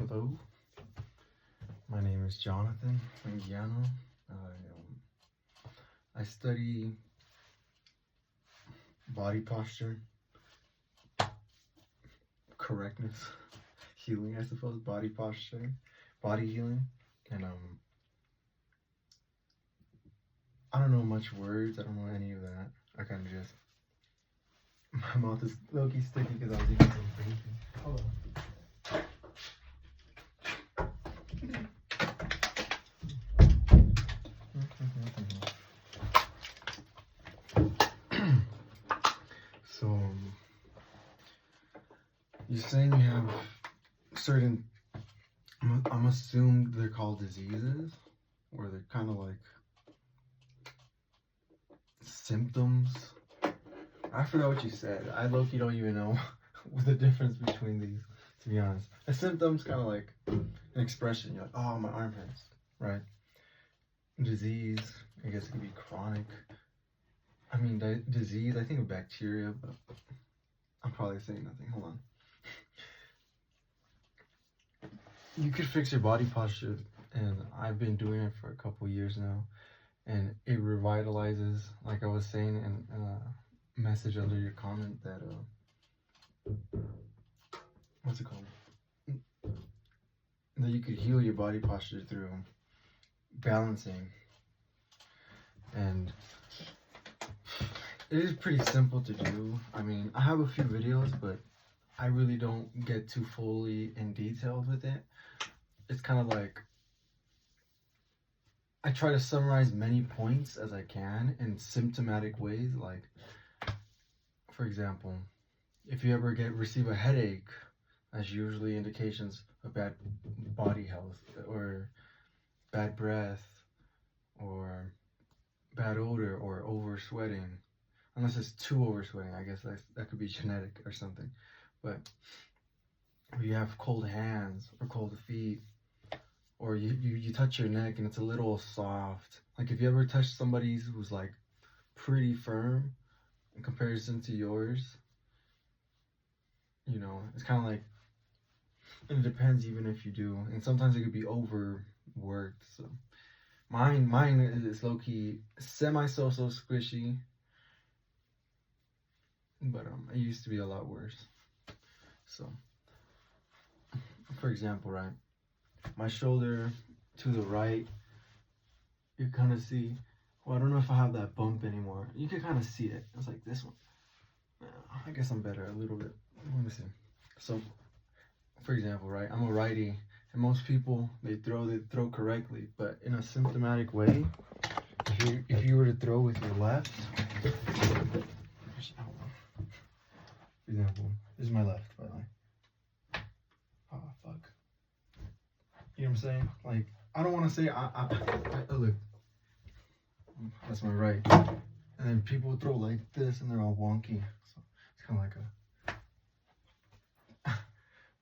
Hello, my name is Jonathan Anguiano. I study body posture, correctness, healing, I suppose, body posture, body healing, and I don't know much words. I don't know any of that. I kind of just my mouth is low-key sticky because I was eating some bacon. Hold on. So, you're saying you have certain, I'm assuming they're called diseases, or they're kind of like symptoms. I forgot what you said. I low-key don't even know what the difference between these, to be honest. A symptom's kind of like an expression. You're like, oh, my arm hurts, right? Disease, I guess it could be chronic. I mean, disease, I think of bacteria, but I'm probably saying nothing. Hold on. You could fix your body posture, and I've been doing it for a couple years now, and it revitalizes, like I was saying in a message under your comment, that what's it called? That you could heal your body posture through balancing, and it is pretty simple to do. I mean, I have a few videos, but I really don't get too fully in detail with it. It's kind of like I try to summarize many points as I can in symptomatic ways. Like, for example, if you ever receive a headache, that's usually indications of bad body health, or bad breath, or bad odor, or over sweating. Unless it's too over sweating, I guess that could be genetic or something. But if you have cold hands or cold feet, or you touch your neck and it's a little soft. Like if you ever touch somebody's who's like pretty firm in comparison to yours, you know, it's kind of like, and it depends even if you do. And sometimes it could be overworked. So mine is low-key semi-so squishy, but it used to be a lot worse. So, for example, right, my shoulder to the right, you kind of see, well, I don't know if I have that bump anymore. You can kind of see it. It's like this one. I guess I'm better a little bit. Let me see. So, for example, right, I'm a righty, and most people, they throw correctly, but in a symptomatic way, if you were to throw with your left, for example, this is my left, by the way. Oh, fuck. You know what I'm saying? Like, I don't want to say, look, that's my right. And then people throw like this and they're all wonky. So it's kind of like a,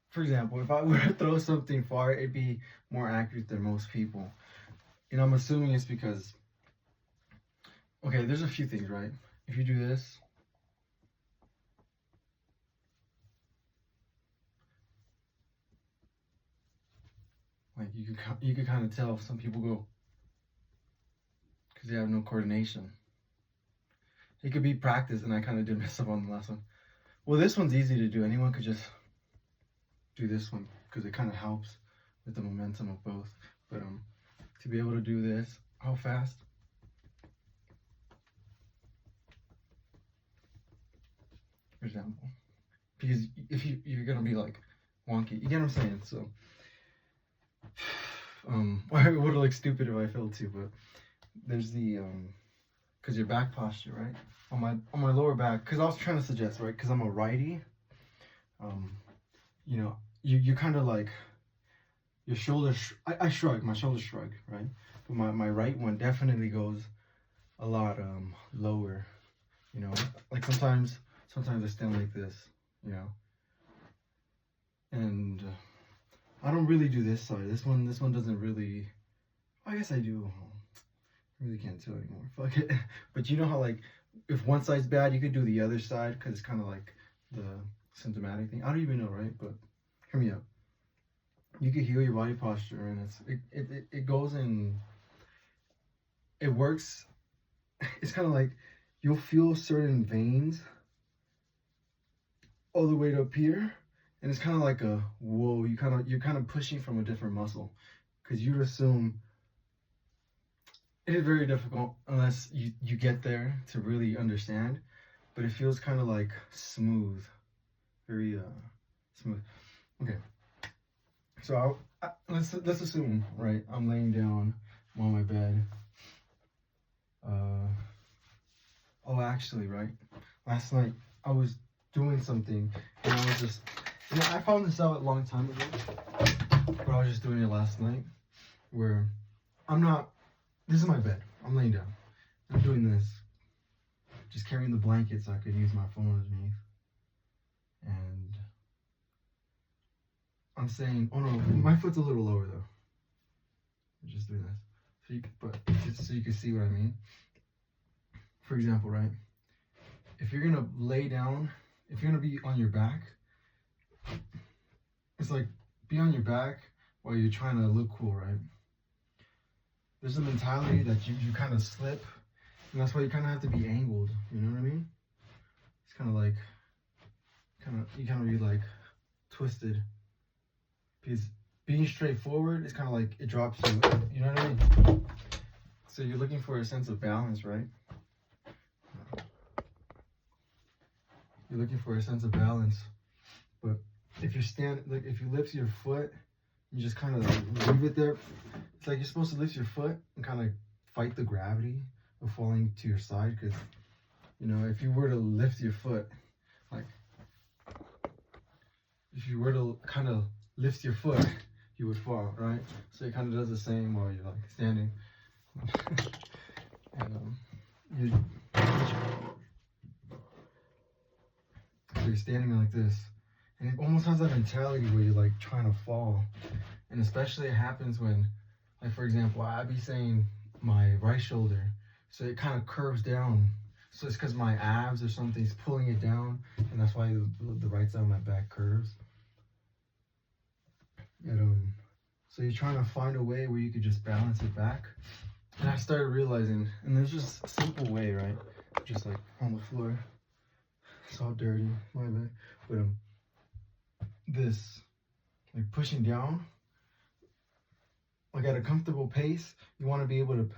for example, if I were to throw something far, it'd be more accurate than most people. And I'm assuming it's because, okay, there's a few things, right? If you do this, like you could kind of tell some people go, because they have no coordination. It could be practice, and I kind of did mess up on the last one. Well, this one's easy to do. Anyone could just do this one because it kind of helps with the momentum of both. But to be able to do this, how fast? For example, because if you're gonna be like wonky, you get what I'm saying. So, it would look stupid if I failed to, but there's the because your back posture, right? On my lower back, because I was trying to suggest, right? Because I'm a righty, you know, you kind of like your shoulders. I shrug, my shoulders shrug, right? But my right one definitely goes a lot lower. You know, like sometimes I stand like this, you know, and I don't really do this side. This one doesn't really. I guess I do. I really can't tell anymore. Fuck it. But you know how like if one side's bad, you could do the other side because it's kind of like the symptomatic thing. I don't even know, right? But hear me out. you can heal your body posture, and it goes in. It works. It's kind of like you'll feel certain veins all the way up here, and it's kind of like a whoa. You're kind of pushing from a different muscle, because you'd assume it is very difficult unless you get there to really understand, but it feels kind of like smooth, very smooth. Okay, so let's assume, right, I'm laying down, I'm on my bed. Oh, actually, right, last night I was doing something, and I was just, I found this out a long time ago, but I was just doing it last night, where this is my bed, I'm laying down, I'm doing this, just carrying the blanket so I could use my phone underneath, and I'm saying, oh no, my foot's a little lower though, I'm just doing this, but just so you can see what I mean. For example, right, if you're gonna lay down, if you're gonna be on your back, it's like, be on your back while you're trying to look cool, right? There's a mentality that you kind of slip, and that's why you kind of have to be angled, you know what I mean? It's kind of like, you kind of be like twisted, because being straightforward is kind of like, it drops you, you know what I mean? So you're looking for a sense of balance, right? You're looking for a sense of balance, but if you if you lift your foot, you just kind of like leave it there. It's like you're supposed to lift your foot and kind of fight the gravity of falling to your side, because, you know, if you were to lift your foot, like, if you were to kind of lift your foot, you would fall, right? So it kind of does the same while you're like standing. And so you're standing like this, and it almost has that mentality where you're like trying to fall. And especially it happens when, like, for example, I'd be saying my right shoulder, so it kind of curves down. So it's because my abs or something's pulling it down, and that's why the right side of my back curves. And so you're trying to find a way where you could just balance it back. And I started realizing, and there's just a simple way, right? Just like on the floor. It's all dirty, my bad. But this, like pushing down, like at a comfortable pace, you want to be able to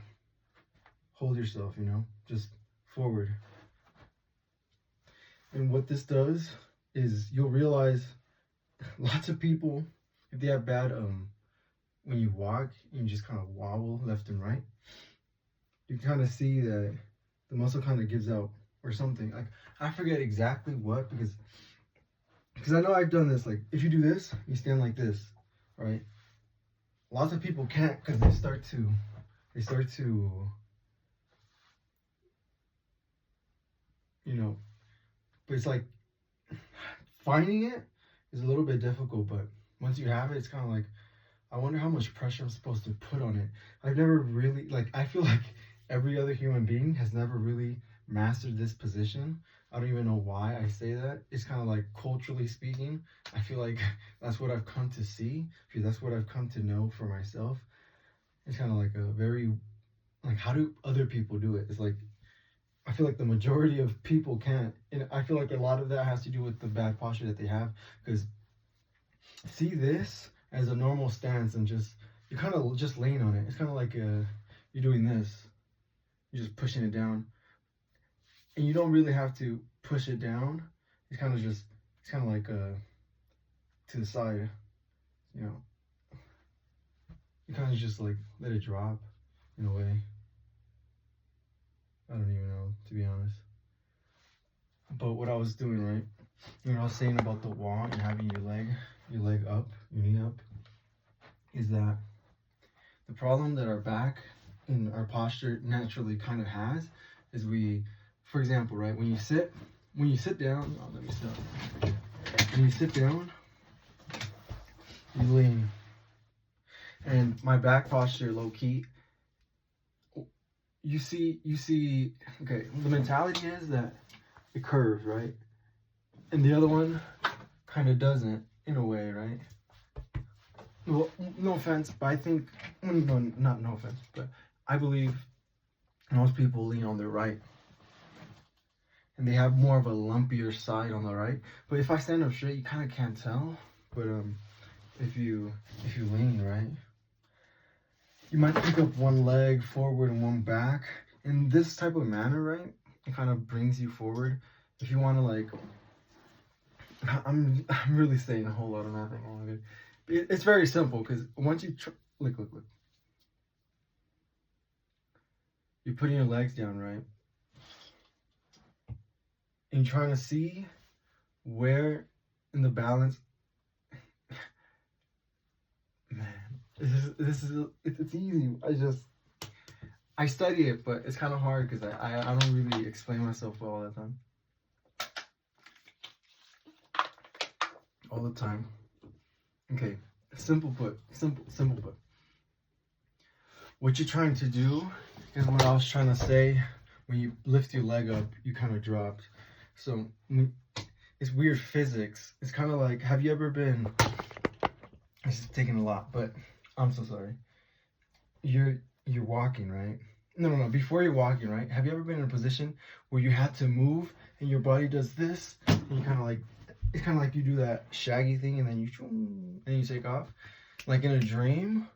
hold yourself, you know, just forward. And what this does is you'll realize lots of people, if they have bad, when you walk, you just kind of wobble left and right, you kind of see that the muscle kind of gives out or something. Like, I forget exactly what, because I know I've done this. Like, if you do this, you stand like this, right? Lots of people can't, because they start to, you know, but it's like, finding it is a little bit difficult, but once you have it, it's kind of like, I wonder how much pressure I'm supposed to put on it. I've never really, like, I feel like every other human being has never really mastered this position. I don't even know why I say that. It's kind of like, culturally speaking, I feel like that's what I've come to see, because that's what I've come to know for myself. It's kind of like a very, like, how do other people do it? It's like, I feel like the majority of people can't. And I feel like a lot of that has to do with the bad posture that they have, because see this as a normal stance, and just, you're kind of just laying on it. It's kind of like you're doing this. You're just pushing it down. And you don't really have to push it down. It's kind of just, it's kind of like to the side, you know. You kind of just like let it drop in a way. I don't even know, to be honest. But what I was doing, right, you know, I was saying about the wall and having your leg up, your knee up, is that the problem that our back and our posture naturally kind of has is for example, right, when you sit down, oh, let me stop. When you sit down, you lean. And my back posture, low key, you see, okay, the mentality is that it curves, right? And the other one kind of doesn't, in a way, right? Well, no offense, but I think, no, not no offense, but I believe most people lean on their right. And they have more of a lumpier side on the right. But if I stand up straight, you kind of can't tell. But if you lean right, you might pick up one leg forward and one back. In this type of manner, right, it kind of brings you forward. If you want to, like, I'm really saying a whole lot of nothing on it. It's very simple, because once you look, you're putting your legs down, right, and you're trying to see where in the balance. Man, it's easy. I study it, but it's kind of hard because I don't really explain myself well all the time. All the time. Okay, simple put. What you're trying to do is what I was trying to say. When you lift your leg up, you kind of dropped. So it's weird physics. It's kind of like, have you ever been? This is taking a lot, but I'm so sorry. You're walking, right? No. Before you're walking, right? Have you ever been in a position where you had to move and your body does this, and you kind of like, it's kind of like you do that Shaggy thing, and then you take off, like in a dream,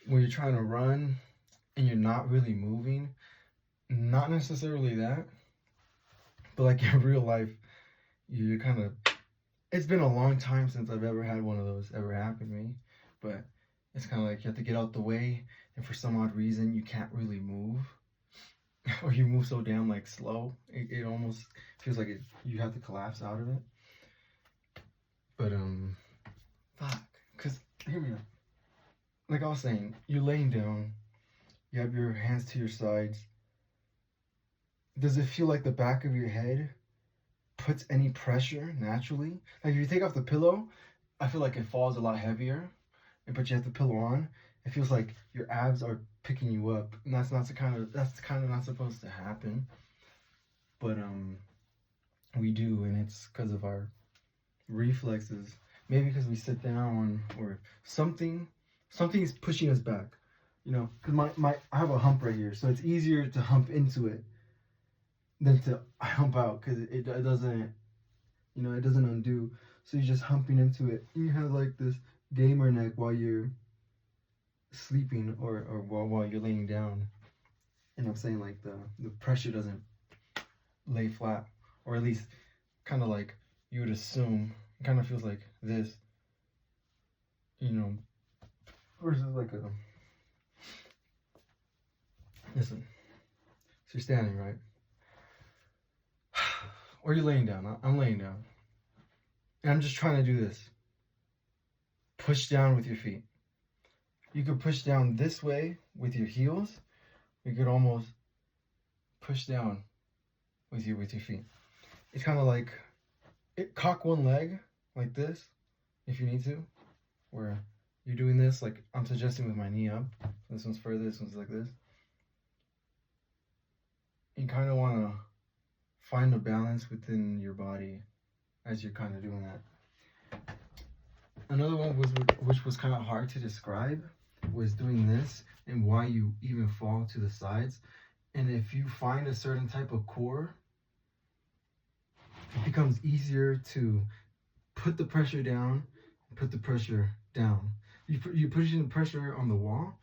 where you're trying to run and you're not really moving. Not necessarily that, but like in real life, you kind of. It's been a long time since I've ever had one of those ever happen to me, but it's kind of like you have to get out the way, and for some odd reason, you can't really move, or you move so damn like slow, it almost feels like you have to collapse out of it. But fuck, cause hear me out. Like I was saying, you're laying down, you have your hands to your sides. Does it feel like the back of your head puts any pressure naturally? Like if you take off the pillow, I feel like it falls a lot heavier. But you have the pillow on, it feels like your abs are picking you up, and that's kind of not supposed to happen. But we do, and it's because of our reflexes. Maybe because we sit down, or something is pushing us back. You know, because I have a hump right here, so it's easier to hump into it than to hump out, because it doesn't, it doesn't undo. So you're just humping into it, and you have like this gamer neck while you're sleeping, or while you're laying down. And I'm saying, like, the pressure doesn't lay flat, or at least kind of like you would assume. It kind of feels like this, versus like a. Listen, so you're standing, right? Or you're laying down. I'm laying down. And I'm just trying to do this. Push down with your feet. You could push down this way with your heels. You could almost push down with your feet. It's kind of like, cock one leg like this, if you need to, where you're doing this, like I'm suggesting, with my knee up. This one's further, this one's like this. You kind of want to find a balance within your body as you're kind of doing that. Another one which was kind of hard to describe was doing this, and why you even fall to the sides. And if you find a certain type of core, it becomes easier to put the pressure down, You're pushing the pressure on the wall,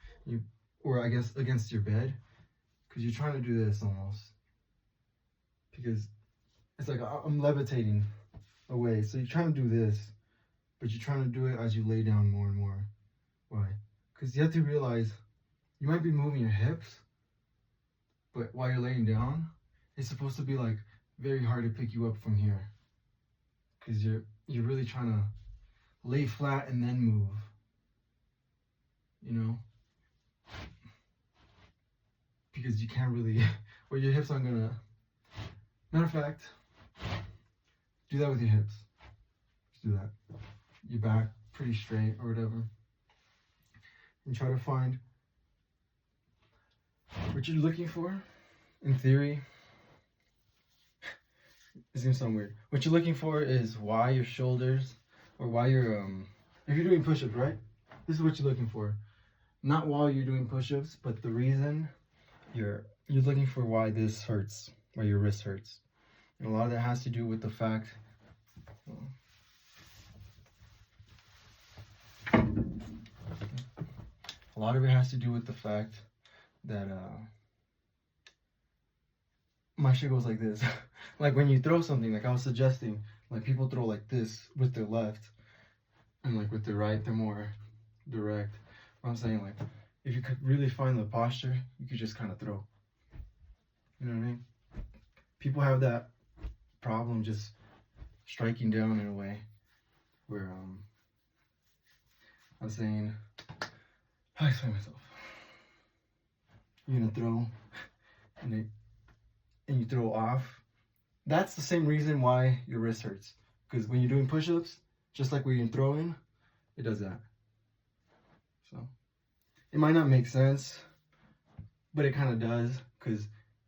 or I guess against your bed, because you're trying to do this almost. Because it's like I'm levitating away. So you're trying to do this, but you're trying to do it as you lay down more and more. Why? Because you have to realize you might be moving your hips, but while you're laying down, it's supposed to be like very hard to pick you up from here. Because you're really trying to lay flat and then move. Because you can't really, or your hips aren't gonna. Matter of fact, do that with your hips. Just do that. Your back pretty straight or whatever. And try to find what you're looking for. In theory, it's gonna sound weird. What you're looking for is why your shoulders, or why your if you're doing push-ups, right? This is what you're looking for. Not while you're doing push-ups, but the reason you're looking for why this hurts, why your wrist hurts. And a lot of that has to do with the fact a lot of it has to do with the fact that my shit goes like this. Like when you throw something, like I was suggesting, like people throw like this with their left, and like with the right, they're more direct. I'm saying, like, if you could really find the posture, you could just kind of throw. You know what I mean? People have that problem just striking down in a way where I'm saying, how do I explain myself? You're gonna throw, and you throw off. That's the same reason why your wrist hurts. Because when you're doing push-ups, just like when you're throwing, it does that. So it might not make sense, but it kind of does, because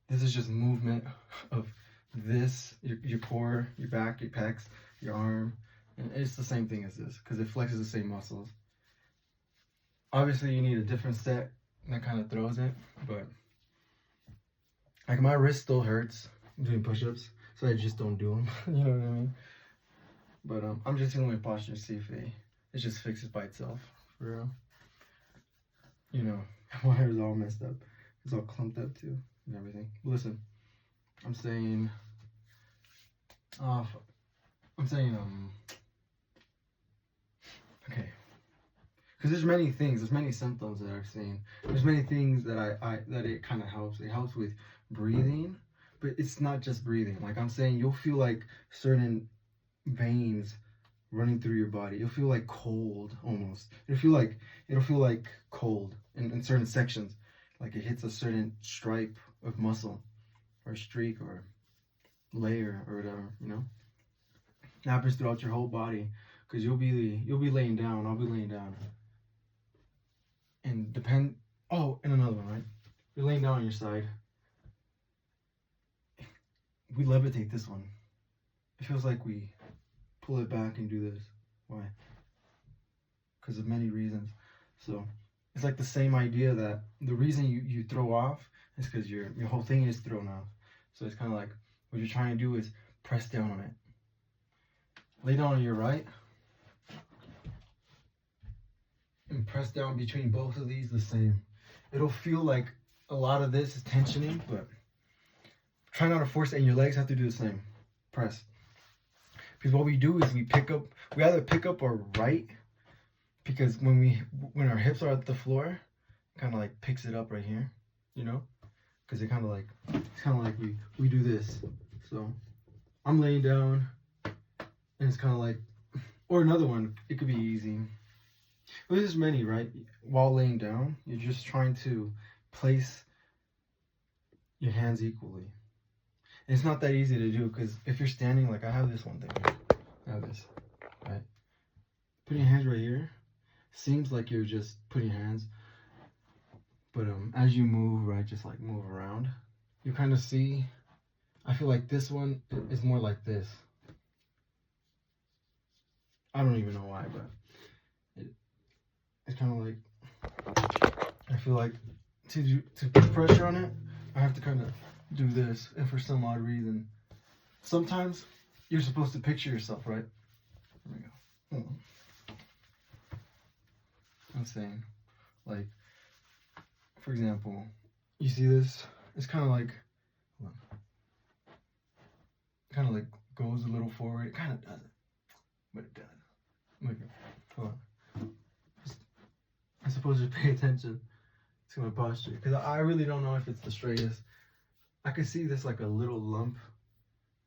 this is just movement of this, your core, your back, your pecs, your arm, and it's the same thing as this, because it flexes the same muscles. Obviously, you need a different set that kind of throws it, but like my wrist still hurts doing push-ups, so I just don't do them. You know what I mean? But I'm just feeling my posture to see if it just fixes by itself, for real. You know, my hair's all messed up. It's all clumped up too and everything. Listen, I'm saying, okay. Because there's many things, there's many symptoms that I've seen. There's many things that that it kind of helps. It helps with breathing, but it's not just breathing. Like I'm saying, you'll feel like certain veins running through your body. You'll feel like cold almost. It'll feel like cold in certain sections. Like it hits a certain stripe of muscle or streak or layer or whatever, you know? It happens throughout your whole body, because you'll be laying down, I'll be laying down. And and another one, right? You're laying down on your side. We levitate this one. It feels like we pull it back and do this. Why? Because of many reasons. So it's like the same idea that the reason you throw off is because your whole thing is thrown off. So it's kind of like what you're trying to do is press down on it. Lay down on your right and press down between both of these the same. It'll feel like a lot of this is tensioning, but try not to force it, and your legs have to do the same. Press. Because what we do is we either pick up our right, because when our hips are at the floor, it kind of like picks it up right here, you know? Because it's kind of like we do this. So I'm laying down, and it's kind of like, or another one, it could be easy. Well, there's many, right? While laying down, you're just trying to place your hands equally. And it's not that easy to do, because if you're standing, like I have this one thing, I have this, right? Putting your hands right here seems like you're just putting your hands, but as you move, right, just like move around, you kind of see, I feel like this one is more like this. I don't even know why, but it's kind of like, I feel like to put pressure on it, I have to kind of do this, and for some odd reason, sometimes you're supposed to picture yourself, right? There we go. Hold on. I'm saying, like, for example, you see this? It's kind of like, hold on. Kind of like goes a little forward. It kind of doesn't, but it does. Okay, hold on. I'm supposed to pay attention to my posture, because I really don't know if it's the straightest. I could see this like a little lump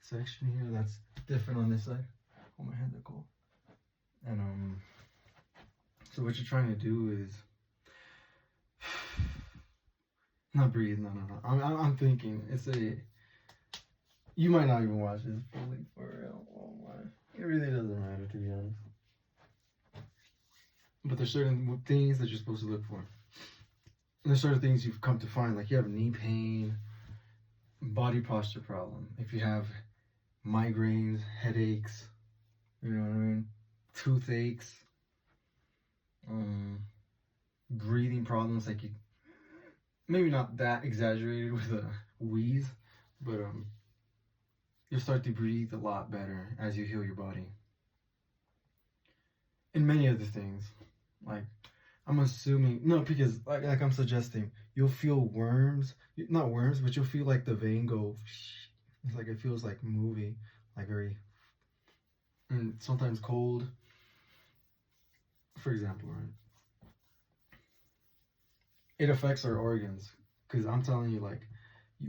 section here that's different on this side. Oh, my hands are cold. And so what you're trying to do is not breathe. No. I'm thinking you might not even watch this fully, for real. Oh my, it really doesn't matter, to be honest. But there's certain things that you're supposed to look for. And there's certain things you've come to find, like you have knee pain, body posture problem, if you have migraines, headaches, you know what I mean, toothaches, breathing problems, like you maybe not that exaggerated with a wheeze, but you'll start to breathe a lot better as you heal your body. And many other things, like I'm assuming no, because like I'm suggesting, you'll feel worms, not worms, but you'll feel like the vein go. It's like it feels like moving, like very, and sometimes cold. For example, right? It affects our organs because I'm telling you, like,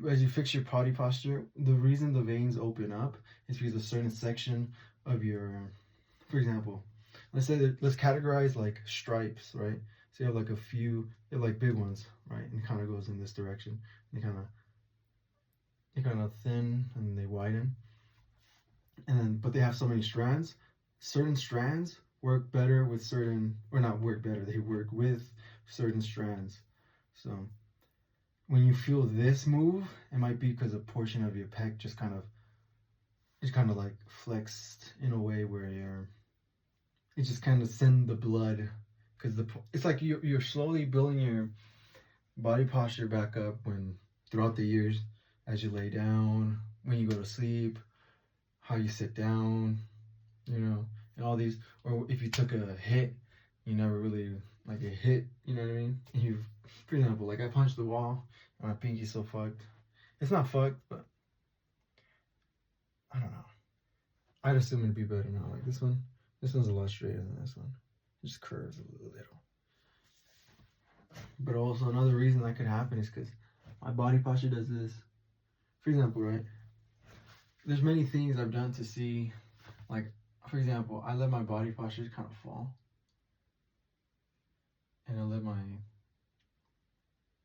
as you fix your body posture, the reason the veins open up is because a certain section of your, for example, let's say that let's categorize like stripes, right? So you have like a few, you have like big ones, right? And it kind of goes in this direction. They kind of thin and they widen, and then but they have so many strands. Certain strands work better with certain, or not work better. They work with certain strands. So when you feel this move, it might be because a portion of your pec just kind of like flexed in a way where it just kind of send the blood, because it's like you're slowly building your body posture back up when throughout the years, as you lay down, when you go to sleep, how you sit down, and all these, or if you took a hit, you never really like a hit, you know what I mean? And for example, like I punched the wall and my pinky's so fucked. It's not fucked, but I don't know. I'd assume it'd be better now. Like this one's a lot straighter than this one. It just curves a little. But also another reason that could happen is because my body posture does this. For example, right? There's many things I've done to see, like, for example, I let my body posture kind of fall. And I let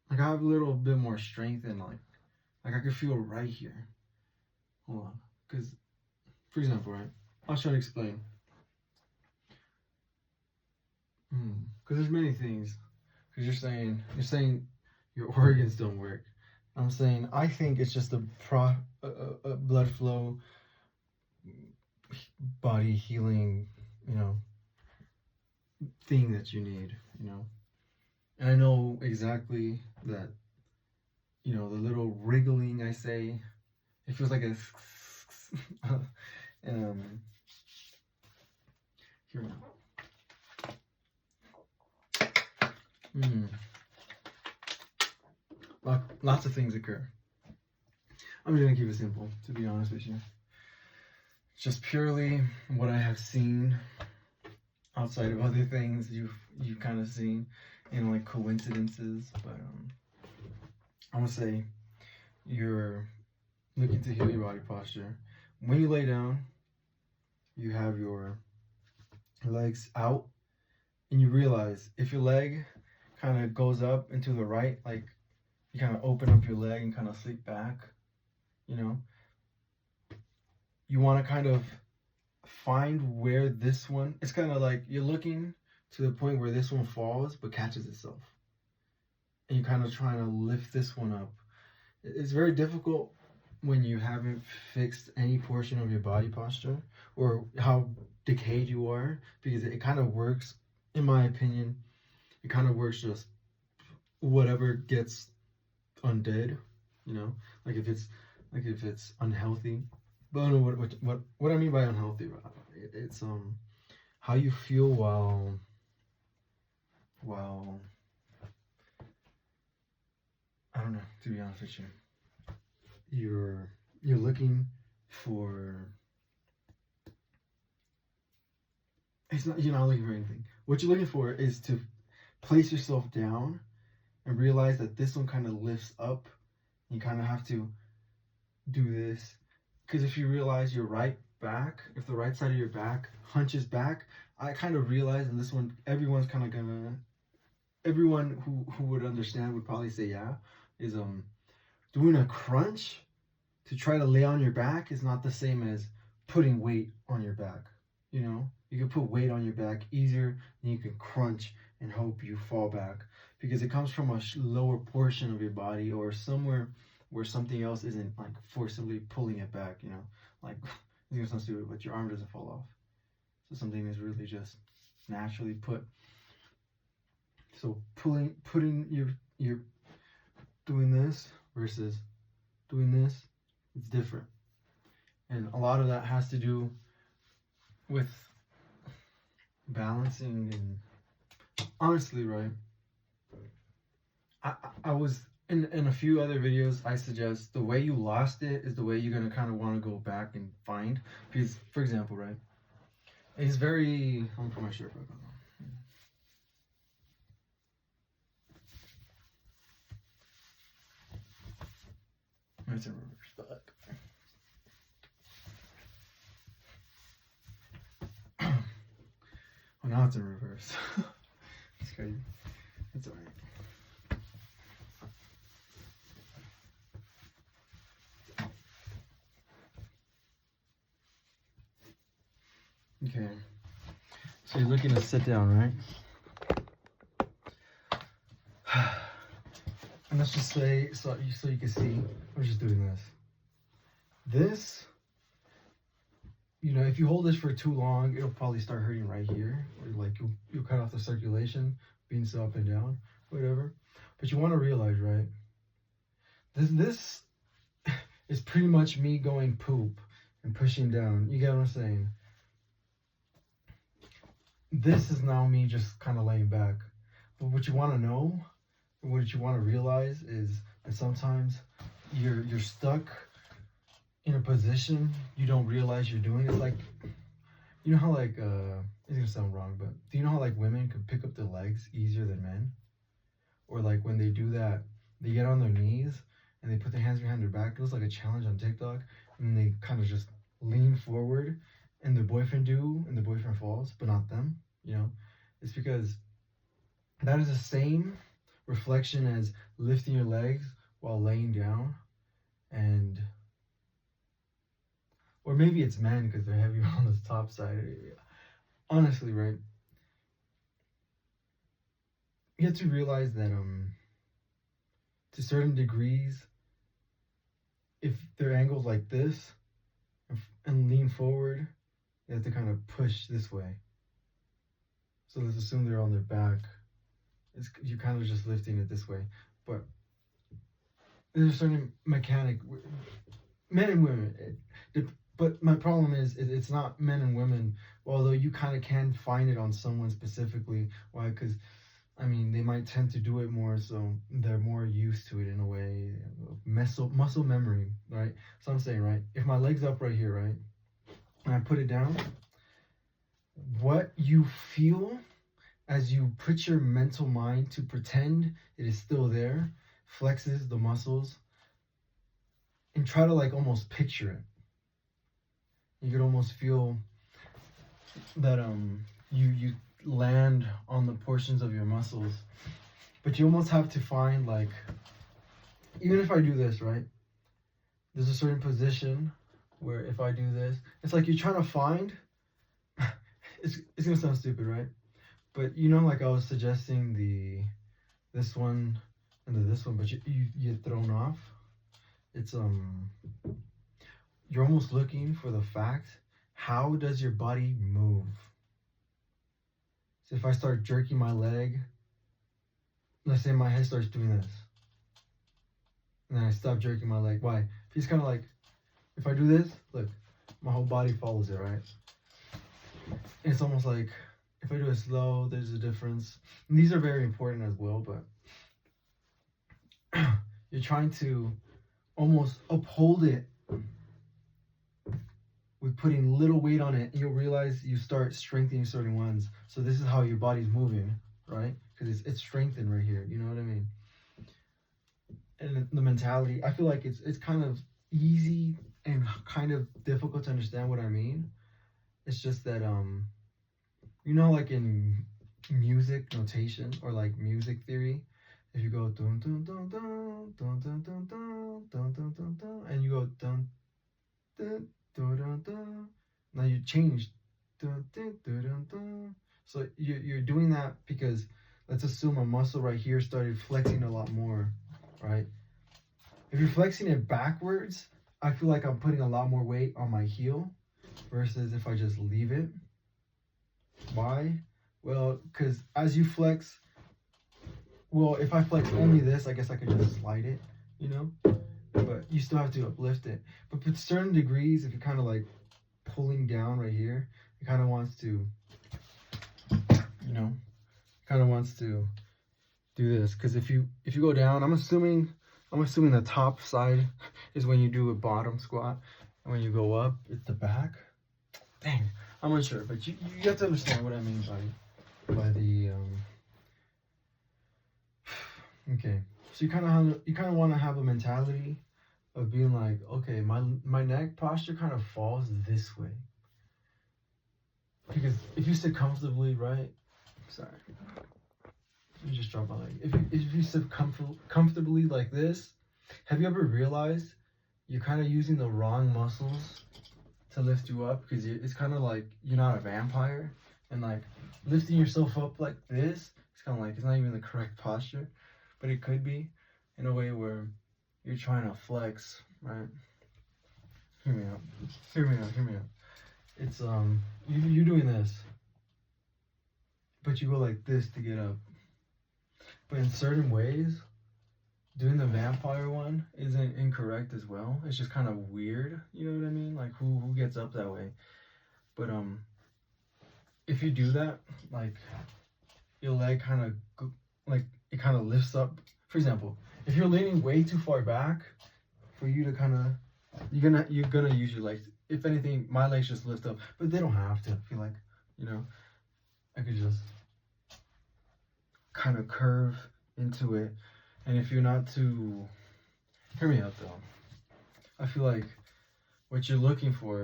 I have a little bit more strength and like I could feel right here. Hold on. Because, for example, right? I'll try to explain. Because there's many things. Because you're saying your organs don't work. I'm saying I think it's just a blood flow, body healing, thing that you need, And I know exactly that, the little wriggling I say, it feels like a here now. Lots of things occur. I'm just gonna keep it simple, to be honest with you. Just purely what I have seen, outside of other things you've kind of seen, like coincidences. But I'm gonna say you're looking to heal your body posture. When you lay down, you have your legs out, and you realize if your leg kind of goes up into the right, like you kind of open up your leg and kind of sleep back, you want to kind of find where this one, it's kind of like you're looking to the point where this one falls but catches itself, and you're kind of trying to lift this one up. It's very difficult when you haven't fixed any portion of your body posture or how decayed you are, because it kind of works, in my opinion, it kind of works just whatever gets undead, like if it's unhealthy. But I don't know what I mean by unhealthy. It's how you feel while I don't know, to be honest with you. You're looking for, you're not looking for anything. What you're looking for is to place yourself down and realize that this one kind of lifts up. You kind of have to do this, because if you realize your right back, if the right side of your back hunches back, I kind of realize, and this one, everyone who would understand would probably say yeah, is doing a crunch to try to lay on your back is not the same as putting weight on your back. You can put weight on your back easier than you can crunch and hope you fall back, because it comes from a lower portion of your body or somewhere where something else isn't like forcibly pulling it back, like it's gonna sound stupid, but your arm doesn't fall off. So something is really just naturally put So putting your doing this versus doing this, it's different. And a lot of that has to do with balancing. And honestly, right, I was in a few other videos, I suggest the way you lost it is the way you're gonna kind of want to go back and find. Because, for example, right, it's very. I'm gonna put my shirt back on. It's in reverse, but well, now it's in reverse. It's crazy. It's alright. Okay. So you're looking to sit down, right? And let's just say, so you can see, I'm just doing this. This, you know, if you hold this for too long, it'll probably start hurting right here. Or like you'll cut off the circulation, being so up and down, whatever. But you want to realize, right? This is pretty much me going poop and pushing down. You get what I'm saying? This is now me just kind of laying back. But what you want to know, what you want to realize is that sometimes you're stuck in a position you don't realize you're doing. It's like, you know how like it's gonna sound wrong, but do you know how like women can pick up their legs easier than men? Or like when they do that, they get on their knees and they put their hands behind their back. It looks like a challenge on TikTok, and they kind of just lean forward, and their boyfriend falls, but not them. You know, it's because that is the same reflection as lifting your legs while laying down. And or maybe it's men because they're heavier on the top side. Honestly, right? You have to realize that to certain degrees, if they're angled like this and lean forward, you have to kind of push this way. So let's assume they're on their back. You're kind of just lifting it this way. But there's a certain mechanic, men and women. But my problem is it's not men and women, although you kind of can find it on someone specifically. Why? Because, I mean, they might tend to do it more, so they're more used to it in a way. Muscle memory, right? So I'm saying, right, if my leg's up right here, right, and I put it down, what you feel as you put your mental mind to pretend it is still there, flexes the muscles, and try to like almost picture it. You could almost feel that you land on the portions of your muscles, but you almost have to find, like, even if I do this, right, there's a certain position where if I do this, it's like you're trying to find it's gonna sound stupid, right? But you know, like I was suggesting this one and this one, but you get thrown off. It's you're almost looking for the fact, how does your body move? So if I start jerking my leg, let's say my head starts doing this, and then I stop jerking my leg. Why? It's kind of like, if I do this, look, my whole body follows it, right? And it's almost like, if I do it slow, there's a difference. And these are very important as well, but you're trying to almost uphold it with putting little weight on it, and you'll realize you start strengthening certain ones. So this is how your body's moving, right? Because it's strengthened right here. You know what I mean? And the mentality, I feel like it's kind of easy and kind of difficult to understand what I mean. It's just that you know, like in music notation or like music theory, if you go dun dun dun dun dun dun dun dun dun dun dun dun, and you go dun dun dun dun dun, now you change dun dun dun dun dun. So you're doing that because, let's assume a muscle right here started flexing a lot more, right? If you're flexing it backwards, I feel like I'm putting a lot more weight on my heel versus if I just leave it. Why? Well, because as you flex well, if I flex only this, I guess I could just slide it, you know? But you still have to uplift it. But with certain degrees, if you're kind of like pulling down right here, it kind of wants to, you know, kind of wants to do this. Because if you go down, I'm assuming the top side is when you do a bottom squat, and when you go up, it's the back. Dang, I'm unsure, but you have to understand what I mean by the okay. So you kind of want to have a mentality of being like, okay, my neck posture kind of falls this way, because if you sit comfortably, right? Sorry, let me just drop my leg. If you sit comfortably like this, have you ever realized you're kind of using the wrong muscles to lift you up? Because it's kind of like you're not a vampire, and like lifting yourself up like this, it's kind of like it's not even the correct posture, but it could be in a way where you're trying to flex, right? Hear me out. It's you're doing this, but you go like this to get up. But in certain ways, doing the vampire one isn't incorrect as well. It's just kind of weird, you know what I mean? Like who gets up that way? But if you do that, like your leg kind of like it kind of lifts up. For example, if you're leaning way too far back, for you to kind of you're gonna use your legs. If anything, my legs just lift up, but they don't have to. I feel like, you know, I could just kind of curve into it. And if you're not too, hear me out though. I feel like what you're looking for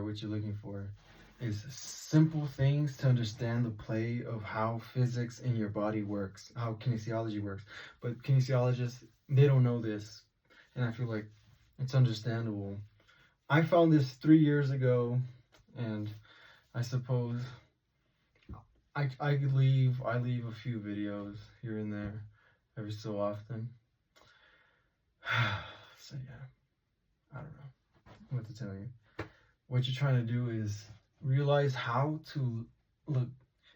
is simple things to understand the play of how physics in your body works, how kinesiology works. But kinesiologists, they don't know this. And I feel like it's understandable. I found this 3 years ago, and I suppose I leave a few videos here and there every so often. So yeah, I don't know what to tell you. What you're trying to do is realize how to look.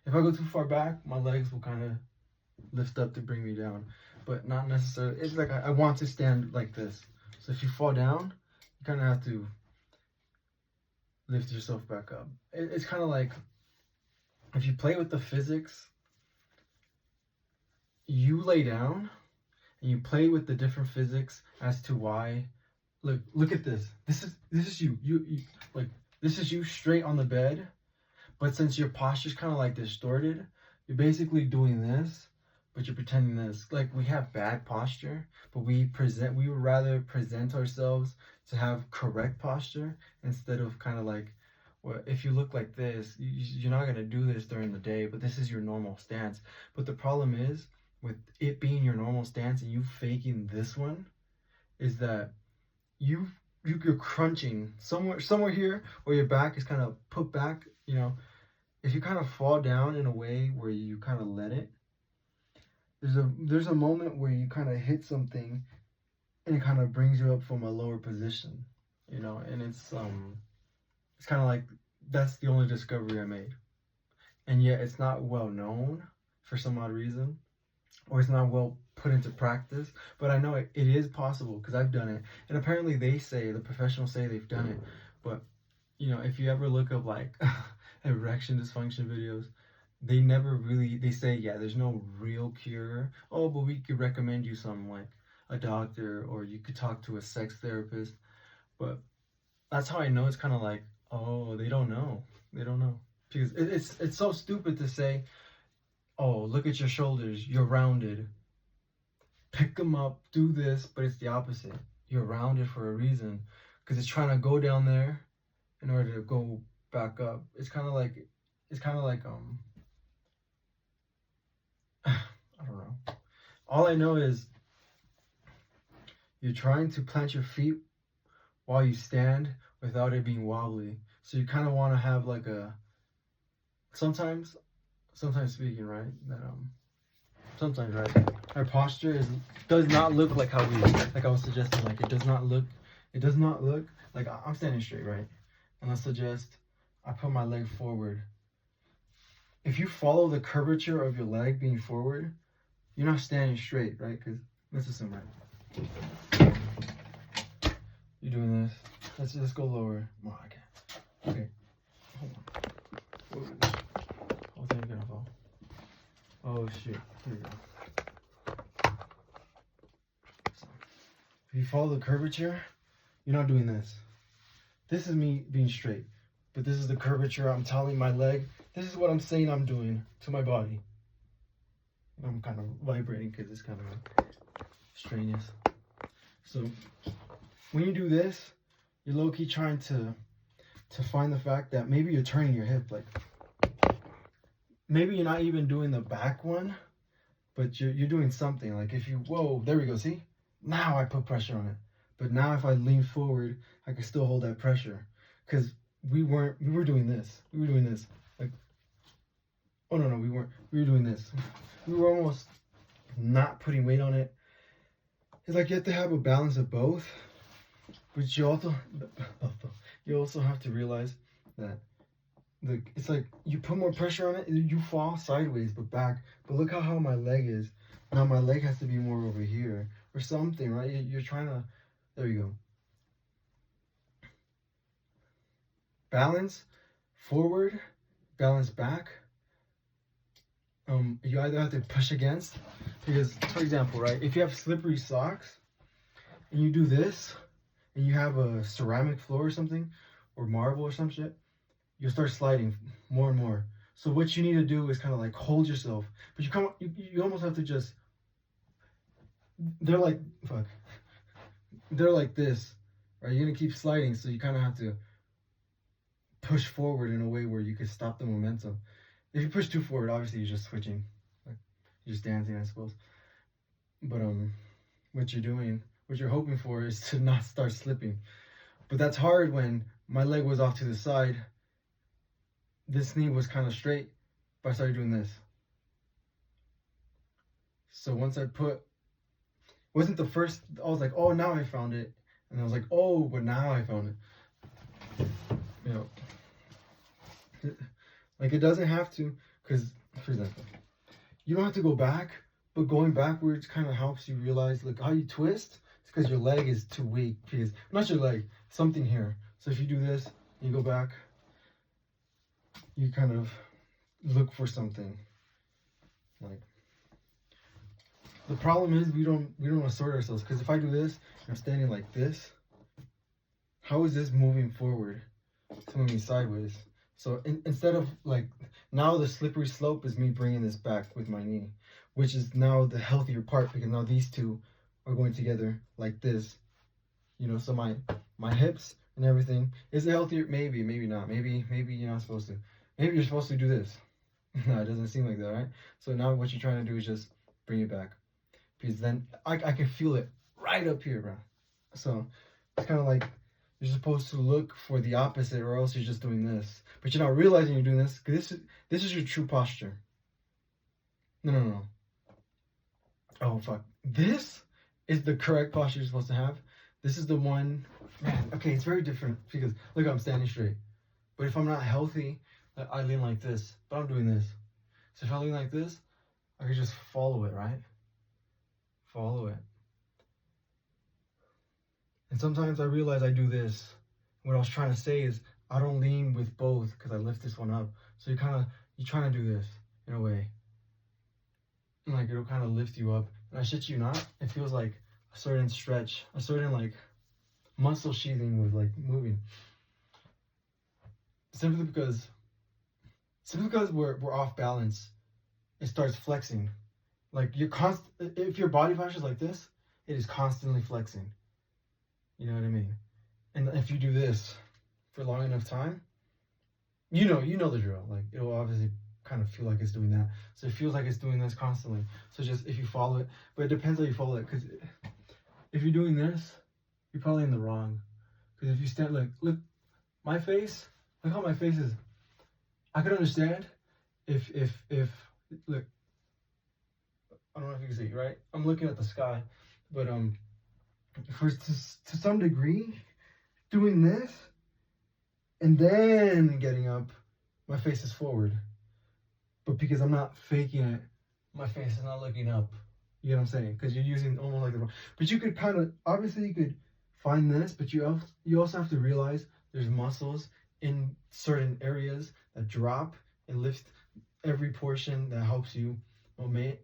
If I go too far back, my legs will kind of lift up to bring me down, but not necessarily. It's like I want to stand like this. So if you fall down, you kind of have to lift yourself back up. It's kind of like if you play with the physics, you lay down and you play with the different physics as to why. Look at this. This is you. You like this is you straight on the bed, but since your posture's kind of like distorted, you're basically doing this, but you're pretending this. Like we have bad posture, but we would rather present ourselves to have correct posture instead of kind of like, well, if you look like this, you're not gonna do this during the day, but this is your normal stance. But the problem is with it being your normal stance and you faking this one, is that you're crunching somewhere here where your back is kind of put back. You know, if you kind of fall down in a way where you kind of let it, there's a moment where you kind of hit something and it kind of brings you up from a lower position, you know. And it's kind of like that's the only discovery I made, and yet it's not well known for some odd reason, or it's not well put into practice. But I know it is possible because I've done it, and apparently the professionals say they've done it. But you know, if you ever look up like erection dysfunction videos, they say, yeah, there's no real cure. Oh, but we could recommend you some, like a doctor, or you could talk to a sex therapist. But that's how I know it's kind of like, oh, they don't know because it's so stupid to say, oh, look at your shoulders, you're rounded, pick them up, do this. But it's the opposite. You're rounded for a reason, because it's trying to go down there in order to go back up. It's kind of like I don't know. All I know is you're trying to plant your feet while you stand without it being wobbly. So you kind of want to have like a sometimes speaking, right? That sometimes, right, our posture does not look like how like I was suggesting. Like it does not look like I'm standing straight, right? And let's suggest I put my leg forward. If you follow the curvature of your leg being forward, you're not standing straight, right? Because let's assume, right? You're doing this. Let's go lower. Oh, I can't. Okay. Hold on. Ooh. Whole thing's gonna fall. Oh shit. Here we go. So, if you follow the curvature, you're not doing this. This is me being straight. But this is the curvature I'm telling my leg. This is what I'm saying I'm doing to my body. I'm kind of vibrating because it's kind of strenuous. So when you do this, you're low-key trying to find the fact that maybe you're turning your hip. Like maybe you're not even doing the back one, but you're doing something. Like if you, whoa, there we go. See? Now I put pressure on it. But now if I lean forward, I can still hold that pressure. Because we were doing this. We were doing this. Like, oh no, we weren't. We were doing this. We were almost not putting weight on it. It's like you have to have a balance of both. But you also have to realize that it's like you put more pressure on it, you fall sideways but back. But look how my leg is. Now my leg has to be more over here or something, right? You're trying to, there you go. Balance forward, balance back. You either have to push against, because for example, right, if you have slippery socks and you do this and you have a ceramic floor or something, or marble or some shit, you'll start sliding more and more. So what you need to do is kind of like hold yourself, but you almost have to just, they're like this, right? You're gonna keep sliding, so you kind of have to push forward in a way where you can stop the momentum. If you push too forward, obviously you're just switching, like you're just dancing, I suppose. But what you're doing, what you're hoping for is to not start slipping. But that's hard when my leg was off to the side. This knee was kind of straight, but I started doing this. So once I wasn't the first, I was like, oh, now I found it. And I was like, oh, but now I found it. You know, like it doesn't have to, because, for example, you don't have to go back, but going backwards kind of helps you realize, like, how you twist, it's because your leg is too weak, because, not your leg, something here. So if you do this, you go back, you kind of look for something. Like, the problem is we don't assert ourselves, because if I do this, I'm standing like this, how is this moving forward? It's moving sideways. So instead of like, now the slippery slope is me bringing this back with my knee, which is now the healthier part, because now these two are going together like this, you know. So my hips and everything is healthier. Maybe not. Maybe you're not supposed to. Maybe you're supposed to do this. No, it doesn't seem like that, right? So now what you're trying to do is just bring it back, because then I can feel it right up here, bro. So it's kind of like, you're supposed to look for the opposite, or else you're just doing this. But you're not realizing you're doing this, because this is your true posture. No. Oh, fuck. This is the correct posture you're supposed to have. This is the one, man, okay, it's very different, because look, I'm standing straight. But if I'm not healthy, I lean like this, but I'm doing this. So if I lean like this, I can just follow it, right? Follow it. And sometimes I realize I do this. What I was trying to say is, I don't lean with both, because I lift this one up. So you're trying to do this in a way. And like, it'll kind of lift you up. And I shit you not, it feels like a certain stretch, a certain like muscle sheathing with like moving. Simply because we're off balance, it starts flexing. Like if your body posture is like this, it is constantly flexing. You know what I mean? And if you do this for long enough time, you know the drill. Like, it'll obviously kind of feel like it's doing that. So it feels like it's doing this constantly. So just if you follow it, but it depends how you follow it. Because if you're doing this, you're probably in the wrong. Because if you stand, like, look, my face, look how my face is. I could understand if look, I don't know if you can see, right? I'm looking at the sky, but to some degree, doing this and then getting up, my face is forward. But because I'm not faking it, my face is not looking up. You know what I'm saying? Because you're using almost like the wrong. But you could kind of, obviously you could find this, but you also have to realize there's muscles in certain areas that drop and lift every portion that helps you maintain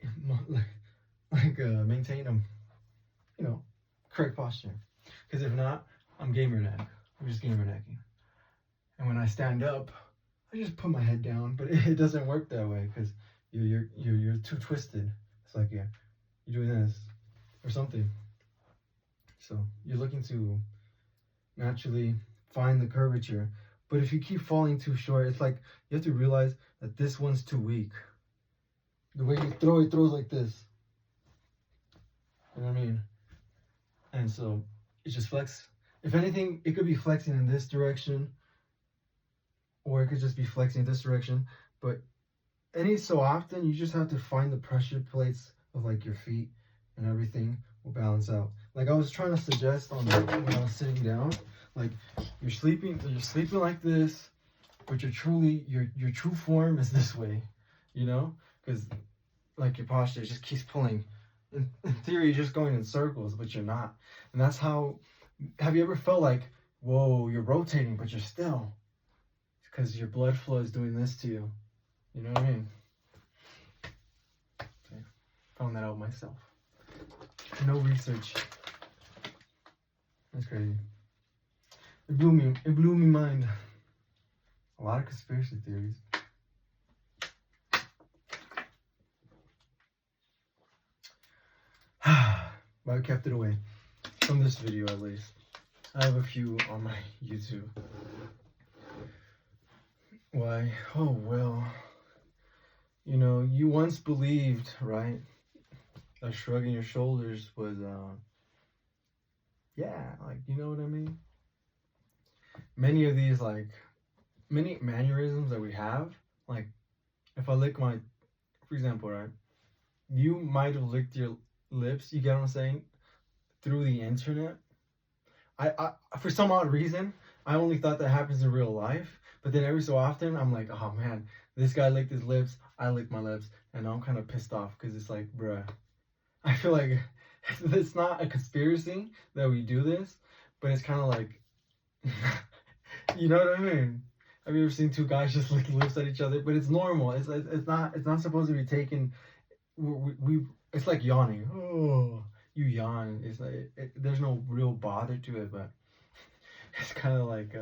correct posture. Because if not, I'm gamer neck. I'm just gamer necking. And when I stand up, I just put my head down, but it doesn't work that way because you're too twisted. It's like you're doing this or something. So you're looking to naturally find the curvature. But if you keep falling too short, it's like you have to realize that this one's too weak. The way you throw it throws like this. You know what I mean? And so it just flex. If anything, it could be flexing in this direction, or it could just be flexing in this direction. But any so often, you just have to find the pressure plates of like your feet, and everything will balance out. Like I was trying to suggest when I was sitting down, like you're sleeping like this, but your true form is this way, you know, because like your posture just keeps pulling. In theory, you're just going in circles, but you're not. And that's how. Have you ever felt like, whoa, you're rotating, but you're still? Because your blood flow is doing this to you. You know what I mean? Okay. Found that out myself. No research. That's crazy. It blew me mind. A lot of conspiracy theories. But I kept it away. From this video at least. I have a few on my YouTube. Why? Oh well. You know, you once believed, right? That shrugging your shoulders was yeah, like you know what I mean? Many of these many mannerisms that we have, like if I lick for example, right? You might have licked your lips, you get what I'm saying? Through the internet. I for some odd reason, I only thought that happens in real life. But then every so often, I'm like, oh man, this guy licked his lips, I licked my lips, and I'm kind of pissed off because it's like, bruh, I feel like it's not a conspiracy that we do this, but it's kind of like, you know what I mean? Have you ever seen two guys just licking lips at each other? But it's normal. It's not supposed to be taken. It's like yawning. Oh, you yawn. It's like there's no real bother to it, but it's kind of like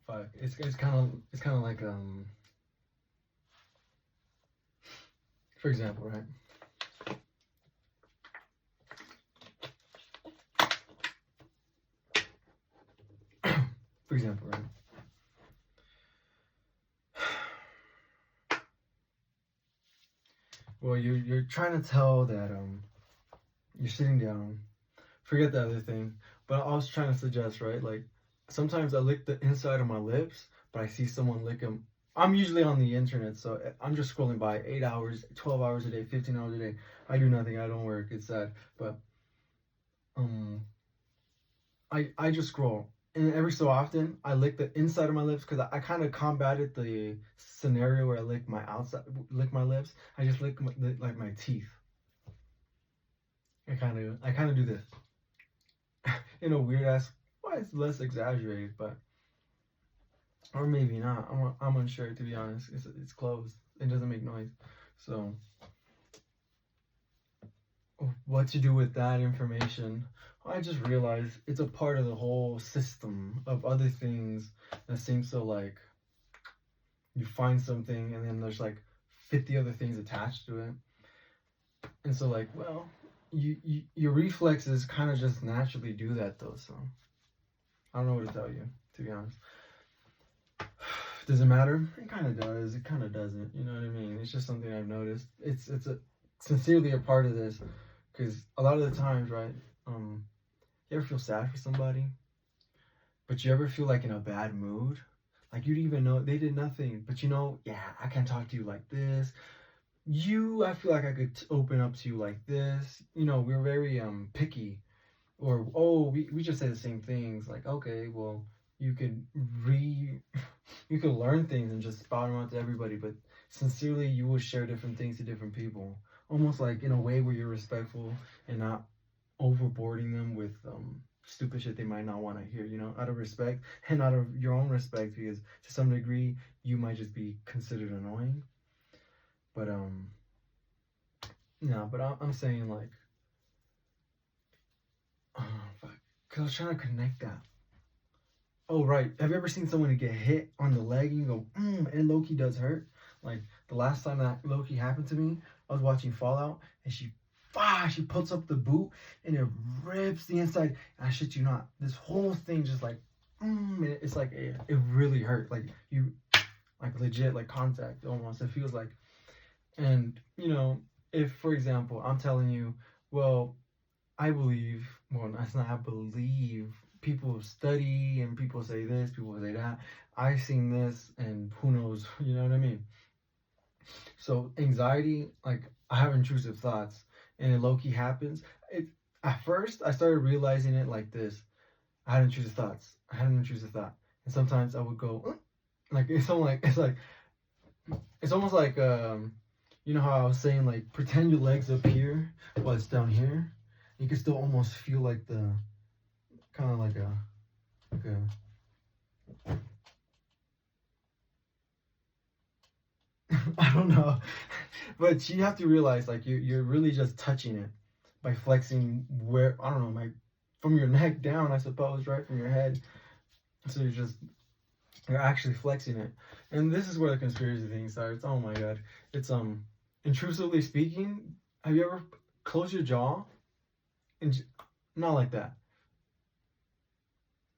fuck. It's kind of like for example, right? For example, right? Well, you're trying to tell that you're sitting down. Forget the other thing, but I was trying to suggest, right? Like sometimes I lick the inside of my lips, but I see someone lick them. I'm usually on the internet, so I'm just scrolling by 8 hours, 12 hours a day, 15 hours a day. I do nothing. I don't work. It's sad, but I just scroll, and every so often I lick the inside of my lips because I kind of combated the scenario where I lick my lips. I just lick like my teeth. I kind of do this in a weird ass. Why it's less exaggerated, but or maybe not. I'm unsure to be honest. It's closed. It doesn't make noise, so what to do with that information? I just realized it's a part of the whole system of other things that seem so like you find something and then there's like 50 other things attached to it. And so like, well, your reflexes kind of just naturally do that though, so I don't know what to tell you, to be honest. Does it matter? It kind of does. It kind of doesn't. You know what I mean? It's just something I've noticed. It's sincerely a part of this, because a lot of the times, right? You ever feel sad for somebody, but you ever feel like in a bad mood? Like you didn't even know they did nothing, but you know, yeah, I can't talk to you like this. I feel like I could open up to you like this. You know, we're very picky, or we just say the same things. Like, okay, well, you could learn things and just spout them out to everybody, but sincerely you will share different things to different people, almost like in a way where you're respectful and not overboarding them with stupid shit they might not want to hear, out of respect and out of your own respect, because to some degree you might just be considered annoying. But no, but I'm saying like, oh fuck, cause I was trying to connect that. Oh right, have you ever seen someone get hit on the leg and you go, and low-key does hurt? Like the last time that low-key happened to me, I was watching Fallout and she puts up the boot and it rips the inside. And I shit you not, this whole thing just like, it's like it really hurt. Like you, like legit, like contact almost. It feels like, and if for example I'm telling you, well, I believe, well, that's not I believe. People study and people say this, people say that. I've seen this, and who knows, you know what I mean? So anxiety, like I have intrusive thoughts, and it low key happens. At first I started realizing it like this: I had intrusive thoughts. I had an intrusive thought, and sometimes I would go, like it's almost like you know how I was saying like pretend your legs up here while it's down here. You can still almost feel like the kind of like a I don't know, but you have to realize like you're really just touching it by flexing where I don't know, like from your neck down, I suppose, right from your head. So you're actually flexing it, and this is where the conspiracy thing starts. Oh my god, it's intrusively speaking. Have you ever closed your jaw and not like that?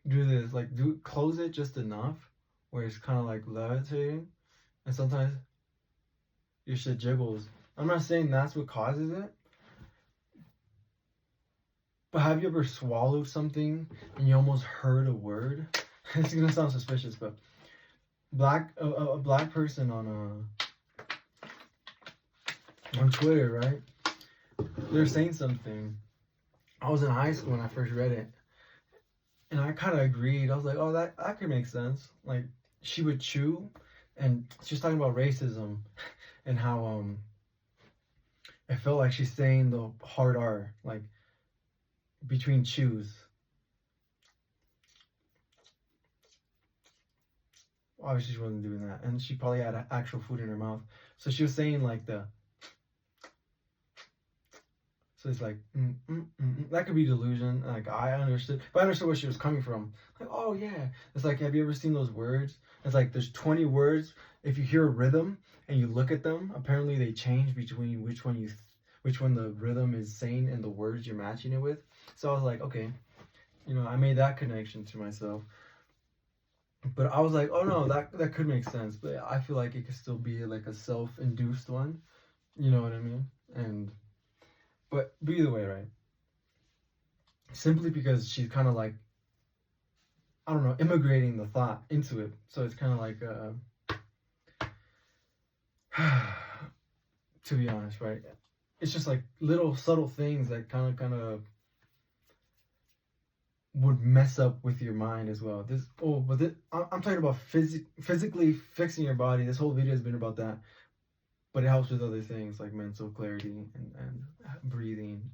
Do this, like close it just enough where it's kind of like levitating, and sometimes your shit jiggles. I'm not saying that's what causes it, but have you ever swallowed something and you almost heard a word? This is gonna sound suspicious, but a black person on Twitter, right? They're saying something. I was in high school when I first read it, and I kind of agreed. I was like, oh, that could make sense. Like she would chew, and she was talking about racism, and how it felt like she's saying the hard R, like between chews. Obviously, she wasn't doing that, and she probably had actual food in her mouth. So she was saying like so it's like that could be delusion. Like I understood, but I understood where she was coming from. Like, oh yeah, it's like, have you ever seen those words? It's like there's 20 words. If you hear a rhythm and you look at them, apparently they change between which one the rhythm is saying and the words you're matching it with. So I was like, okay, I made that connection to myself. But I was like, oh no, that could make sense. But I feel like it could still be like a self-induced one. You know what I mean? But either way, right? Simply because she's kind of like, I don't know, immigrating the thought into it. So it's kind of like, to be honest, right? It's just like little subtle things that kind of would mess up with your mind as well. I'm talking about physically fixing your body. This whole video has been about that, but it helps with other things like mental clarity and breathing,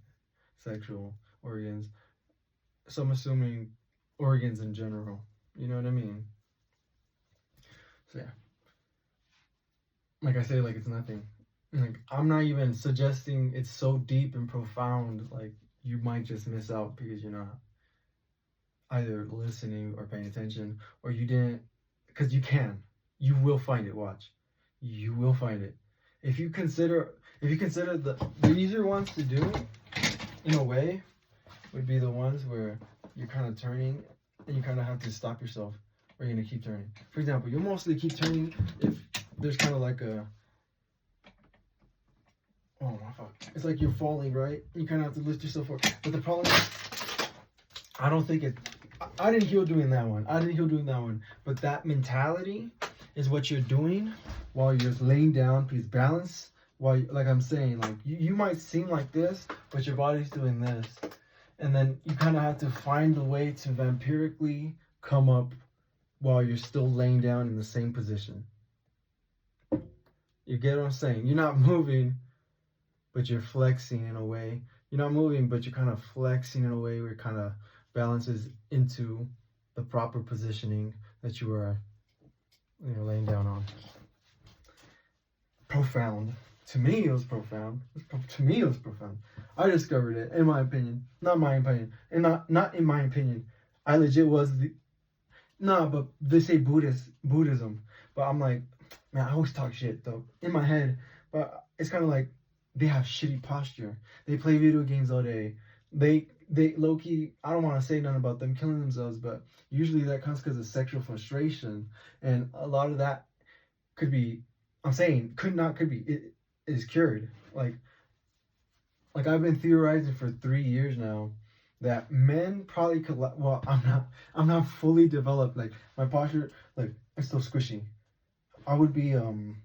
sexual organs. So I'm assuming organs in general. You know what I mean? So yeah, like I say, like it's nothing. Like I'm not even suggesting it's so deep and profound. Like you might just miss out because you're not either listening or paying attention, or you didn't, because you will find it. Watch, you will find it. If you consider the easier ones to do, in a way, would be the ones where you're kind of turning and you kind of have to stop yourself, or you're gonna keep turning. For example, you'll mostly keep turning if there's kind of like a, oh my fuck, it's like you're falling, right? You kind of have to lift yourself up. But the problem is, I didn't heal doing that one. But that mentality is what you're doing while you're laying down. Please balance. While, like I'm saying, like you might seem like this, but your body's doing this. And then you kind of have to find a way to vampirically come up while you're still laying down in the same position. You get what I'm saying? You're not moving, but you're flexing in a way. You're not moving, but you're kind of flexing in a way where it kind of balances into the proper positioning that you are, laying down on. Profound. To me, it was profound. To me, it was profound. I discovered it, in my opinion. Not my opinion. And not in my opinion. I legit was the... No, but they say Buddhism. But I'm like, man, I always talk shit, though. In my head. But it's kind of like, they have shitty posture. They play video games all day. They low-key, I don't want to say nothing about them killing themselves, but usually that comes because of sexual frustration. And a lot of that could be, I'm saying, could be, it is cured. Like I've been theorizing for 3 years now that men probably could, well, I'm not fully developed. Like, my posture, like, it's still squishy. I would be, you know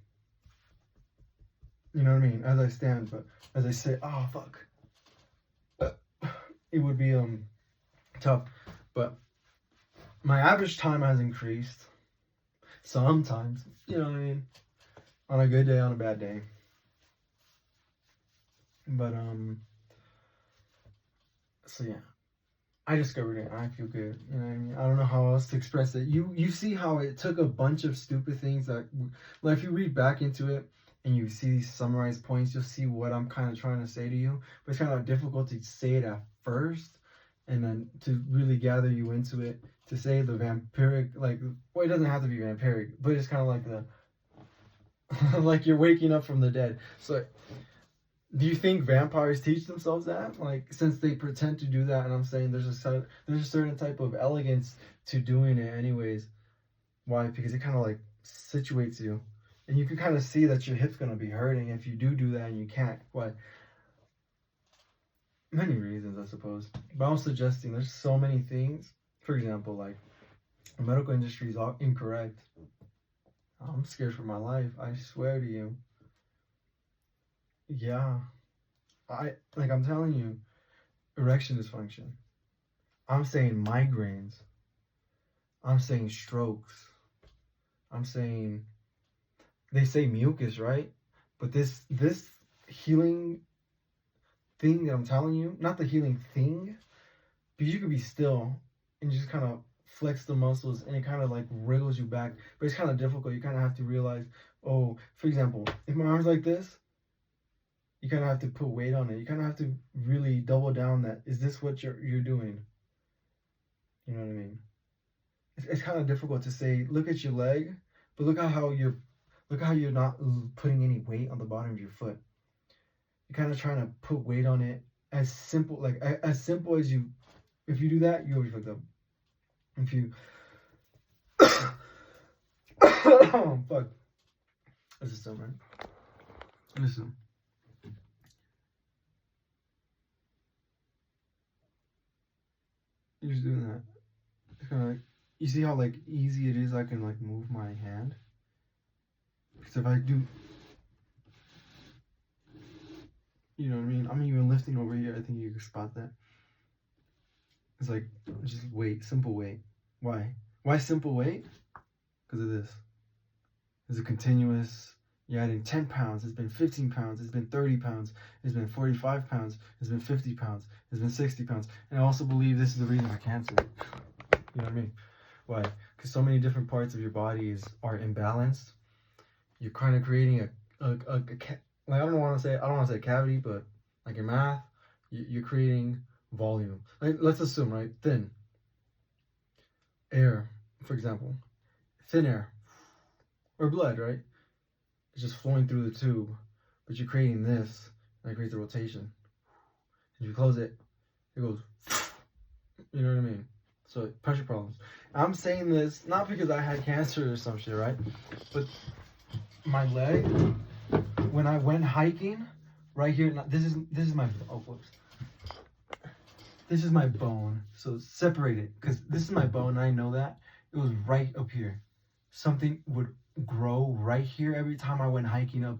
what I mean, as I stand, but as I sit, oh, fuck. It would be, tough. But my average time has increased. Sometimes, you know what I mean? On a good day, on a bad day. But, so yeah. I discovered it and I feel good. You know what I mean? I don't know how else to express it. You see how it took a bunch of stupid things that, like, if you read back into it and you see these summarized points, you'll see what I'm kind of trying to say to you. But it's kind of difficult to say it at first and then to really gather you into it. To say the vampiric, like, well, it doesn't have to be vampiric, but it's kind of like the, like you're waking up from the dead. So, do you think vampires teach themselves that? Like, since they pretend to do that, and I'm saying there's a certain type of elegance to doing it anyways. Why? Because it kind of like situates you. And you can kind of see that your hip's going to be hurting if you do that and you can't. Why? Many reasons, I suppose. But I'm suggesting there's so many things. For example, like, the medical industry is all incorrect. I'm scared for my life. I swear to you. Yeah. I'm telling you, erection dysfunction. I'm saying migraines. I'm saying strokes. I'm saying, they say mucus, right? But this healing thing that I'm telling you, not the healing thing, because you could be still and just kind of flex the muscles and it kind of like wriggles you back. But it's kind of difficult. You kind of have to realize, oh, for example, if my arm's like this, you kind of have to put weight on it. You kind of have to really double down that, is this what you're doing? You know what I mean? It's kind of difficult to say, look at your leg, but look at how you're not putting any weight on the bottom of your foot. You're kind of trying to put weight on it as simple as you, if you do that, you always fucked up. If you, oh, fuck. This is so right. Listen. You're just doing that. It's kind of like, you see how like easy it is. I can like move my hand. Because if I do, you know what I mean? I'm even lifting over here. I think you can spot that. It's like just weight, simple weight. Why? Why simple weight? Because of this. It's a continuous. You're adding 10 pounds. It's been 15 pounds. It's been 30 pounds. It's been 45 pounds. It's been 50 pounds. It's been 60 pounds. And I also believe this is the reason for cancer. You know what I mean? Why? Because so many different parts of your body are imbalanced. You're kind of creating like I don't want to say a cavity, but like in math, you're creating volume. Like, let's assume, right? Thin air, for example, thin air or blood, right? It's just flowing through the tube, but you're creating this, and it creates a rotation. If you close it, it goes. You know what I mean? So pressure problems. I'm saying this not because I had cancer or some shit, right? But my leg, when I went hiking, right here, this is my, oh, whoops. This is my bone, so separate it, because this is my bone, and I know that. It was right up here. Something would grow right here every time I went hiking up.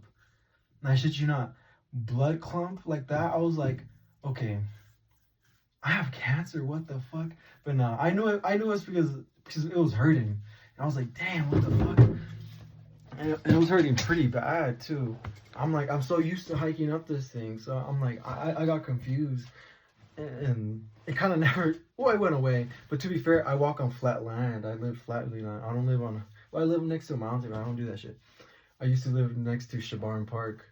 And I shit you not, blood clump like that, I was like, okay, I have cancer, what the fuck? But no, I knew it's because it was hurting. And I was like, damn, what the fuck? And it was hurting pretty bad too. I'm so used to hiking up this thing, so I'm like, I got confused, and it kind of never, well, it went away. But to be fair, I walk on flat land. I live flatly land. I don't live on, well, I live next to a mountain. I don't do that shit. I used to live next to Shabarn Park,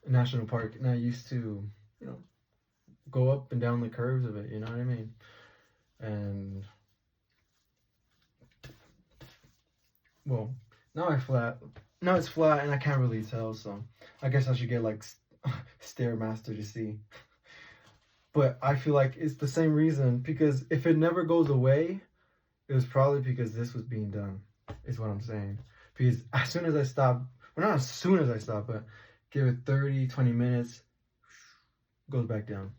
National Park, and I used to, you know, go up and down the curves of it. You know what I mean? And well, now now it's flat, and I can't really tell. So I guess I should get like Stairmaster to see. But I feel like it's the same reason, because if it never goes away, it was probably because this was being done, is what I'm saying. Because as soon as I stop, well, not as soon as I stop, but give it 30, 20 minutes, goes back down.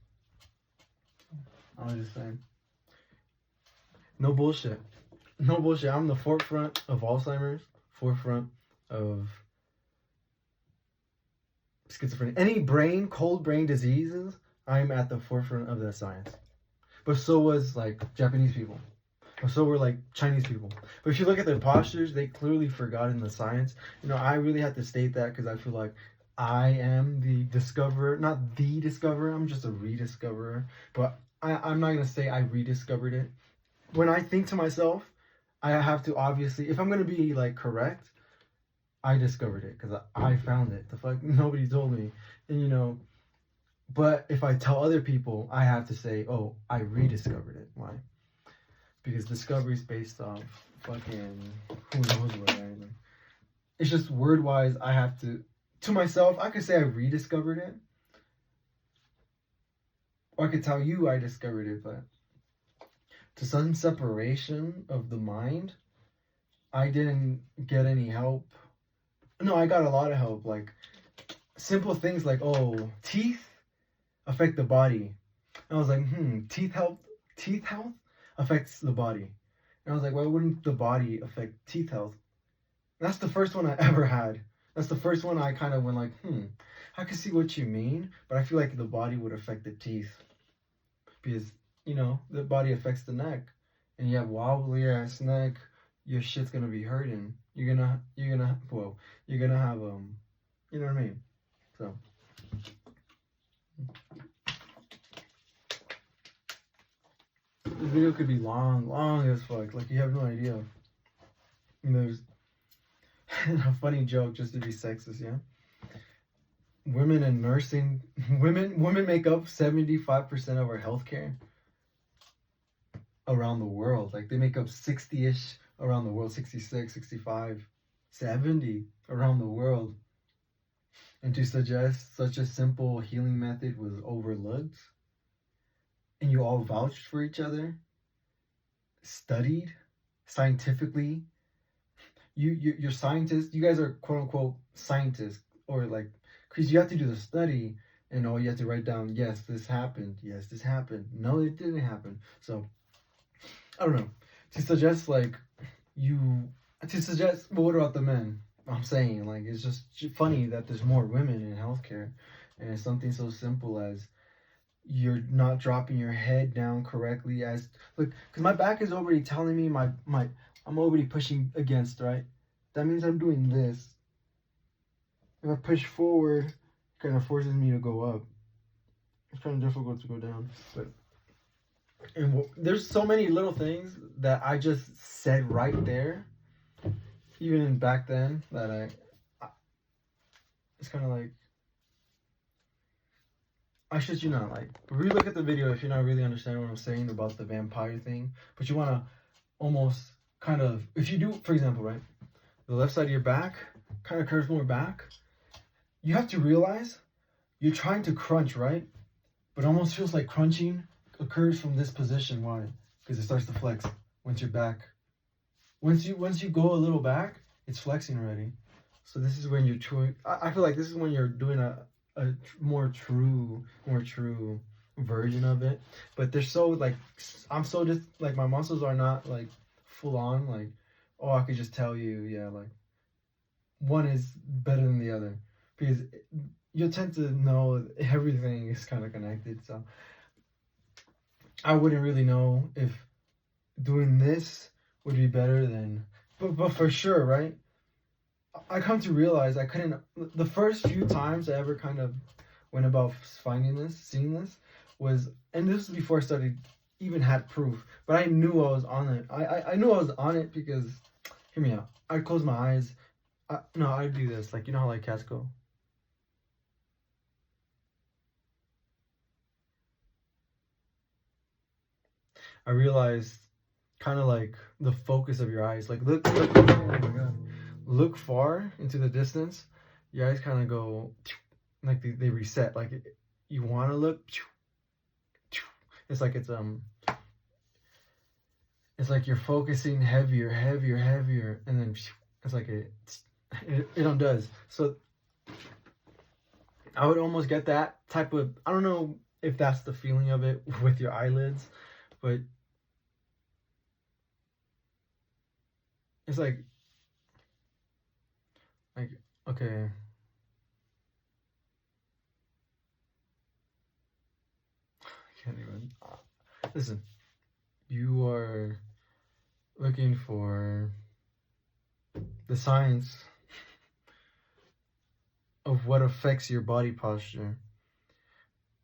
I was just saying. No bullshit. No bullshit. I'm the forefront of Alzheimer's, forefront of schizophrenia. Any cold brain diseases, I'm at the forefront of that science. But so was like Japanese people. But so were like Chinese people. But if you look at their postures, they clearly forgotten the science. You know, I really have to state that because I feel like I am the discoverer, not the discoverer. I'm just a rediscoverer. But I'm not gonna say I rediscovered it. When I think to myself, I have to obviously, if I'm gonna be like correct, I discovered it because I found it. The fuck, nobody told me, and you know. But if I tell other people, I have to say, oh, I rediscovered it. Why? Because discovery is based off fucking who knows what. Right? It's just word wise. I have to myself. I could say I rediscovered it, or I could tell you I discovered it. But to some separation of the mind, I didn't get any help. No, I got a lot of help. Like simple things like, oh, teeth affect the body. And I was like, teeth health affects the body. And I was like, why wouldn't the body affect teeth health? And that's the first one I ever had. That's the first one I kind of went like, I can see what you mean, but I feel like the body would affect the teeth. Because, you know, the body affects the neck. And you have wobbly ass neck, your shit's gonna be hurting. You're gonna have, you know what I mean? So this video could be long as fuck. Like, you have no idea. And there's a funny joke, just to be sexist, yeah? Women in nursing, women make up 75% of our healthcare around the world. Like, they make up 60-ish around the world, 66, 65, 70 around the world. And to suggest such a simple healing method was overlooked, and you all vouched for each other, studied scientifically. You're scientists. You guys are quote unquote scientists, or like, because you have to do the study, and you have to write down, yes, this happened. Yes, this happened. No, it didn't happen. So I don't know. To suggest well, what about the men? I'm saying, like, it's just funny that there's more women in healthcare, and it's something so simple as you're not dropping your head down correctly. As look, because my back is already telling me I'm already pushing against, right? That means I'm doing this. If I push forward, it kind of forces me to go up. It's kind of difficult to go down, but there's so many little things that I just said right there, even back then, that it's kind of like, I shit you not, like, re-look at the video if you're not really understanding what I'm saying about the vampire thing, but you want to almost kind of, if you do, for example, right, the left side of your back kind of curves more back, you have to realize you're trying to crunch, right? But it almost feels like crunching occurs from this position. Why? Because it starts to flex once you're back. Once you go a little back, it's flexing already. So this is when you're true. I feel like this is when you're doing a more true version of it. But they're so like, I'm so just like, my muscles are not like full on like, oh, I could just tell you, yeah, like one is better than the other, because you'll tend to know everything is kind of connected. So I wouldn't really know if doing this would be better than, but for sure, right? I come to realize I couldn't. The first few times I ever kind of went about seeing this, was, and this was before I started even had proof, but I knew I was on it. I knew I was on it because, hear me out. I'd close my eyes. No, I'd do this, like, you know how like cats go. I realized kind of like the focus of your eyes. Like look, oh my god, look far into the distance. Your eyes kind of go like they reset. Like you want to look. It's like it's like you're focusing heavier, and then it's like it undoes. So I would almost get that type of. I don't know if that's the feeling of it with your eyelids, but it's like okay. I can't even. Listen, you are looking for the science of what affects your body posture,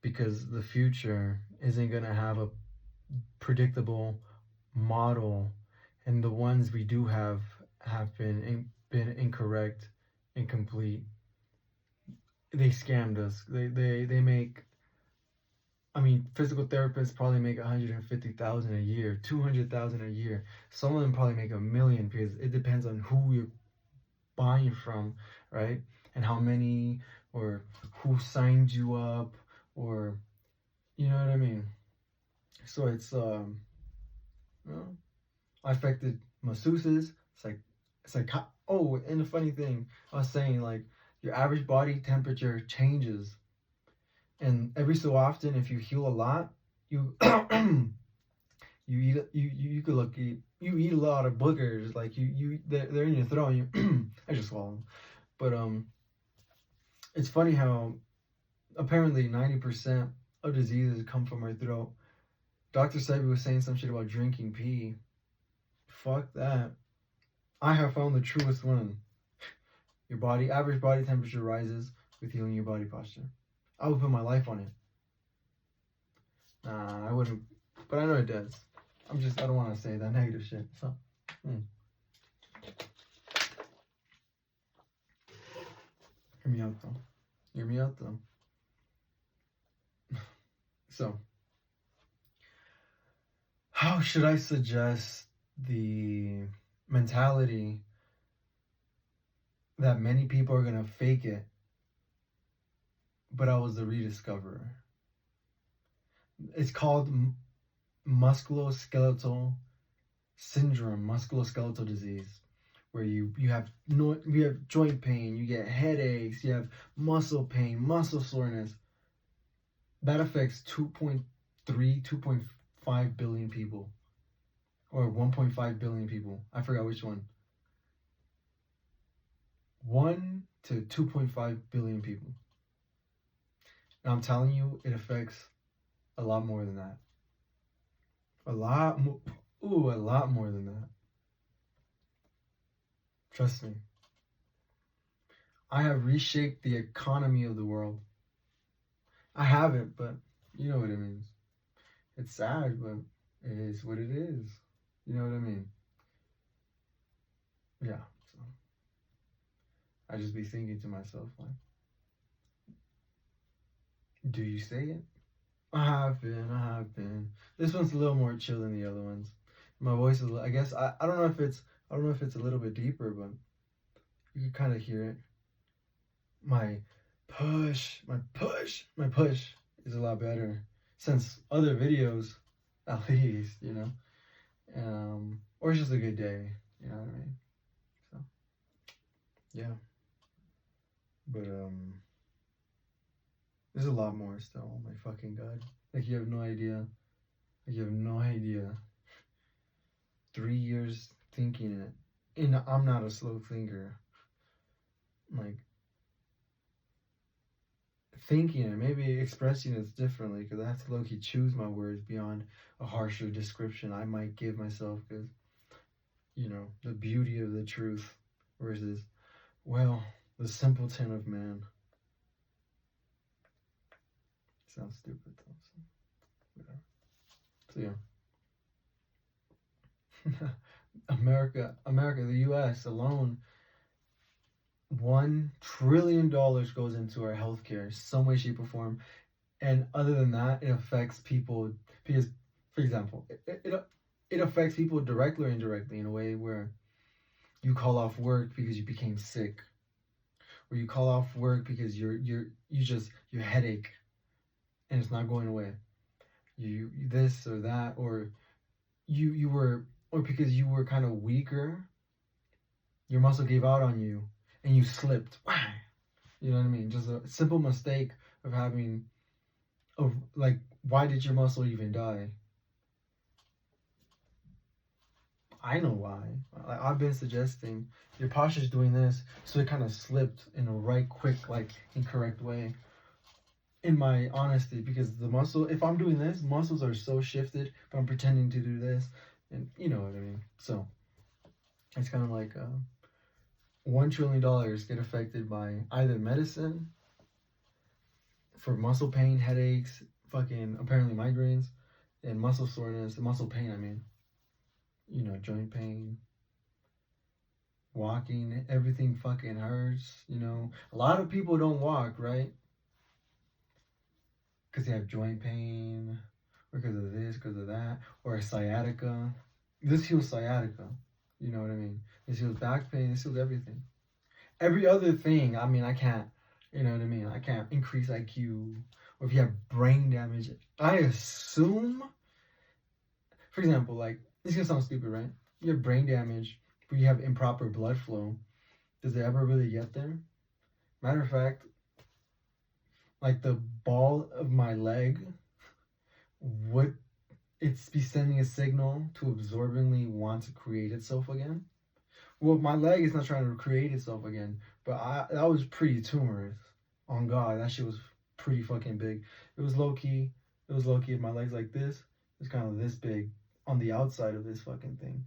because the future isn't going to have a predictable model, and the ones we do have been incorrect, incomplete. They scammed us. They make. I mean, physical therapists probably make 150,000 a year, 200,000 a year. Some of them probably make 1 million, because it depends on who you're buying from, right? And how many, or who signed you up, or you know what I mean. So it's you know, I affected masseuses. It's like oh, and the funny thing I was saying, like, your average body temperature changes, and every so often, if you heal a lot, you you could look you eat a lot of boogers, like they're in your throat. I just swallowed them. But it's funny how apparently 90% of diseases come from our throat. Dr. Sebi was saying some shit about drinking pee. Fuck that. I have found the truest one. Your average body temperature rises with healing your body posture. I would put my life on it. Nah, I wouldn't, but I know it does. I don't want to say that negative shit. So, hear me out though. Hear me out though. So, how should I suggest the mentality that many people are gonna fake it, but I was the rediscoverer? It's called musculoskeletal syndrome, musculoskeletal disease, where you have joint pain, you get headaches, you have muscle pain, muscle soreness. That affects 2.3, 2.5 billion people, or 1.5 billion people. I forgot which one. 1 to 2.5 billion people. And I'm telling you, it affects a lot more than that. A lot more than that. Trust me. I have reshaped the economy of the world. I haven't, but you know what it means. It's sad, but it is what it is. You know what I mean? Yeah. So I just be thinking to myself, like, do you say it? I have been. This one's a little more chill than the other ones. My voice is, I guess, I don't know if it's a little bit deeper, but you can kind of hear it. My push is a lot better since other videos, at least, you know. Or it's just a good day, you know what I mean? So, yeah. But there's a lot more still. Oh my fucking god! Like, you have no idea. Like, you have no idea. 3 years thinking it, and I'm not a slow thinker. Like, thinking it, maybe expressing it differently, because I have to low-key choose my words beyond a harsher description I might give myself, because, you know, the beauty of the truth versus Well, the simpleton of man. Sounds stupid though. So yeah. America, the U.S. alone, $1 trillion goes into our healthcare, some way, shape, or form. And other than that, it affects people because, for example, it affects people directly or indirectly in a way where you call off work because you became sick, or you call off work because your headache and it's not going away. You this or that, or you were, or because you were kind of weaker, your muscle gave out on you and you slipped. You know what I mean? Just a simple mistake of having of like, why did your muscle even die? I know why. Like, I've been suggesting your posture's doing this, so it kind of slipped in a right quick, like incorrect way. In my honesty, because the muscle, if I'm doing this, muscles are so shifted. If I'm pretending to do this, and you know what I mean. So it's kind of like $1 trillion get affected by either medicine for muscle pain, headaches, fucking apparently migraines, and muscle soreness, muscle pain. I mean, you know, joint pain, walking, everything fucking hurts. You know, a lot of people don't walk, right? Because they have joint pain, or because of this, because of that, or a sciatica. This heals sciatica. You know what I mean? This heals back pain. This heals everything. Every other thing, I mean, I can't. You know what I mean? I can't increase IQ, or if you have brain damage. I assume, for example, like this is gonna sound stupid, right? You have brain damage, but you have improper blood flow. Does it ever really get there? Matter of fact, like the ball of my leg, would it's be sending a signal to absorbingly want to create itself again? Well, my leg is not trying to create itself again, but that was pretty tumorous. On God, that shit was pretty fucking big. It was low key. It was low key. If my leg's like this, it's kind of this big on the outside of this fucking thing.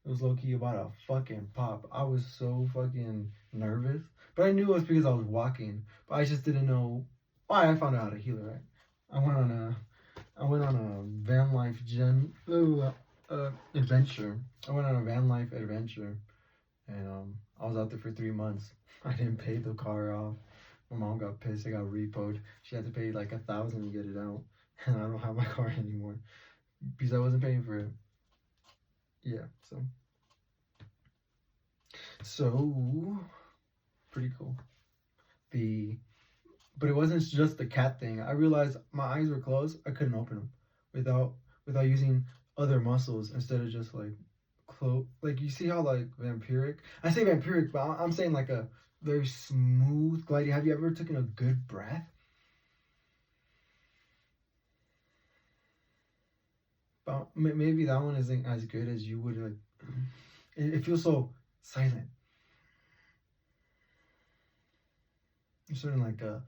It was low key about a fucking pop. I was so fucking nervous, but I knew it was because I was walking. But I just didn't know why. I found out how to heal it. Right? I went on a van life adventure. I went on a van life adventure, and I was out there for 3 months. I didn't pay the car off. My mom got pissed. I got repoed. She had to pay like 1,000 to get it out, and I don't have my car anymore because I wasn't paying for it. Yeah, so pretty cool. But it wasn't just the cat thing. I realized my eyes were closed. I couldn't open them without using other muscles instead of just like like you see how like vampiric. I say vampiric, but I'm saying like a very smooth gliding. Have you ever taken a good breath? But maybe that one isn't as good as you would like. It feels so silent. You're sort of like a.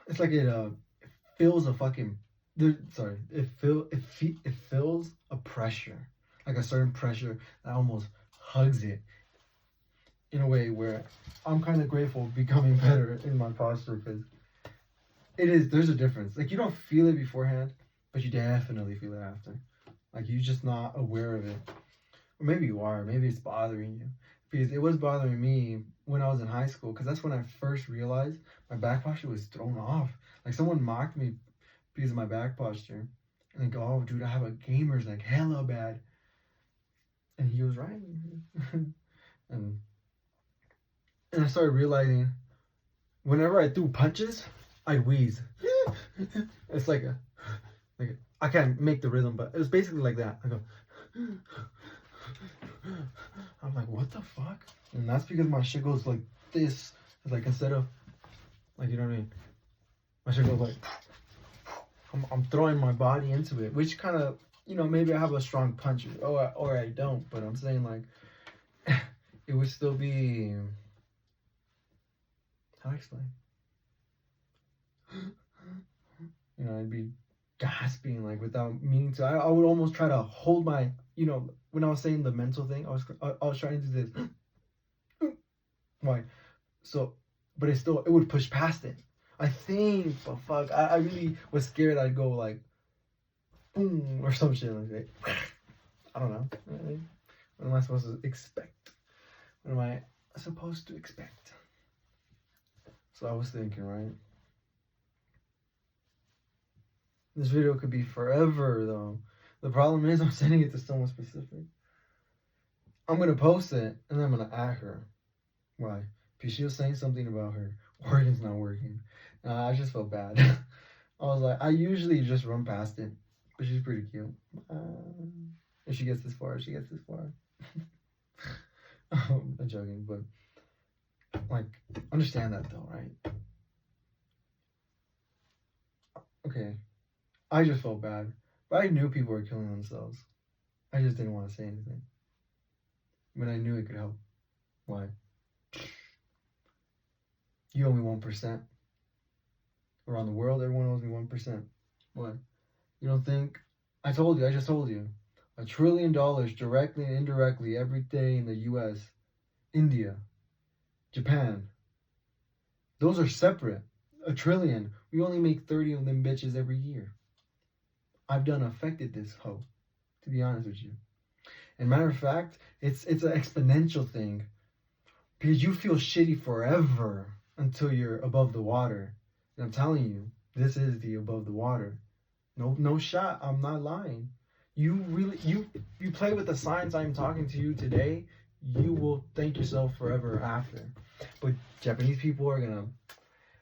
It's like it feels a fucking. Sorry, it feels a pressure, like a certain pressure that almost hugs it in a way where I'm kind of grateful becoming better in my posture because there's a difference. Like you don't feel it beforehand, but you definitely feel it after. Like you're just not aware of it. Or maybe you are. Maybe it's bothering you. Because it was bothering me when I was in high school. Because that's when I first realized my back posture was thrown off. Like someone mocked me because of my back posture. And they go, oh, dude, I have a gamer's like hella bad. And he was right. and and I started realizing whenever I threw punches, I'd wheeze. It's like I can't make the rhythm, but it was basically like that. I go. I'm like, what the fuck? And that's because my shit goes like this. Like instead of like, you know what I mean? My shit goes like I'm throwing my body into it, which kind of, you know, maybe I have a strong punch or I don't, but I'm saying like it would still be, how do I explain? You know, it'd be gasping like without meaning to. I would almost try to hold my, when I was saying the mental thing, I was trying to do this. Why? So, but it would push past it. I think, but fuck, I really was scared I'd go like boom or some shit like that. I don't know. What am I supposed to expect? What am I supposed to expect? So I was thinking, right? This video could be forever though. The problem is I'm sending it to someone specific. I'm gonna post it and then I'm gonna at her. Why? Because she was saying something about her organ's not working. I just felt bad. I was like, I usually just run past it, but she's pretty cute. If she gets this far, she gets this far. I'm joking, but like, understand that though, right? Okay, I just felt bad, but I knew people were killing themselves. I just didn't want to say anything, but I knew it could help. Why? You owe me 1%. Around the world, everyone owes me 1%. Why? You don't think? I just told you. $1 trillion directly and indirectly every day in the US, India, Japan. Those are separate. $1 trillion. We only make 30 of them bitches every year. I've done affected this hoe, to be honest with you. And matter of fact, it's an exponential thing. Because you feel shitty forever until you're above the water. And I'm telling you, this is the above the water. No shot. I'm not lying. You play with the signs I'm talking to you today, you will thank yourself forever after. But Japanese people are gonna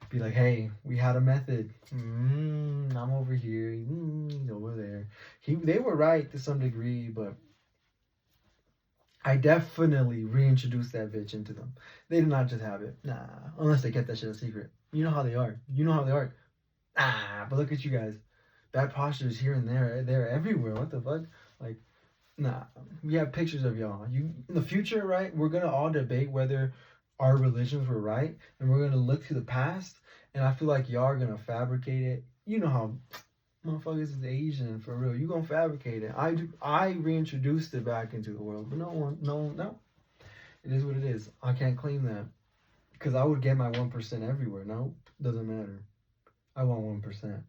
be like, hey, we had a method. I'm over here. He's over there. They were right to some degree, but I definitely reintroduced that bitch into them. They did not just have it. Nah. Unless they kept that shit a secret. You know how they are. But look at you guys. Bad postures here and there. They're everywhere. What the fuck? Like, nah. We have pictures of y'all. In the future, right? We're gonna all debate whether our religions were right, and we're gonna look to the past. And I feel like y'all are gonna fabricate it. You know how motherfuckers is Asian for real. You gonna fabricate it. I reintroduced it back into the world, but no. It is what it is. I can't claim that because I would get my 1% everywhere. No, doesn't matter. I want 1%.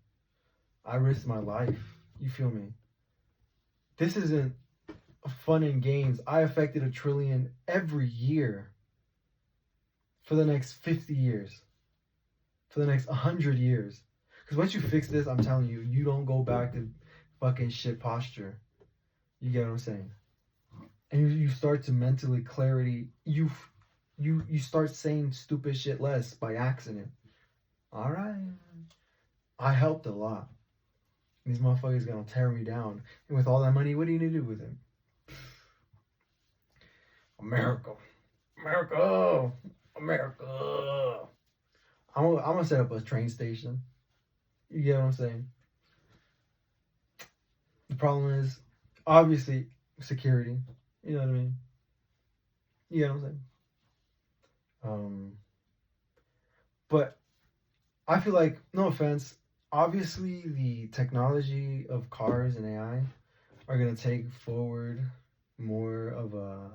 I risked my life. You feel me? This isn't fun and games. I affected $1 trillion every year for the next 50 years, for the next 100 years. Because once you fix this, I'm telling you, you don't go back to fucking shit posture. You get what I'm saying? And you start to mentally clarity. You start saying stupid shit less by accident. All right. I helped a lot. These motherfuckers gonna tear me down. And with all that money, what are you gonna do with it? America. I'm gonna set up a train station. You get what I'm saying? The problem is, obviously, security. You know what I mean? You get what I'm saying? But I feel like, no offense, obviously the technology of cars and AI are going to take forward more of a,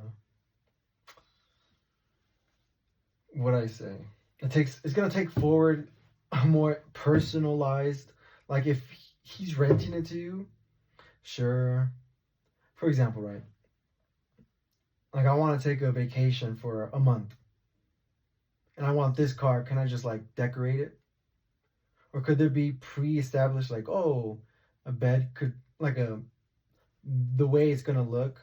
what I say? It's going to take forward a more personalized, like if he's renting it to you, sure. For example, right? Like I want to take a vacation for a month and I want this car. Can I just like decorate it? Or could there be pre-established like, oh, a bed could like the way it's gonna look,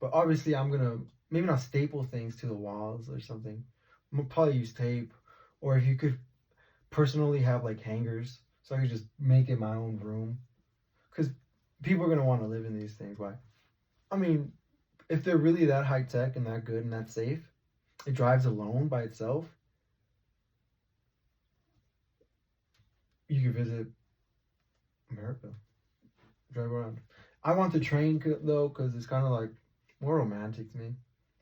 but obviously I'm gonna maybe not staple things to the walls or something. I'm gonna probably use tape, or if you could personally have like hangers, so I could just make it my own room, because people are gonna want to live in these things. Why? I mean, if they're really that high tech and that good and that safe, it drives alone by itself. You could visit America, drive around. I want the train though, because it's kind of like more romantic to me.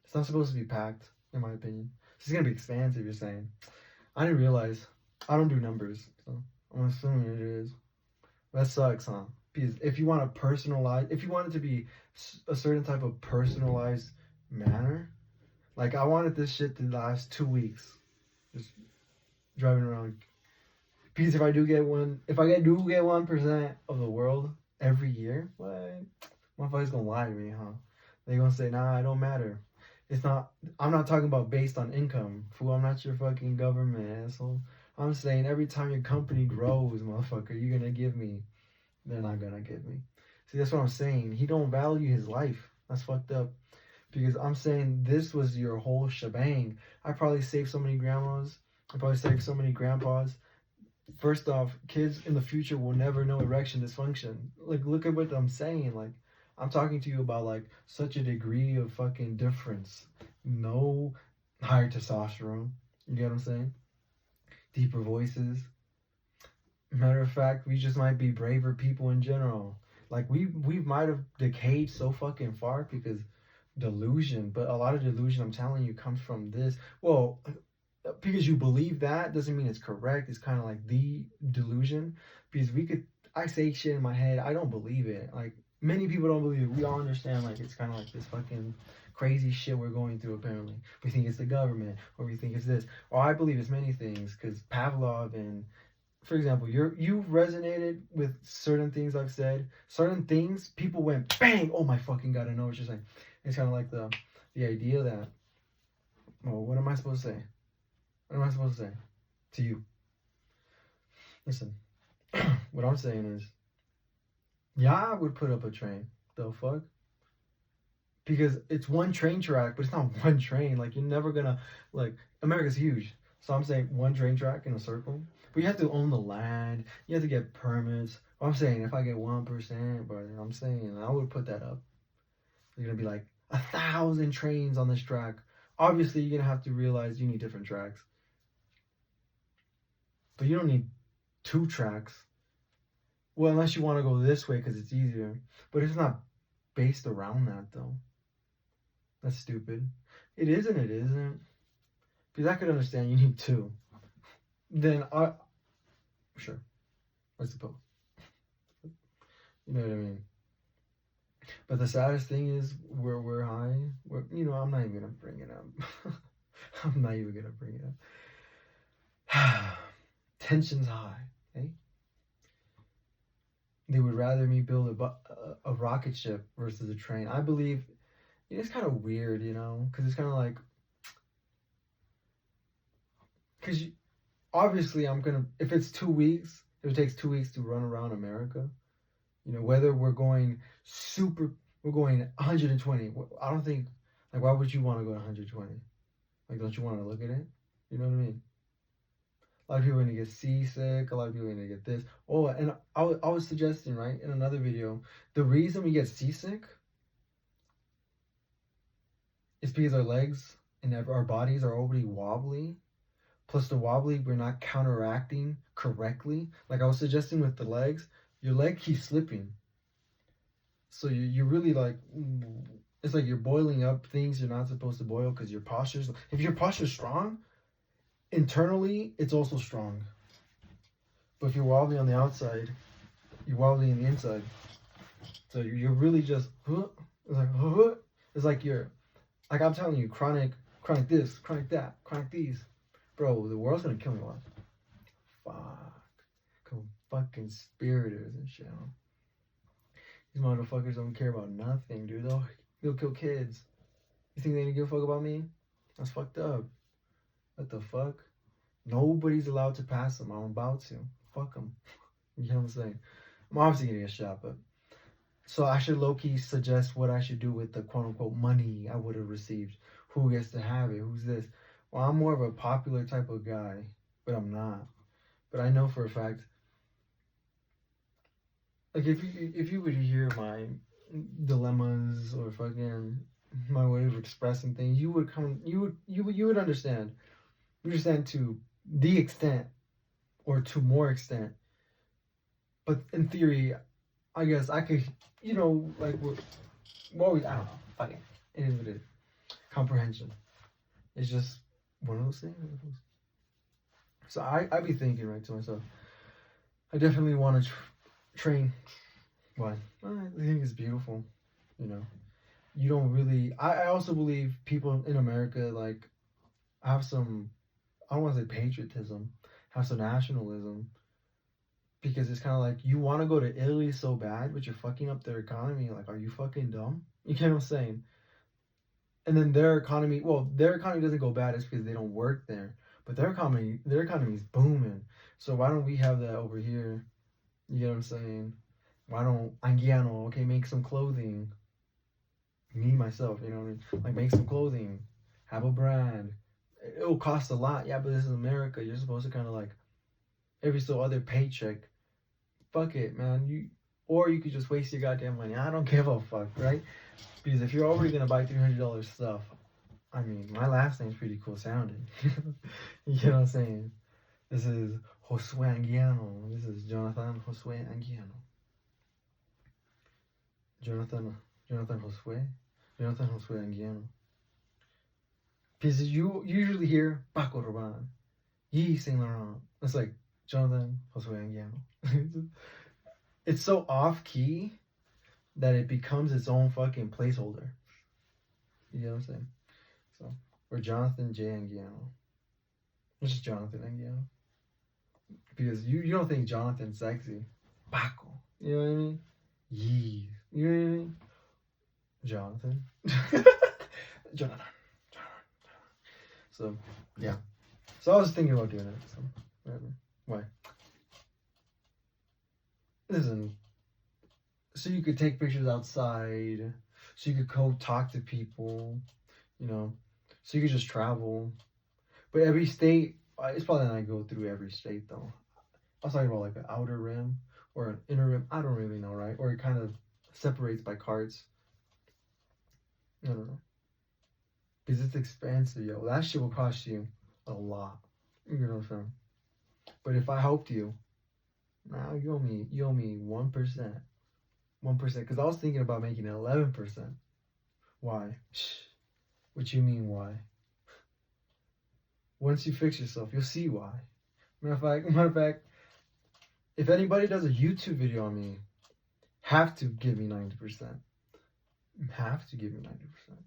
It's not supposed to be packed, in my opinion. It's gonna be expansive. You're saying? I didn't realize. I don't do numbers, so I'm assuming it is. That sucks, huh? Because if you want to personalize, if you want it to be a certain type of personalized manner, like I wanted this shit to last 2 weeks, just driving around. Because if I do get one, if I do get 1% of the world every year, what? Motherfuckers gonna lie to me, huh? They gonna say, nah, it don't matter. It's not. I'm not talking about based on income, fool. I'm not your fucking government, asshole. I'm saying every time your company grows, motherfucker, you're gonna give me. They're not gonna give me. See, that's what I'm saying. He don't value his life. That's fucked up. Because I'm saying this was your whole shebang. I probably saved so many grandmas. I probably saved so many grandpas. First off, kids in the future will never know erection dysfunction. Like, look at what I'm saying. Like, I'm talking to you about like such a degree of fucking difference. No higher testosterone. You get what I'm saying? Deeper voices. Matter of fact, we just might be braver people in general. Like we might have decayed so fucking far because delusion, but a lot of delusion, I'm telling you, comes from this. Well, because you believe that doesn't mean it's correct. It's kind of like the delusion. Because I say shit in my head, I don't believe it. Like many people don't believe it. We all understand like it's kind of like this fucking crazy shit we're going through. Apparently, we think it's the government, or we think it's this. Or I believe it's many things. Because Pavlov and, for example, you've resonated with certain things I've said. Certain things, people went bang. Oh my fucking god, I know what you're saying. It's kind of like the idea that, well, what am I supposed to say? What am I supposed to say to you? Listen, what I'm saying is, yeah, I would put up a train. The fuck? Because it's one train track, but it's not one train. Like you're never gonna like America's huge. So I'm saying one train track in a circle. But you have to own the land. You have to get permits. I'm saying if I get 1%, but I'm saying I would put that up. You're gonna be like 1,000 trains on this track. Obviously, you're gonna have to realize you need different tracks. But you don't need 2 tracks. Well, unless you want to go this way because it's easier. But it's not based around that, though. That's stupid. It is and it isn't. Because I could understand you need 2. Then sure, I suppose. You know what I mean? But the saddest thing is we're high. I'm not even gonna bring it up. I'm not even gonna bring it up. Tension's high. Eh? They would rather me build a rocket ship versus a train. I believe it's kind of weird, because it's kind of like, because obviously if it's 2 weeks, if it takes 2 weeks to run around America, whether we're going 120. I don't think, like, why would you want to go to 120? Like, don't you want to look at it? You know what I mean? A lot of people are going to get seasick. A lot of people are going to get this. Oh, and I was suggesting, right, in another video, the reason we get seasick is because our legs and our bodies are already wobbly. Plus the wobbly, we're not counteracting correctly. Like I was suggesting with the legs, your leg keeps slipping. So you're really like, it's like you're boiling up things you're not supposed to boil because if your posture's strong, internally, it's also strong. But if you're wobbly on the outside, you're wobbly in the inside. So you're really just, it's like I'm telling you, chronic this, chronic that, chronic these. Bro, the world's gonna kill me. Watch. Fuck. Fucking spiriters and shit. These motherfuckers don't care about nothing, dude. They'll kill kids. You think they didn't give a fuck about me? That's fucked up. What the fuck? Nobody's allowed to pass them. I'm about to. Fuck them. You know what I'm saying? I'm obviously gonna get shot, but... So I should low-key suggest what I should do with the quote-unquote money I would have received. Who gets to have it? Who's this? Well, I'm more of a popular type of guy, but I'm not. But I know for a fact, like if you would hear my dilemmas or fucking my way of expressing things, you would understand. You would understand to the extent or to more extent. But in theory, I guess I could, like I don't know. Fucking, it is what it is. Comprehension. It's just one of those things. So I be thinking right to myself, I definitely want to Train. Why? I think it's beautiful. You know, you don't really. I also believe people in America like have some. I don't want to say patriotism, have some nationalism, because it's kind of like you want to go to Italy so bad, but you're fucking up their economy. Like, are you fucking dumb? You get what I'm saying? And then their economy doesn't go bad. It's because they don't work there, but their economy is booming. So why don't we have that over here? You get what I'm saying? Why don't Anguiano, okay, make some clothing? Me, myself, you know what I mean? Like, make some clothing, have a brand. It'll cost a lot, yeah, but this is America. You're supposed to kind of like, every so other paycheck, fuck it, man. Or you could just waste your goddamn money. I don't give a fuck, right? Because if you're already gonna buy $300 stuff, I mean, my last name's pretty cool sounding. You know what I'm saying? This is Josue Anguiano. This is Jonathan Josue Anguiano. Jonathan Josue. Jonathan Josue Anguiano. Because you usually hear Paco Rabanne, Yves Saint Laurent. It's like Jonathan Josue Anguiano. It's so off key that it becomes its own fucking placeholder. You know what I'm saying? So, or Jonathan J. Anguiano. It's just Jonathan Anguiano. Because you don't think Jonathan's sexy. Paco. You know what I mean? Yee. You know what I mean? Jonathan. Jonathan. So, yeah. So I was thinking about doing it. So, whatever. Why? Listen. So you could take pictures outside. So you could go talk to people. You know. So you could just travel. But every state, it's probably not go through every state though. I was talking about like an outer rim or an inner rim. I don't really know, right? Or it kind of separates by carts. I don't know. Because it's expensive, yo. That shit will cost you a lot. You know what I'm saying? But if I helped you, now you owe me 1%. 1%. Because I was thinking about making it 11%. Why? What you mean why? Once you fix yourself, you'll see why. Matter of fact, if anybody does a YouTube video on me, have to give me 90%. Have to give me 90%.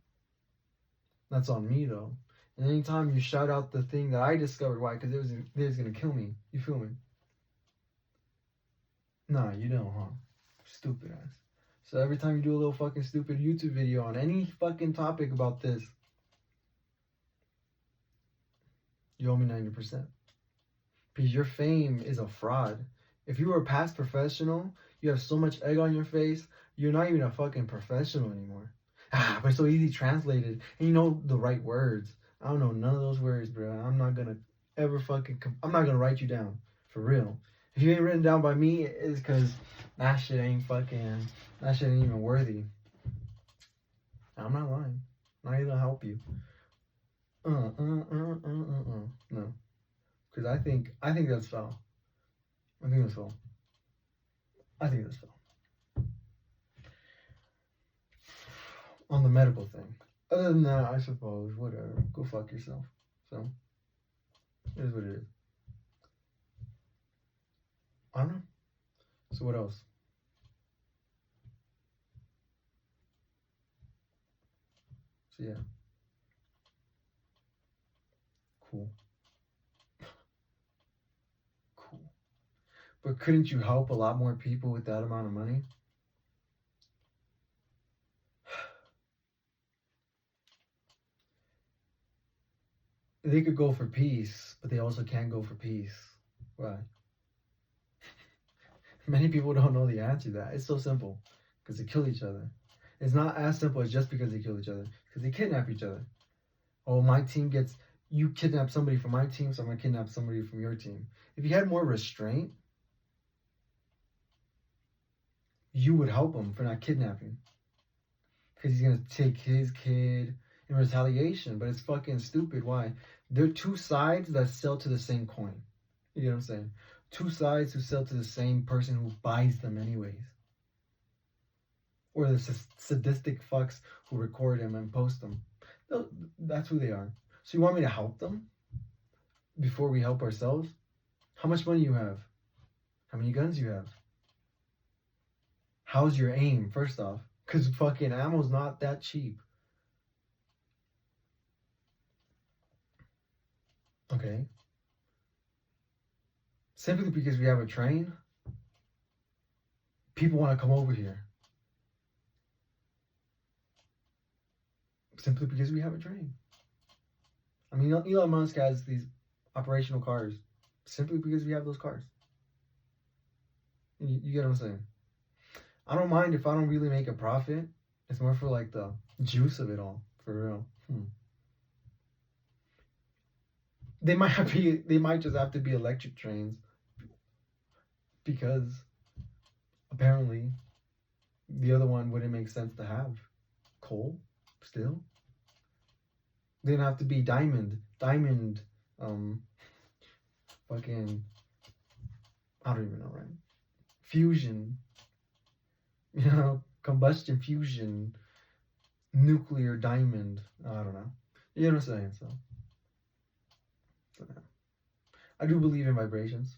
That's on me though. And anytime you shout out the thing that I discovered, why? Because it was gonna kill me. You feel me? Nah, you don't, huh? Stupid ass. So every time you do a little fucking stupid YouTube video on any fucking topic about this, you owe me 90%. Because your fame is a fraud. If you were a past professional, you have so much egg on your face, you're not even a fucking professional anymore. But it's so easy translated. And you know the right words. I don't know none of those words, bro. I'm not gonna ever fucking. I'm not gonna write you down. For real. If you ain't written down by me, it's because that shit ain't fucking. That shit ain't even worthy. I'm not lying. I'm not even gonna help you. No. Because I think that's foul. I think that's foul. I think that's foul. On the medical thing. Other than that, I suppose, whatever. Go fuck yourself. So, it is what it is. I don't know. So what else? So yeah. Cool. Cool. But couldn't you help a lot more people with that amount of money? They could go for peace, but they also can't go for peace. Why? Many people don't know the answer to that. It's so simple. Because they kill each other. It's not as simple as just because they kill each other. Because they kidnap each other. Oh, my team gets... You kidnap somebody from my team, so I'm going to kidnap somebody from your team. If you had more restraint, you would help him for not kidnapping. Because he's going to take his kid in retaliation. But it's fucking stupid. Why? They're two sides that sell to the same coin. You know what I'm saying? Two sides who sell to the same person who buys them anyways. Or the sadistic fucks who record them and post them. That's who they are. So you want me to help them before we help ourselves? How much money you have? How many guns you have? How's your aim, first off? Because fucking ammo's not that cheap. Okay? Simply because we have a train, people want to come over here. Simply because we have a train. I mean, Elon Musk has these operational cars simply because we have those cars. You get what I'm saying? I don't mind if I don't really make a profit. It's more for like the juice of it all, for real. They might just have to be electric trains because apparently the other one wouldn't make sense to have. Coal, still. They don't have to be diamond, fucking, I don't even know, right? Fusion, combustion, fusion, nuclear diamond. I don't know. You know what I'm saying? So yeah. I do believe in vibrations.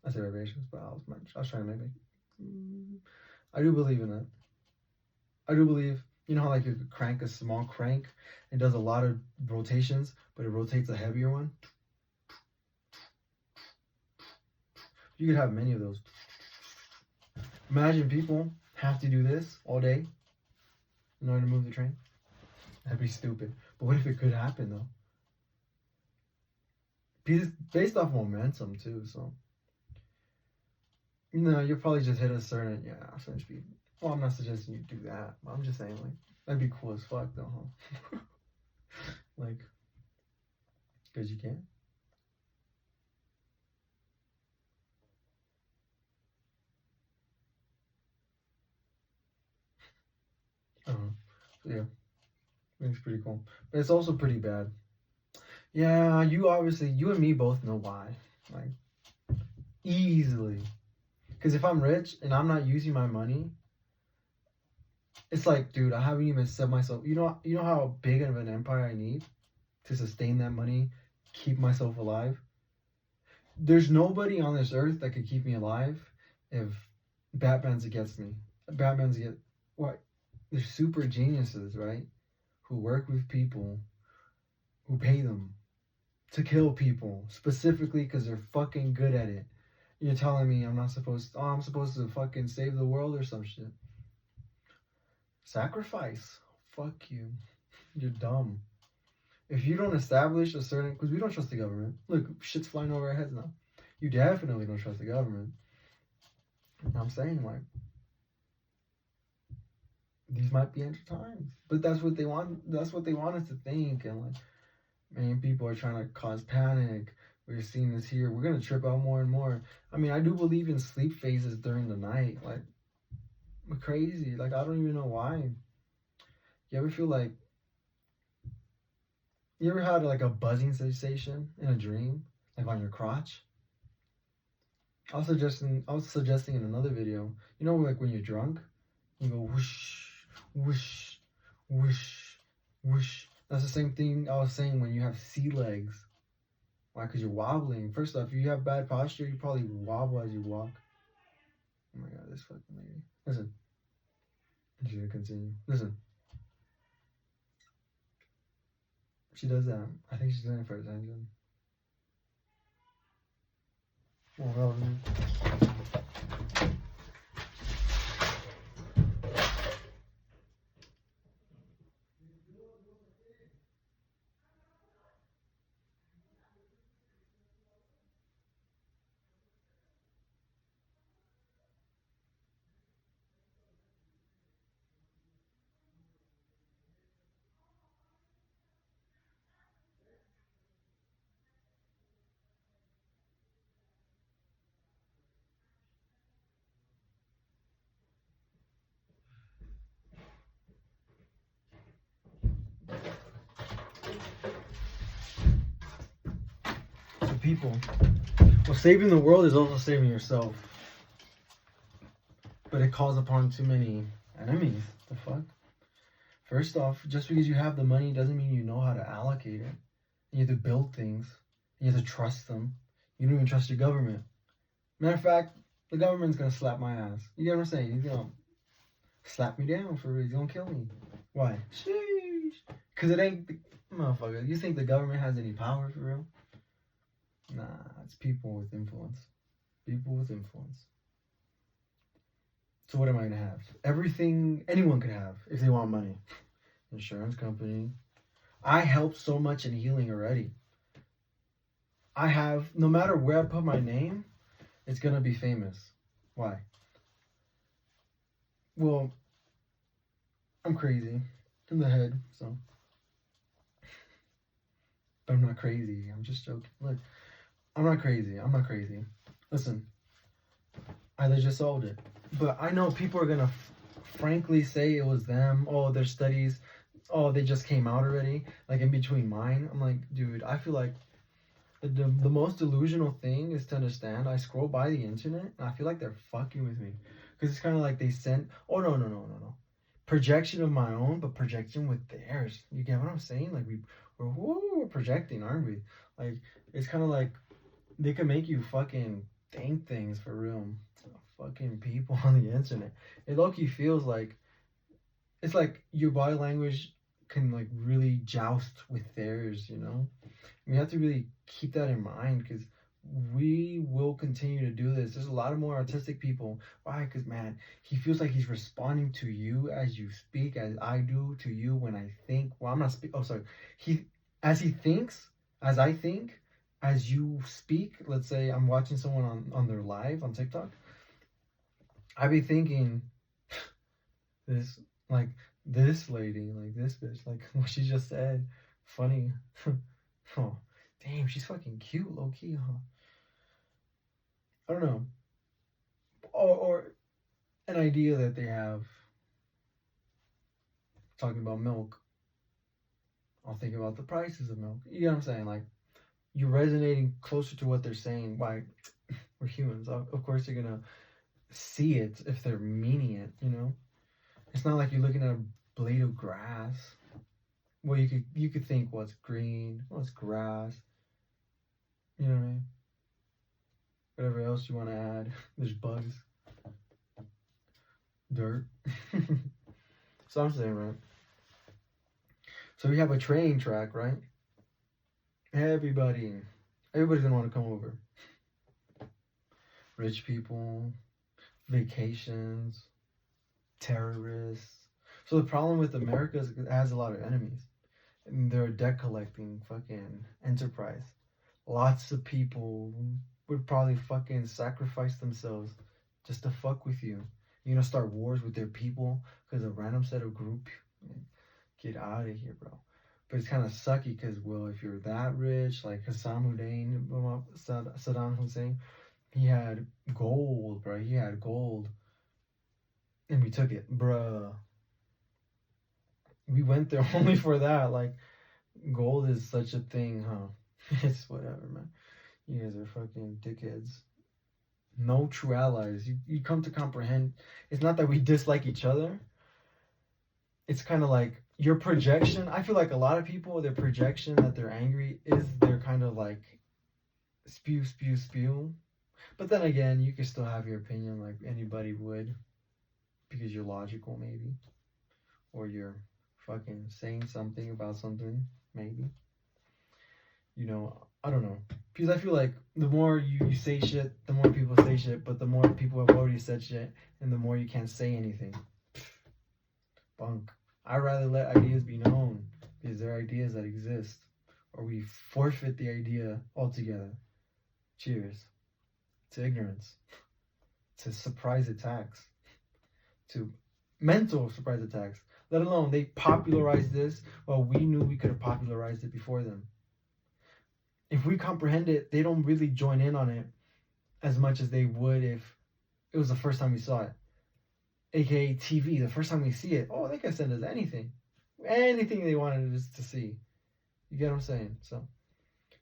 I say vibrations, but I was trying to make it. I do believe in that. I do believe, you know how like you could crank a small crank, it does a lot of rotations, but it rotates a heavier one. You could have many of those. Imagine people have to do this all day in order to move the train. That'd be stupid. But what if it could happen though? Based off momentum too, so you'll probably just hit a certain speed. Well, I'm not suggesting you do that, but I'm just saying like that'd be cool as fuck though, huh? Like, cause you can. I don't know. So yeah, I think it's pretty cool, but it's also pretty bad. Yeah, you and me both know why. Like, easily. Because if I'm rich and I'm not using my money, it's like, dude, I haven't even set myself. You know how big of an empire I need to sustain that money, keep myself alive. There's nobody on this earth that could keep me alive if Batman's against me. What? They're super geniuses, right? Who work with people, who pay them to kill people specifically because they're fucking good at it. You're telling me I'm supposed to fucking save the world or some shit. Sacrifice. Fuck you. You're dumb. If you don't establish a certain, because we don't trust the government. Look, shit's flying over our heads now. You definitely don't trust the government. I'm saying, like, these might be end times, but that's what they want. That's what they want us to think, and like, man, people are trying to cause panic. We're seeing this here. We're gonna trip out more and more. I mean, I do believe in sleep phases during the night. Like, crazy. Like, I don't even know why. You ever feel like? You ever had like a buzzing sensation in a dream, like on your crotch? I was suggesting in another video. You know, like when you're drunk, you go whoosh, whoosh, whoosh, whoosh. That's the same thing I was saying when you have sea legs. Why? Because you're wobbling. First off, if you have bad posture, you probably wobble as you walk. Oh my god, this fucking lady. Listen. She's gonna continue. Listen. She does that. I think she's doing it for attention. Oh, hell, man. People. Well, saving the world is also saving yourself. But it calls upon too many enemies. The fuck? First off, just because you have the money doesn't mean you know how to allocate it. You have to build things. You have to trust them. You don't even trust your government. Matter of fact, the government's gonna slap my ass. You get what I'm saying? slap me down for real. Don't kill me. Why? Sheesh. Cause it ain't motherfucker. You think the government has any power for real? Nah, it's people with influence. People with influence. So what am I gonna have? Everything anyone could have if they want money. Insurance company. I help so much in healing already. I have, no matter where I put my name, it's gonna be famous. Why? Well, I'm crazy in the head, so. But I'm not crazy. I'm just joking. Look, I'm not crazy. I'm not crazy. Listen, I just solved it. But I know people are gonna frankly say it was them. Oh, their studies. Oh, they just came out already. Like in between mine. I'm like, dude, I feel like the most delusional thing is to understand. I scroll by the internet and I feel like they're fucking with me. Because it's kind of like they sent. Oh, no. Projection of my own, but projection with theirs. You get what I'm saying? Like we're projecting, aren't we? Like it's kind of like they can make you fucking think things for real. Fucking people on the internet. It low-key feels like it's like your body language can like really joust with theirs, you know? We have to really keep that in mind because we will continue to do this. There's a lot of more artistic people. Why? Because man, he feels like he's responding to you as you speak, as I do to you when I think. Well, I'm not speak. Oh, sorry. He thinks, as I think, as you speak. Let's say I'm watching someone on their live on TikTok. I be thinking this like this lady, like this bitch, like what she just said. Funny. Oh, damn, she's fucking cute, low key, huh? I don't know. Or an idea that they have talking about milk. I'll think about the prices of milk. You know what I'm saying? Like you're resonating closer to what they're saying. Why? We're humans. Of course, you're gonna see it if they're meaning it. You know, it's not like you're looking at a blade of grass. Well, you could think what's green, what's grass. You know what I mean? Whatever else you want to add. There's bugs, dirt. So I'm saying, right? So we have a train track, right? Everybody's gonna want to come over. Rich people, vacations, terrorists. So the problem with America is it has a lot of enemies. And they're a debt collecting fucking enterprise. Lots of people would probably fucking sacrifice themselves just to fuck with you. You're gonna start wars with their people because a random set of group. Get out of here, bro. But it's kind of sucky because, well, if you're that rich, like Saddam Hussein, he had gold, bro. He had gold. And we took it, bruh. We went there only for that. Like, gold is such a thing, huh? It's whatever, man. You guys are fucking dickheads. No true allies. You come to comprehend. It's not that we dislike each other. It's kind of like your projection. I feel like a lot of people, their projection that they're angry is they're kind of like spew. But then again, you can still have your opinion like anybody would because you're logical, maybe. Or you're fucking saying something about something, maybe. You know, I don't know. Because I feel like the more you say shit, the more people say shit, but the more people have already said shit, and the more you can't say anything. Bunk. I'd rather let ideas be known because they're ideas that exist, or we forfeit the idea altogether. Cheers to ignorance, to surprise attacks, to mental surprise attacks. Let alone they popularized this while we knew we could have popularized it before them. If we comprehend it, they don't really join in on it as much as they would if it was the first time we saw it. AKA TV, the first time we see it, oh, they can send us anything. Anything they wanted us to see. You get what I'm saying? So,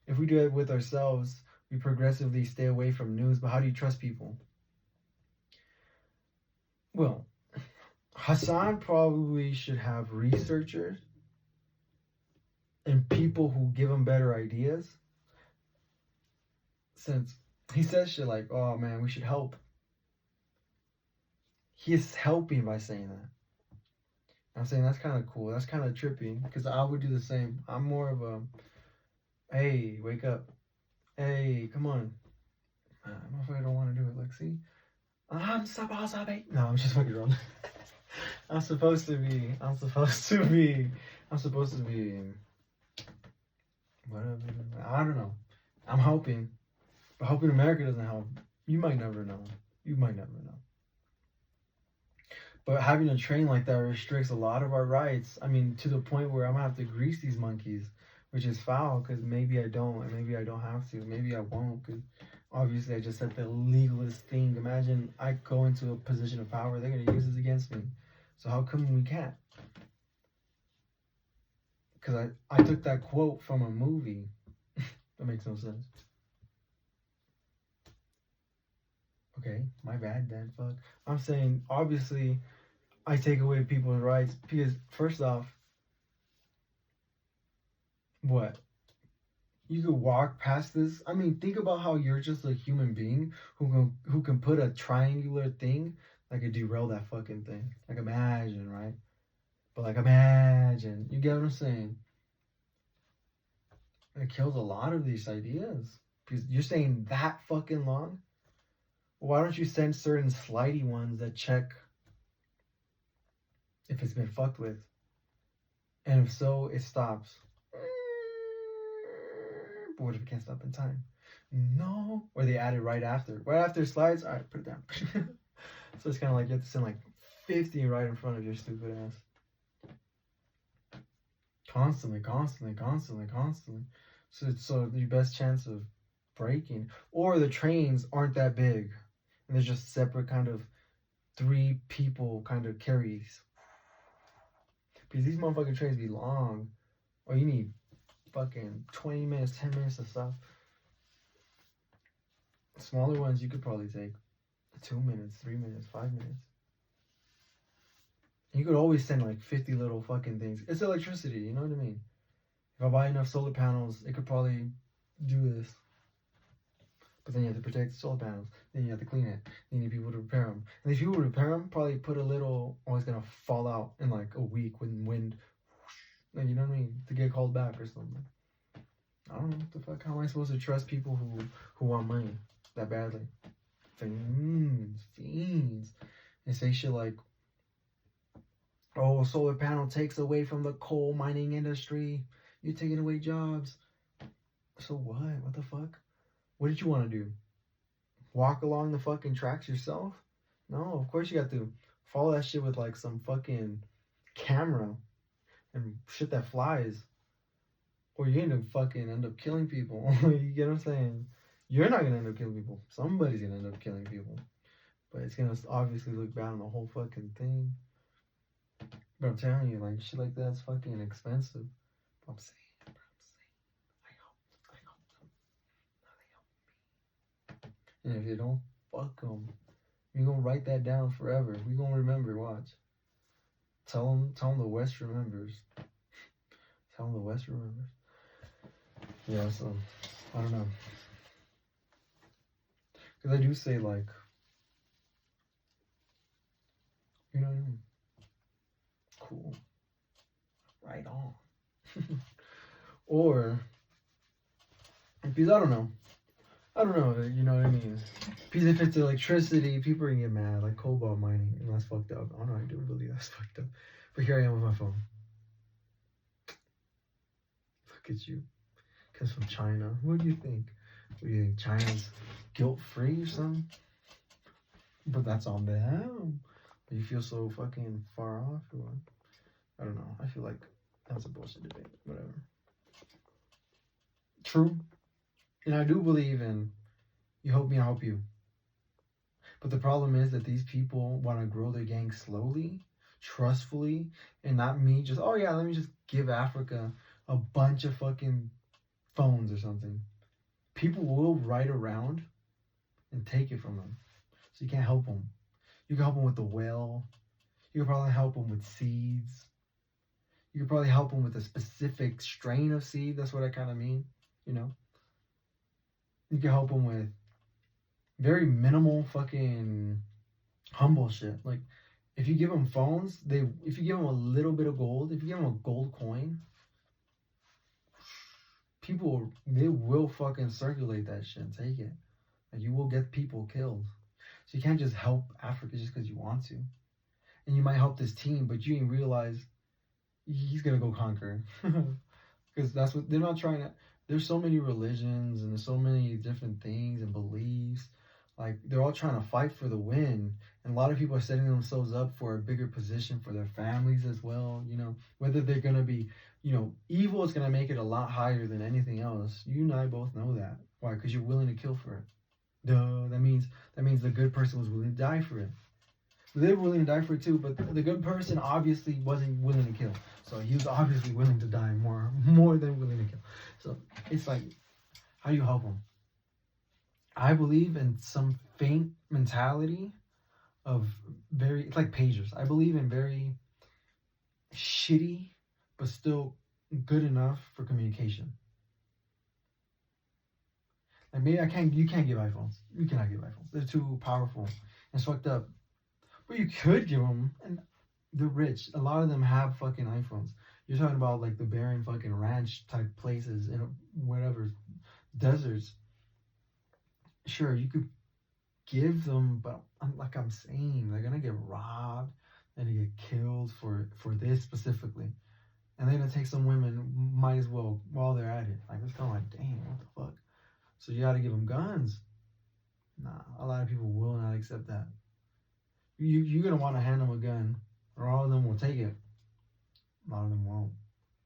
if we do it with ourselves, we progressively stay away from news. But how do you trust people? Well, Hassan probably should have researchers and people who give him better ideas. Since he says shit like, oh man, we should help. He is helping by saying that. I'm saying that's kind of cool. That's kind of trippy because I would do the same. I'm more of a, hey, wake up. Hey, come on. Motherfucker don't want to do it. Like, see, I'm supposed to be. No, I'm just fucking wrong. I'm supposed to be. I'm supposed to be. Whatever. I don't know. I'm hoping. But hoping America doesn't help. You might never know. You might never know. But having a train like that restricts a lot of our rights. I mean, to the point where I'm gonna have to grease these monkeys, which is foul because maybe I don't, and maybe I don't have to. Maybe I won't because obviously I just said the legalist thing. Imagine I go into a position of power, they're gonna use this against me. So how come we can't? Because I took that quote from a movie. That makes no sense. Okay, my bad then, fuck. I'm saying, obviously, I take away people's rights because, first off, what? You could walk past this. I mean, think about how you're just a human being who can put a triangular thing that could derail that fucking thing. Like, imagine, right? But, like, imagine. You get what I'm saying? It kills a lot of these ideas. Because you're saying that fucking long? Why don't you send certain slidey ones that check if it's been fucked with? And if so, it stops. But what if it can't stop in time? No. Or they add it right after. Right after it slides, alright, put it down. So it's kind of like you have to send like 50 right in front of your stupid ass. Constantly. So your best chance of breaking. Or the trains aren't that big. And there's just separate kind of 3 people kind of carries. Because these motherfucking trains be long. Or you need fucking 20 minutes, 10 minutes to stop. Smaller ones you could probably take 2 minutes, 3 minutes, 5 minutes. You could always send like 50 little fucking things. It's electricity, you know what I mean? If I buy enough solar panels, it could probably do this. But then you have to protect the solar panels. Then you have to clean it. You need people to repair them. And these people to repair them probably put a little, oh, it's gonna fall out in like a week when wind, whoosh, you know what I mean? To get called back or something. I don't know what the fuck. How am I supposed to trust people who want money that badly? Fiends. And say shit like, oh, solar panel takes away from the coal mining industry. You're taking away jobs. So what? What the fuck? What did you want to do? Walk along the fucking tracks yourself? No, of course you got to follow that shit with like some fucking camera and shit that flies. Or you're gonna fucking end up killing people. You get what I'm saying? You're not gonna end up killing people. Somebody's gonna end up killing people. But it's gonna obviously look bad on the whole fucking thing. But I'm telling you, like, shit like that's fucking expensive. I'm saying. I hope them. And if you don't, fuck them. You're gonna write that down forever. We gonna remember, watch. Tell them the West remembers. Tell them the West remembers. Yeah, so, I don't know. Because I do say, like, you know what I mean? Cool. Right on. Or, because I don't know, you know what I mean? Because if it's electricity, people are gonna get mad, like cobalt mining, and that's fucked up. I don't know, I do believe that's fucked up. But here I am with my phone. Look at you. Comes from China. What do you think? What do you think? China's guilt-free or something? But that's on them. You feel so fucking far off or what? I don't know. I feel like that's a bullshit debate. Whatever. True. And I do believe in you help me, I help you. But the problem is that these people want to grow their gang slowly, trustfully, and not me just, oh yeah, let me just give Africa a bunch of fucking phones or something. People will ride around and take it from them. So you can't help them. You can help them with the well. You can probably help them with seeds. You can probably help them with a specific strain of seed. That's what I kind of mean, you know? You can help them with very minimal fucking humble shit. Like, If you give them phones, if you give them a little bit of gold, if you give them a gold coin, people they will fucking circulate that shit and take it. Like you will get people killed. So you can't just help Africa just because you want to. And you might help this team, but you didn't realize he's gonna go conquer. Because that's what they're not trying to. There's so many religions and there's so many different things and beliefs. Like they're all trying to fight for the win, and a lot of people are setting themselves up for a bigger position for their families as well. You know, whether they're gonna be, evil is gonna make it a lot higher than anything else. You and I both know that. Why? Because you're willing to kill for it. Duh. That means the good person was willing to die for it. They were willing to die for it too, but the good person obviously wasn't willing to kill. So he was obviously willing to die more than willing to kill. So it's like, how do you help him? I believe in some faint mentality of it's like pagers. I believe in very shitty, but still good enough for communication. Like maybe you can't give iPhones. You cannot give iPhones. They're too powerful. It's fucked up. But you could give them, and they're rich. A lot of them have fucking iPhones. You're talking about like the barren fucking ranch type places in whatever deserts. Sure, you could give them, but like I'm saying, they're gonna get robbed and get killed for this specifically, and they're gonna take some women. Might as well while they're at it. Like it's kind of like, damn, what the fuck? So you gotta give them guns. Nah, a lot of people will not accept that. You're gonna want to hand them a gun, or all of them will take it. A lot of them won't,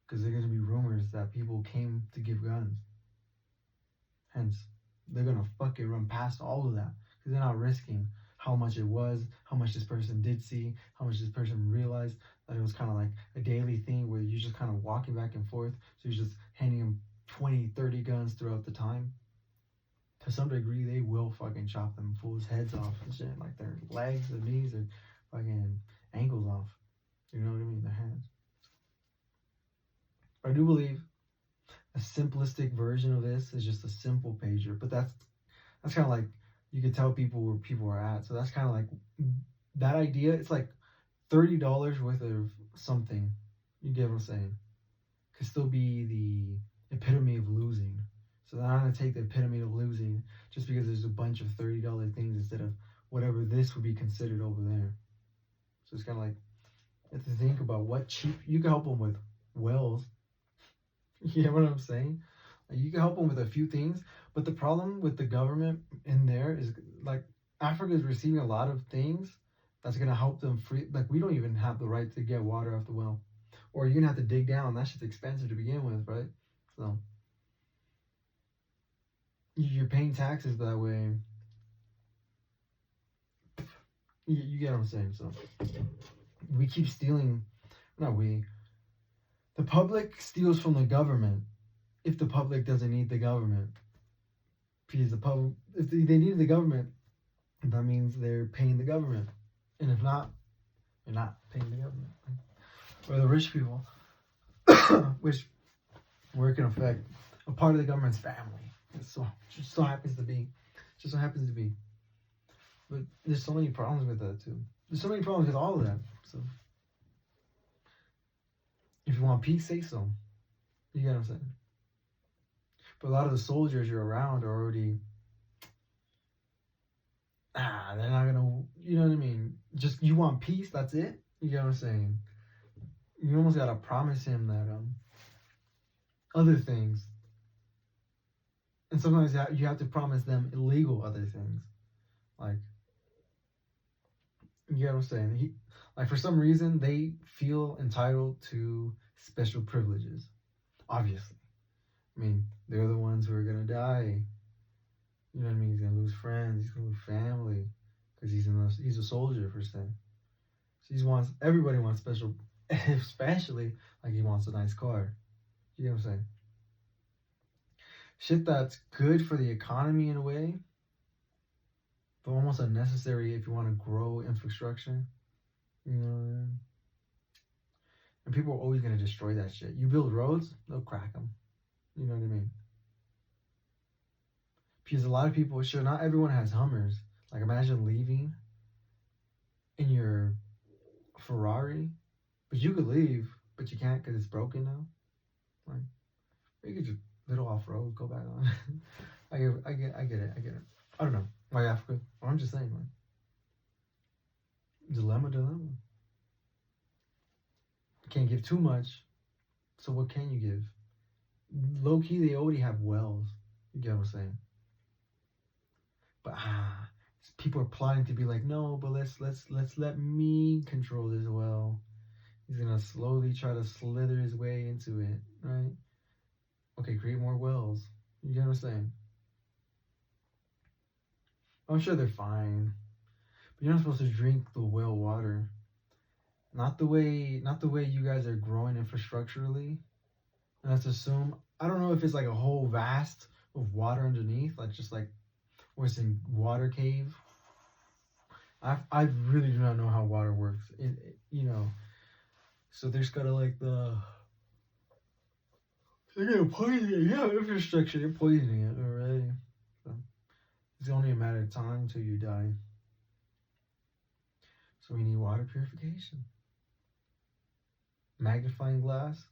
because there's gonna be rumors that people came to give guns. Hence, they're gonna fucking run past all of that because they're not risking how much it was, how much this person did see, how much this person realized that it was kind of like a daily thing where you're just kind of walking back and forth. So you're just handing them 20, 30 guns throughout the time. To some degree, they will fucking chop them fools' heads off and shit, like their legs, their knees, their fucking ankles off. You know what I mean? Their hands. But I do believe a simplistic version of this is just a simple pager, but that's kind of like you could tell people where people are at. So that's kind of like that idea. It's like $30 worth of something. You get what I'm saying? Could still be the epitome of losing. So I'm going to take the epitome of losing just because there's a bunch of $30 things instead of whatever this would be considered over there. So it's kind of like you have to think about what cheap you can help them with. Wells. You know what I'm saying? Like you can help them with a few things, but the problem with the government in there is like Africa is receiving a lot of things that's going to help them free. Like we don't even have the right to get water off the well, or you're going to have to dig down. That shit's expensive to begin with, right? So you're paying taxes that way. You get what I'm saying? So we keep stealing. Not we. The public steals from the government if the public doesn't need the government. Because the public, if they need the government, that means they're paying the government. And if not, they're not paying the government. Or the rich people, which work in effect, a part of the government's family. Just so happens to be. Just so happens to be. But there's so many problems with that too. There's so many problems with all of that. So if you want peace, say so. You get what I'm saying? But a lot of the soldiers you're around are already they're not gonna, you know what I mean? Just you want peace, that's it? You get what I'm saying? You almost gotta promise him that other things. And sometimes you have to promise them illegal other things. Like, you get what I'm saying? Like, for some reason, they feel entitled to special privileges. Obviously. I mean, they're the ones who are going to die. You know what I mean? He's going to lose friends. He's going to lose family. Because he's a soldier, per se. So everybody wants special, especially, like, he wants a nice car. You know what I'm saying? Shit that's good for the economy in a way, but almost unnecessary if you want to grow infrastructure. You know what I mean? And people are always going to destroy that shit. You build roads, they'll crack them. You know what I mean? Because a lot of people, sure, not everyone has Hummers. Like, imagine leaving in your Ferrari, but you could leave, but you can't because it's broken now. Like, you could just little off road, go back on. I get it. I don't know why Africa. Well, I'm just saying, like, dilemma. You can't give too much, so what can you give? Low key, they already have wells. You get what I'm saying? But people are plotting to be like, no, but let's let me control this well. He's gonna slowly try to slither his way into it, right? Okay, create more wells. You get what I'm saying? I'm sure they're fine, but you're not supposed to drink the well water. Not the way you guys are growing infrastructurally. And let's assume, I don't know if it's like a whole vast of water underneath, like just like where it's in water cave. I really do not know how water works. So there's gotta like they're gonna poison it. Yeah, infrastructure, they're poisoning it already. So it's only a matter of time until you die. So we need water purification. Magnifying glass.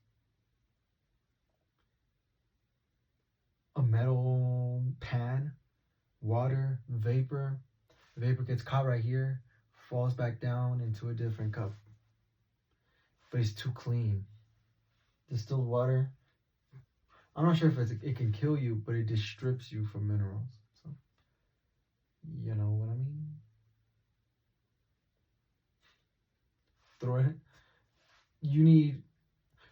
A metal pan. Water, vapor. The vapor gets caught right here, falls back down into a different cup. But it's too clean. Distilled water, I'm not sure if it can kill you, but it just strips you from minerals. So, you know what I mean? Throw it. You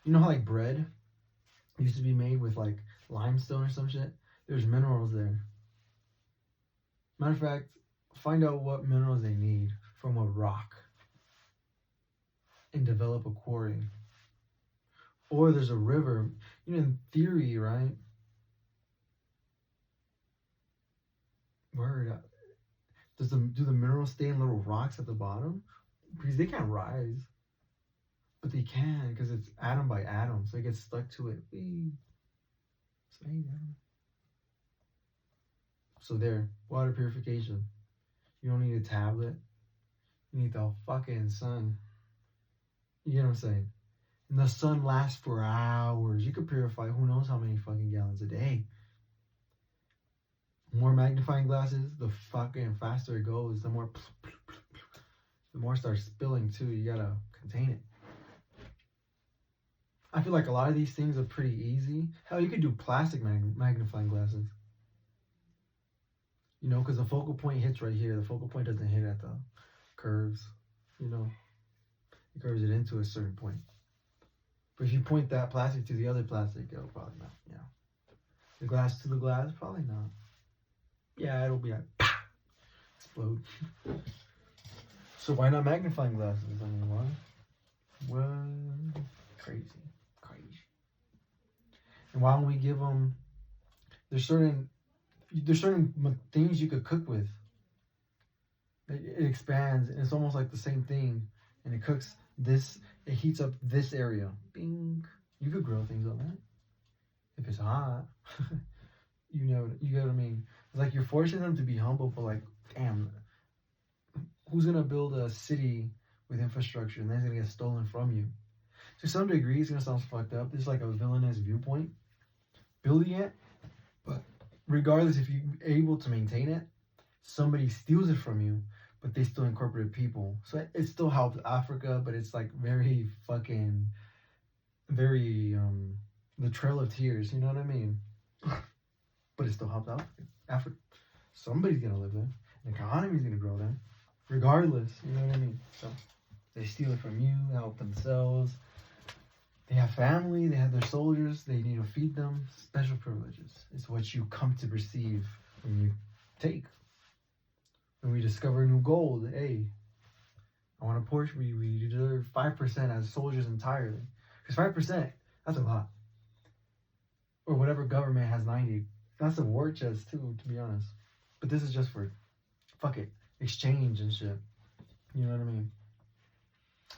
know how like bread used to be made with like limestone or some shit? There's minerals there. Matter of fact, find out what minerals they need from a rock and develop a quarry. Or there's a river. In theory, right? Word. Do the minerals stay in little rocks at the bottom? Because they can't rise. But they can, because it's atom by atom, so it gets stuck to it. So there, water purification. You don't need a tablet. You need the fucking sun. You get what I'm saying? And the sun lasts for hours. You could purify who knows how many fucking gallons a day. More magnifying glasses, the fucking faster it goes, the more it starts spilling too. You gotta contain it. I feel like a lot of these things are pretty easy. Hell, you could do plastic magnifying glasses. Because the focal point hits right here. The focal point doesn't hit at the curves. It curves it into a certain point. But if you point that plastic to the other plastic, it'll probably not. Yeah. The glass to the glass, probably not. Yeah, it'll be like, explode. So why not magnifying glasses? I mean, why? What? Crazy. And why don't we give them? There's certain things you could cook with. It expands, and it's almost like the same thing, and it cooks this. It heats up this area. Bing. You could grill things on that if it's hot. You get what I mean. It's like you're forcing them to be humble, but like, damn, who's gonna build a city with infrastructure and then it's gonna get stolen from you? To some degree, it's gonna sound fucked up. There's like a villainous viewpoint building it, but regardless, if you're able to maintain it, somebody steals it from you, but they still incorporate people. So it still helps Africa, but it's like very the Trail of Tears. You know what I mean? But it still helps Africa. Somebody's gonna live there. The economy's gonna grow there, regardless. You know what I mean? So they steal it from you, help themselves. They have family, they have their soldiers, they need to feed them. Special privileges is what you come to receive when you take. When we discover new gold, hey, I want a Porsche, we deserve 5% as soldiers entirely. Because 5%, that's a lot. Or whatever government has 90. That's a war chest too, to be honest. But this is just for, fuck it, exchange and shit. You know what I mean?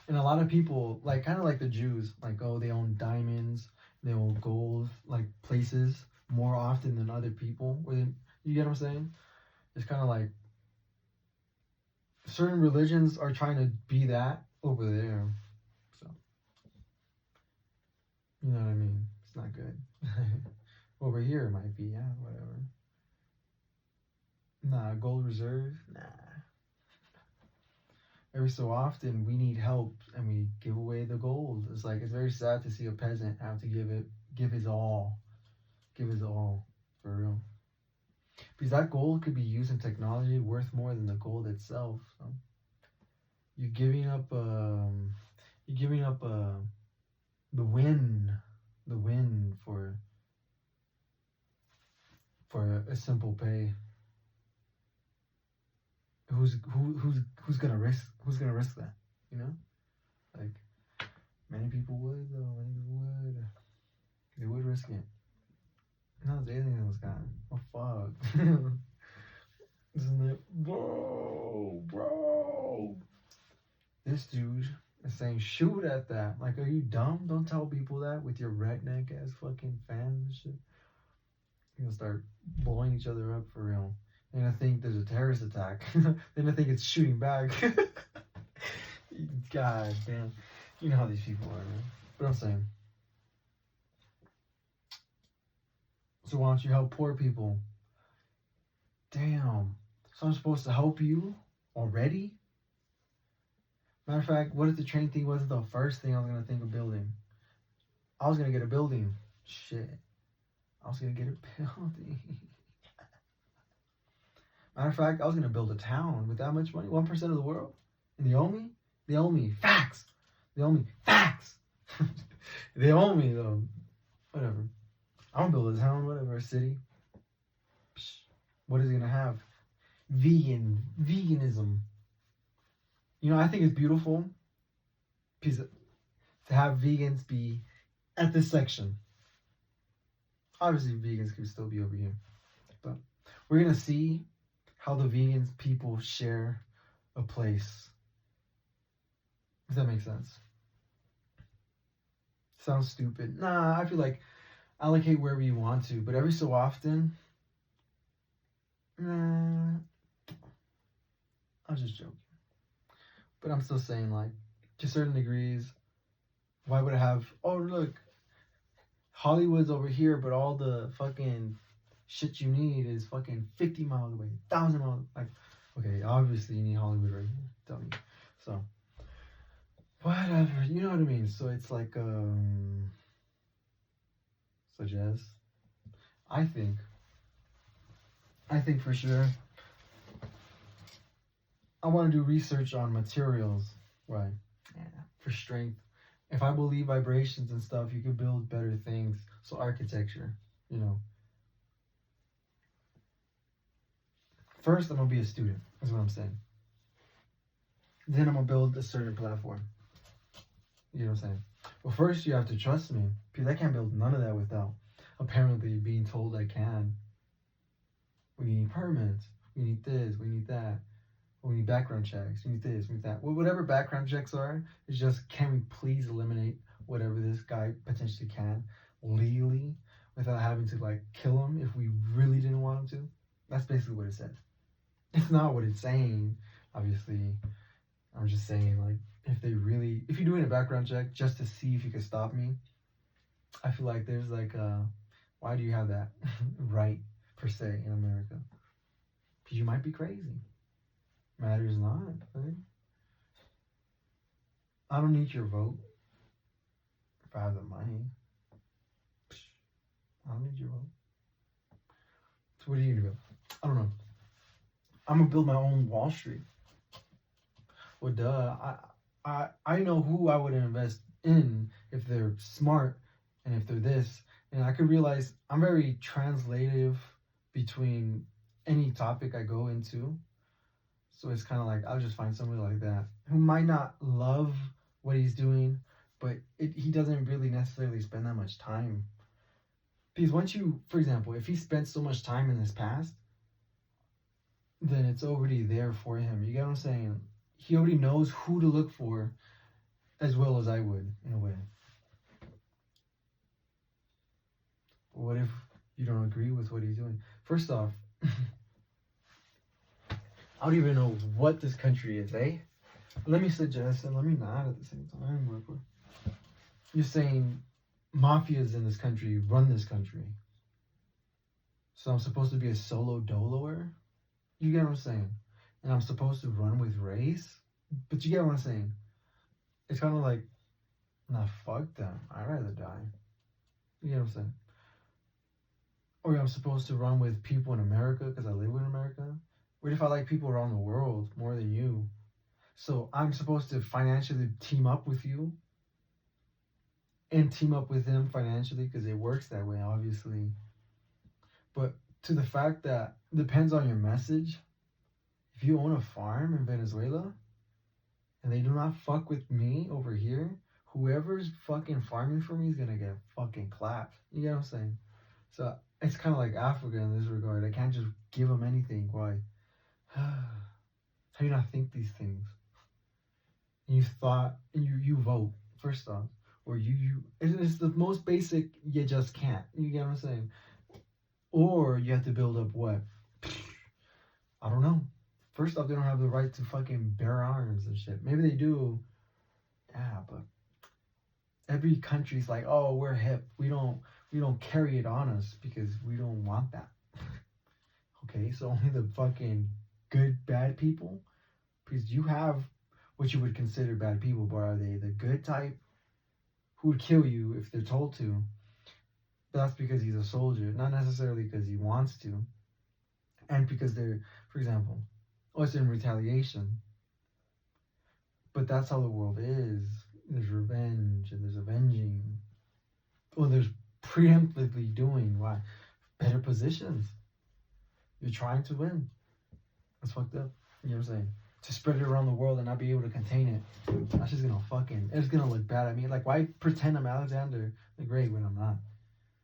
And a lot of people, like, kind of like the Jews, like, oh, they own diamonds, they own gold, like, places more often than other people. You get what I'm saying? It's kind of like certain religions are trying to be that, over there. So, you know what I mean? It's not good. Over here it might be, yeah, whatever. Nah, gold reserve? Nah. Every so often we need help and we give away the gold. It's like it's very sad to see a peasant have to give his all. Give his all. For real. Because that gold could be used in technology worth more than the gold itself. So you're giving up the win for a simple pay. Who's gonna risk that? You know, like many people would though. Many people would. They would risk it. No, the aliens gone. Oh fuck. Isn't it? Bro. This dude is saying shoot at that. Like, are you dumb? Don't tell people that with your redneck ass fucking fans and shit. You're gonna start blowing each other up for real. They're gonna think there's a terrorist attack. They're gonna think it's shooting back. God damn. You know how these people are, man. But I'm saying. So why don't you help poor people? Damn. So I'm supposed to help you already? Matter of fact, what if the train thing wasn't the first thing I was gonna think of building? I was gonna get a building. Shit. I was gonna get a building. Matter of fact, I was gonna build a town with that much money, 1% of the world. And they owe me? They owe me facts. They owe me facts. They owe me though. Whatever. I'm gonna build a town, whatever, a city. Psh, what is it gonna have? Veganism. You know, I think it's beautiful to have vegans be at this section. Obviously, vegans could still be over here. But we're gonna see how the vegans people share a place. Does that make sense? Sounds stupid. Nah, I feel like allocate wherever you want to, but every so often, nah, I was just joking. But I'm still saying, like, to certain degrees, why would I have, oh, look, Hollywood's over here, but all the fucking shit you need is fucking 50 miles away, 1,000 miles. Like, okay, obviously you need Hollywood right here. Tell me. So, whatever. You know what I mean? So it's like, suggest. I think for sure I want to do research on materials, right? Yeah, for strength. If I believe vibrations and stuff, you could build better things. So architecture, you know. First, I'm gonna be a student. That's what I'm saying. Then I'm gonna build a certain platform. You know what I'm saying? Well, first you have to trust me, because I can't build none of that without apparently being told I can. We need permits. We need this. We need that. We need background checks. We need this. We need that. Well, whatever background checks are, it's just, can we please eliminate whatever this guy potentially can legally without having to like kill him if we really didn't want him to? That's basically what it says. It's not what it's saying, obviously. I'm just saying, like, if you're doing a background check just to see if you can stop me, I feel like there's like why do you have that right per se in America? Because you might be crazy. Matters not, right? I don't need your vote if I have the money. I don't need your vote. So what are you gonna build? I don't know. I'm gonna build my own Wall Street. Well, duh. I know who I would invest in if they're smart and if they're this. And I could realize I'm very translative between any topic I go into. So it's kind of like, I'll just find somebody like that who might not love what he's doing, but he doesn't really necessarily spend that much time. Because once you, for example, if he spent so much time in his past, then it's already there for him. You get what I'm saying? He already knows who to look for as well as I would, in a way. But what if you don't agree with what he's doing? First off, I don't even know what this country is, eh? Let me suggest and let me not at the same time. You're saying mafias in this country run this country. So I'm supposed to be a solo doloer? You get what I'm saying? And I'm supposed to run with race? But you get what I'm saying? It's kind of like, nah, fuck them. I'd rather die. You get what I'm saying? Or I'm supposed to run with people in America because I live in America? What if I like people around the world more than you? So I'm supposed to financially team up with you and team up with them financially because it works that way, obviously. But to the fact that depends on your message. If you own a farm in Venezuela and they do not fuck with me over here, whoever's fucking farming for me is gonna get fucking clapped. You get what I'm saying? So it's kind of like Africa in this regard. I can't just give them anything. Why? How do you not think these things? You thought you vote first off, or it's the most basic. You just can't. You get what I'm saying? Or you have to build up what? I don't know. First off, they don't have the right to fucking bear arms and shit. Maybe they do. Yeah, but every country's like, oh, we're hip. We don't carry it on us because we don't want that. Okay, so only the fucking good bad people, because you have what you would consider bad people, but are they the good type who would kill you if they're told to? But that's because he's a soldier, not necessarily because he wants to, and because they're, for example, it's in retaliation. But that's how the world is. There's revenge and there's avenging. Well, there's preemptively doing what? Better positions. You're trying to win. That's fucked up. You know what I'm saying? To spread it around the world and not be able to contain it. That's just gonna it's gonna look bad at me. Like, why pretend I'm Alexander the Great when I'm not?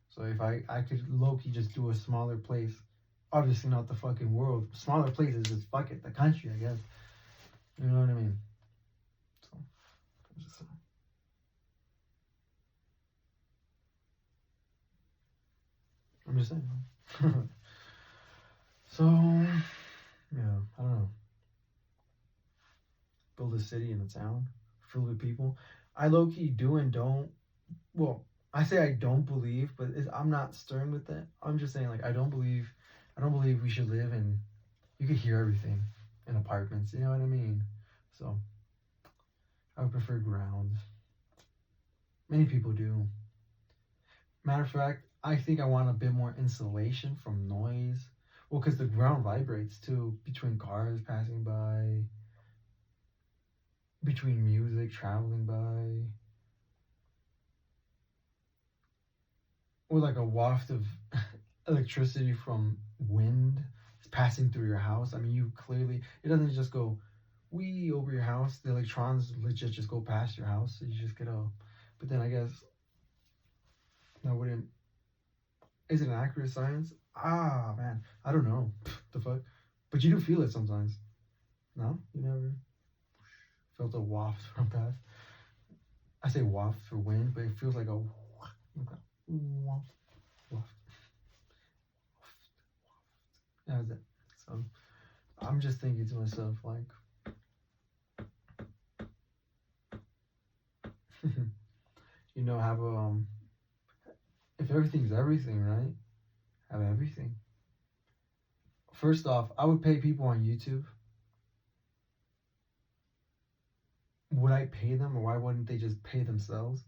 So if I could low-key just do a smaller place, obviously not the fucking world. Smaller places, just fuck it, the country, I guess. You know what I mean? So, I'm just saying. So, yeah, I don't know. Build a city and a town filled with people. I low-key do and don't. Well, I say I don't believe, but I'm not stern with that. I'm just saying, like, I don't believe we should live in. You could hear everything in apartments. You know what I mean? So I would prefer ground. Many people do. Matter of fact, I think I want a bit more insulation from noise. Well, because the ground vibrates too between cars passing by, between music traveling by, or like a waft of electricity from wind passing through your house. I mean, you clearly, it doesn't just go wee over your house. The electrons legit just go past your house. So you just get a, but then I guess that wouldn't, is it an accurate science? Ah, man, I don't know. The fuck? But you do feel it sometimes. No? You never felt a waft from past? I say waft for wind, but it feels like a waft. Waft. That's it. So I'm just thinking to myself, like, have a, if everything's everything, right? Have everything. First off, I would pay people on YouTube. Would I pay them, or why wouldn't they just pay themselves?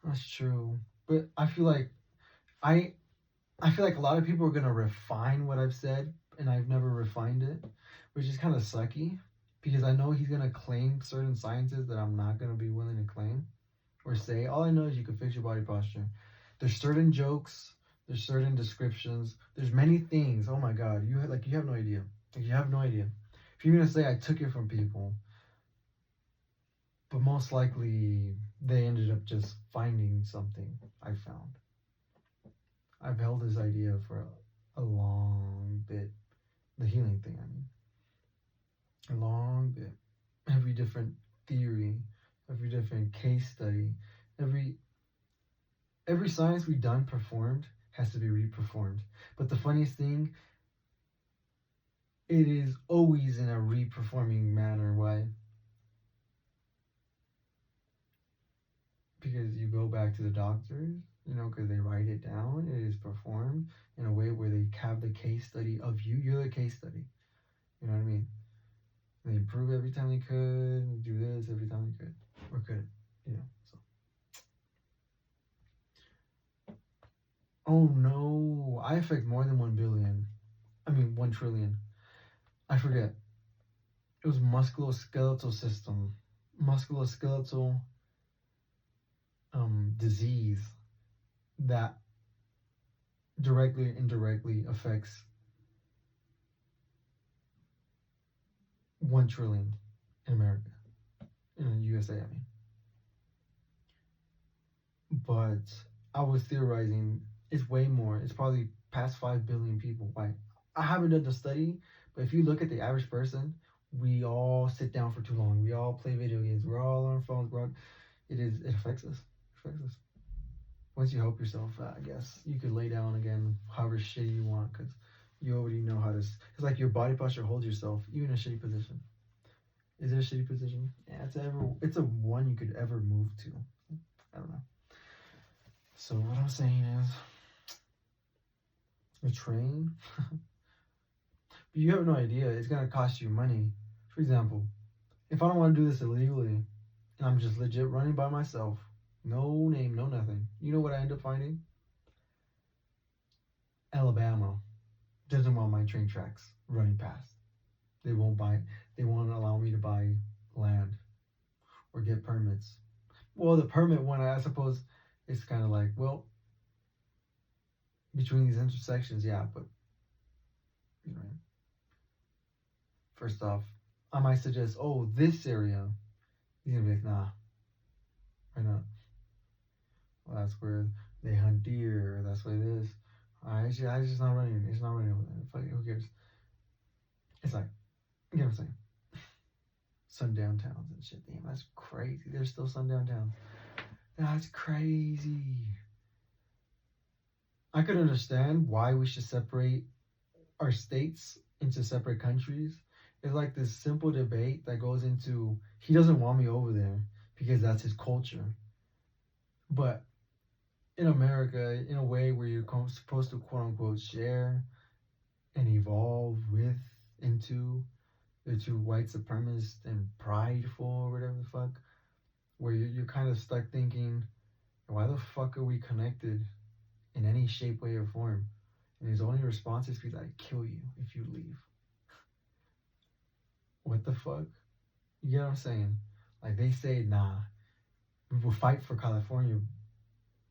That's true, but I feel like a lot of people are gonna refine what I've said, and I've never refined it, which is kind of sucky because I know he's gonna claim certain sciences that I'm not gonna be willing to claim or say. All I know is you can fix your body posture. There's certain jokes, there's certain descriptions, there's many things. Oh my god, you have no idea. Like, you have no idea. If you're gonna say I took it from people, but most likely they ended up just finding something I found. I've held this idea for a long bit. The healing thing, I mean. A long bit. Every different theory, every different case study, every science we've done performed has to be reperformed. But the funniest thing, it is always in a reperforming manner. Why? Because you go back to the doctors, because they write it down. It is performed in a way where they have the case study of you. You're the case study. You know what I mean? They improve every time they could, do this every time they could, or couldn't, so. Oh no, I affect more than 1 billion. 1 trillion. I forget. It was musculoskeletal system. Musculoskeletal disease that directly or indirectly affects 1 trillion in America, in the USA, But I was theorizing it's way more. It's probably past 5 billion people. Why? I haven't done the study, but if you look at the average person, we all sit down for too long. We all play video games. We're all on our phones. It affects us. It affects us. Once you help yourself, I guess you could lay down again, however shitty you want, because you already know how to. It's like your body posture holds yourself, even in a shitty position. Is it a shitty position? Yeah, it's a one you could ever move to. I don't know. So what I'm saying is, a train. But you have no idea. It's gonna cost you money. For example, if I don't want to do this illegally, and I'm just legit running by myself, no name, no nothing. You know what I end up finding? Alabama doesn't want my train tracks running past. They won't allow me to buy land or get permits. Well, the permit one, I suppose, it's kind of like, well, between these intersections, yeah, but first off, I might suggest, oh, this area. He's gonna be like, nah, why not? Well, that's where they hunt deer. That's what it is. I just not running. It's not running over there. Fuck it, who cares? It's like, you know what I'm saying? Sundown towns and shit. Damn, that's crazy. There's still sundown towns. That's crazy. I could understand why we should separate our states into separate countries. It's like this simple debate that goes into he doesn't want me over there because that's his culture. But in America, in a way where you're supposed to quote unquote share and evolve with into the two white supremacist and prideful or whatever the fuck, where you're kind of stuck thinking, why the fuck are we connected in any shape, way, or form? And his only response is because I kill you if you leave. What the fuck? You get what I'm saying? Like they say, nah, we will fight for California.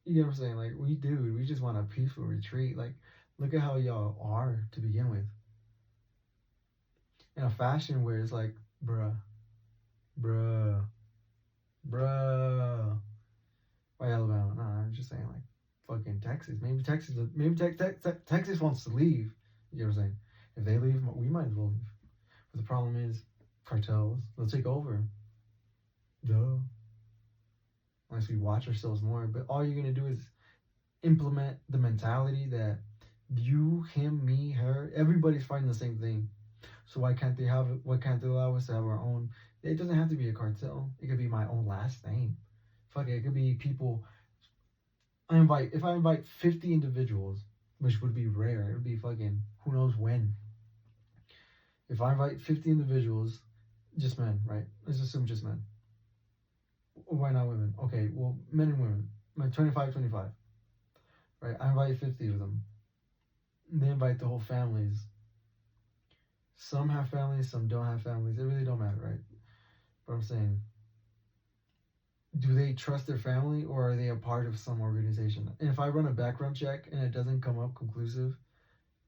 You get what I'm saying? Like we just want a peaceful retreat. Like look at how y'all are to begin with. In a fashion where it's like, bruh. Why Alabama? No, I'm just saying like fucking Texas. Maybe Texas wants to leave. You know what I'm saying? If they leave, we might as well leave. But the problem is cartels. They'll take over. Duh. Unless we watch ourselves more. But all you're gonna do is implement the mentality that you, him, me, her, everybody's fighting the same thing. So why can't they allow us to have our own? It doesn't have to be a cartel. It could be my own last name. Fuck it, it could be people. If I invite 50 individuals, which would be rare, it would be fucking who knows when. If I invite 50 individuals, just men, right? Let's assume just men. Why not women? Okay, well, men and women, like 25, right? I invite 50 of them. They invite the whole families. Some have families, some don't have families. It really don't matter, right? But I'm saying, do they trust their family or are they a part of some organization? And if I run a background check and it doesn't come up conclusive,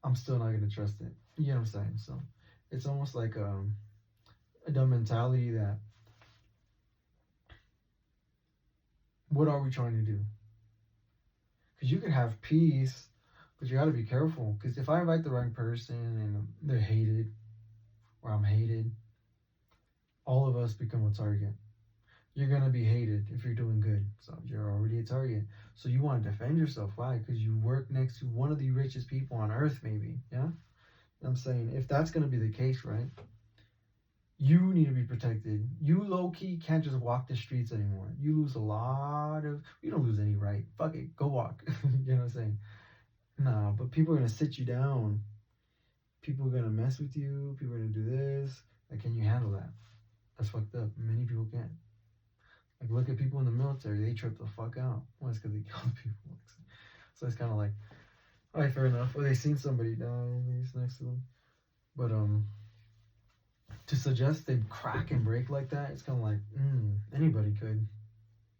I'm still not going to trust it. You know what I'm saying? So it's almost like a dumb mentality that what are we trying to do? Because you can have peace, but you got to be careful. Because if I invite the wrong person and they're hated, or I'm hated, all of us become a target. You're going to be hated if you're doing good. So you're already a target. So you want to defend yourself. Why? Because you work next to one of the richest people on earth, maybe. Yeah? I'm saying if that's gonna be the case, right? You need to be protected. You low key can't just walk the streets anymore. You lose a lot of. You don't lose any right. Fuck it, go walk. You know what I'm saying? Nah, but people are gonna sit you down. People are gonna mess with you. People are gonna do this. Like, can you handle that? That's fucked up. Many people can't. Like, look at people in the military. They trip the fuck out. Well, it's because they killed people. So it's kind of like, all right, fair enough. Or they seen somebody die and he's next to them. But to suggest they crack and break like that, it's kind of like, anybody could.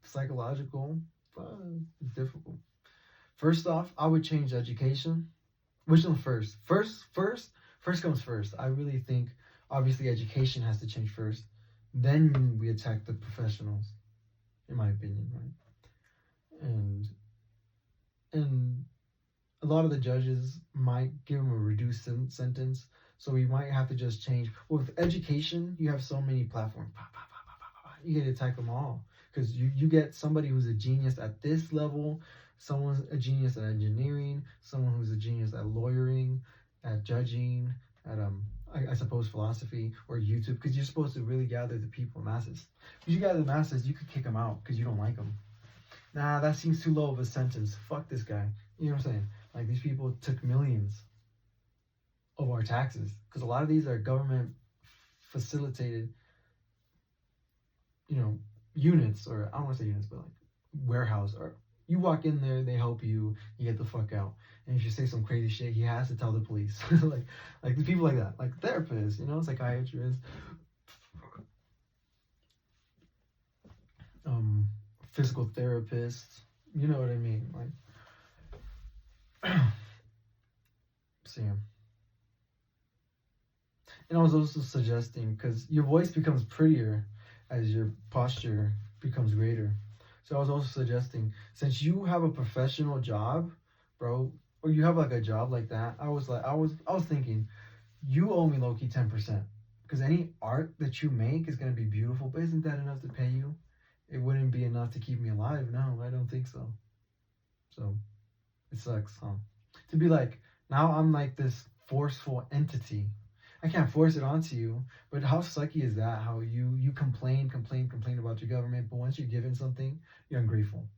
Psychological, it's difficult. First off, I would change education. Which one first? First comes first. I really think, obviously, education has to change first. Then we attack the professionals, in my opinion, right? And a lot of the judges might give them a reduced sentence, so we might have to just change. Well, with education, you have so many platforms. You get to attack them all because you get somebody who's a genius at this level, someone's a genius at engineering, someone who's a genius at lawyering, at judging, at I suppose philosophy or YouTube, because you're supposed to really gather the people masses. If you gather the masses, you could kick them out because you don't like them. Nah, that seems too low of a sentence. Fuck this guy. You know what I'm saying? Like, these people took millions of our taxes because a lot of these are government facilitated, units, or I don't want to say units, but like warehouse, or you walk in there, they help you, you get the fuck out. And if you say some crazy shit, he has to tell the police. like the people like that, like therapists, psychiatrists, physical therapists, you know what I mean? Like, Sam. And I was also suggesting, because your voice becomes prettier as your posture becomes greater. So I was also suggesting, since you have a professional job, bro, or you have like a job like that, I was thinking, you owe me low-key 10%. Because any art that you make is gonna be beautiful, but isn't that enough to pay you? It wouldn't be enough to keep me alive. No, I don't think so. So it sucks, huh? To be like, now I'm like this forceful entity. I can't force it onto you, but how sucky is that? How you complain about your government, but once you're given something, you're ungrateful.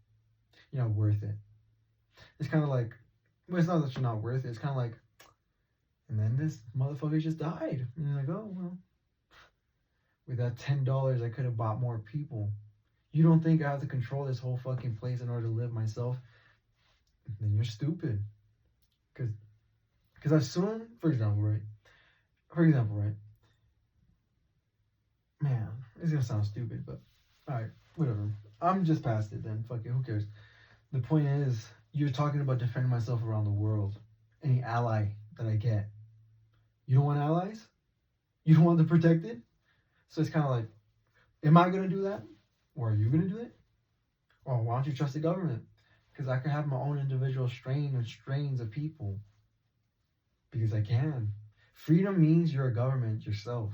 You're not worth it. It's kind of like, well, it's not that you're not worth it. It's kind of like, and then this motherfucker just died. And you're like, oh, well, with that $10, I could have bought more people. You don't think I have to control this whole fucking place in order to live myself? Then you're stupid. Because as soon, for example, right? Man, it's gonna sound stupid, but alright, whatever. I'm just past it then. Fuck it, who cares? The point is, you're talking about defending myself around the world. Any ally that I get. You don't want allies? You don't want the protected? So it's kind of like, am I gonna do that? Or are you gonna do it? Or why don't you trust the government? Because I can have my own individual strains of people. Because I can. Freedom means you're a government yourself.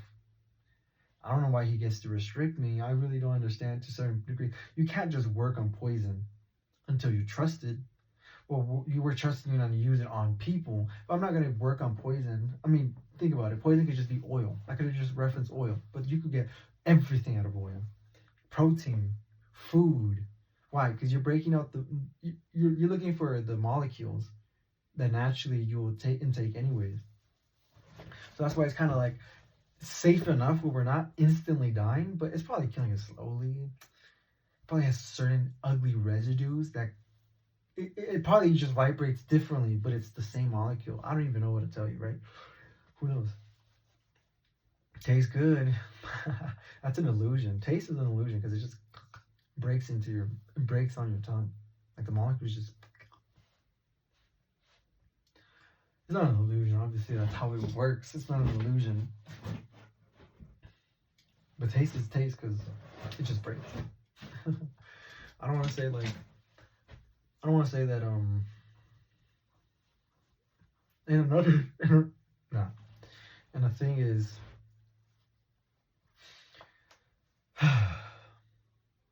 I don't know why he gets to restrict me. I really don't understand to a certain degree. You can't just work on poison until you trust it. Well, you were trusting me to use it on people. But I'm not going to work on poison. I mean, think about it. Poison could just be oil. I could have just referenced oil. But you could get everything out of oil. Protein, food. Why? Because you're breaking out you're looking for the molecules that naturally you will intake anyways. So that's why it's kind of like safe enough where we're not instantly dying, but it's probably killing us slowly. It probably has certain ugly residues that it probably just vibrates differently, but it's the same molecule. I don't even know what to tell you, right? Who knows? Tastes good. That's an illusion. Taste is an illusion because it just breaks on your tongue. Like the molecules just. It's not an illusion, obviously that's how it works. It's not an illusion. But taste is taste because it just breaks. I don't want to say that and the thing is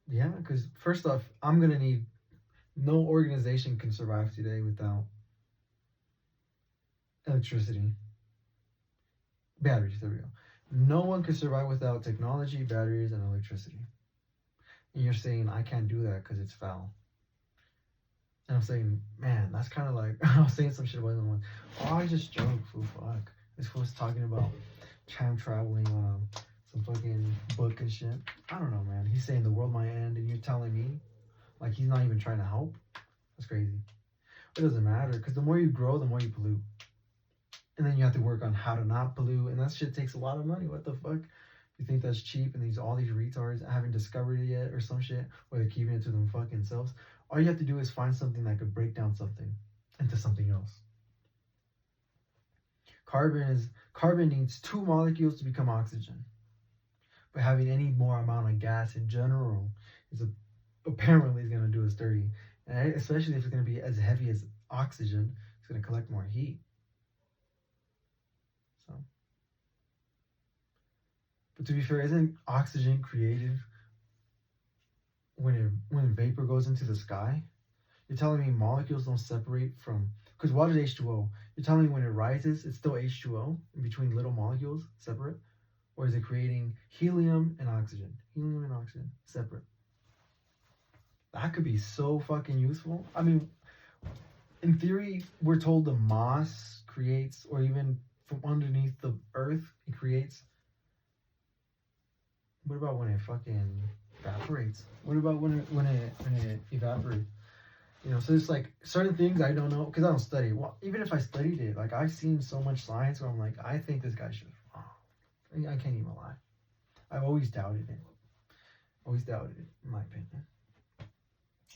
yeah, because first off, I'm gonna need, no organization can survive today without electricity. Batteries, there we go. No one could survive without technology, batteries, and electricity. And you're saying I can't do that because it's foul. And I'm saying, man, that's kind of like I was saying some shit about them. Oh, I just joke, fool. Fuck. This fool's talking about time traveling on some fucking book and shit. I don't know, man. He's saying the world might end, and you're telling me like he's not even trying to help. That's crazy. It doesn't matter because the more you grow, the more you pollute. And then you have to work on how to not pollute, and that shit takes a lot of money. What the fuck? You think that's cheap? And all these retards haven't discovered it yet, or some shit, or they're keeping it to them fucking selves. All you have to do is find something that could break down something into something else. Carbon needs two molecules to become oxygen, but having any more amount of gas in general apparently is going to do us dirty, and especially if it's going to be as heavy as oxygen, it's going to collect more heat. So, but to be fair, isn't oxygen created when vapor goes into the sky? You're telling me molecules don't separate from, because water is H2O. You're telling me when it rises, it's still H2O in between little molecules separate, or is it creating helium and oxygen? Helium and oxygen separate. That could be so fucking useful. I mean, in theory, we're told the moss creates, or even from underneath the earth, it creates. What about when it fucking evaporates? What about when it evaporates? You know, so it's like certain things I don't know because I don't study. Well, even if I studied it, like I've seen so much science where I'm like, I think this guy should. Oh, I can't even lie. I've always doubted it. Always doubted it, in my opinion.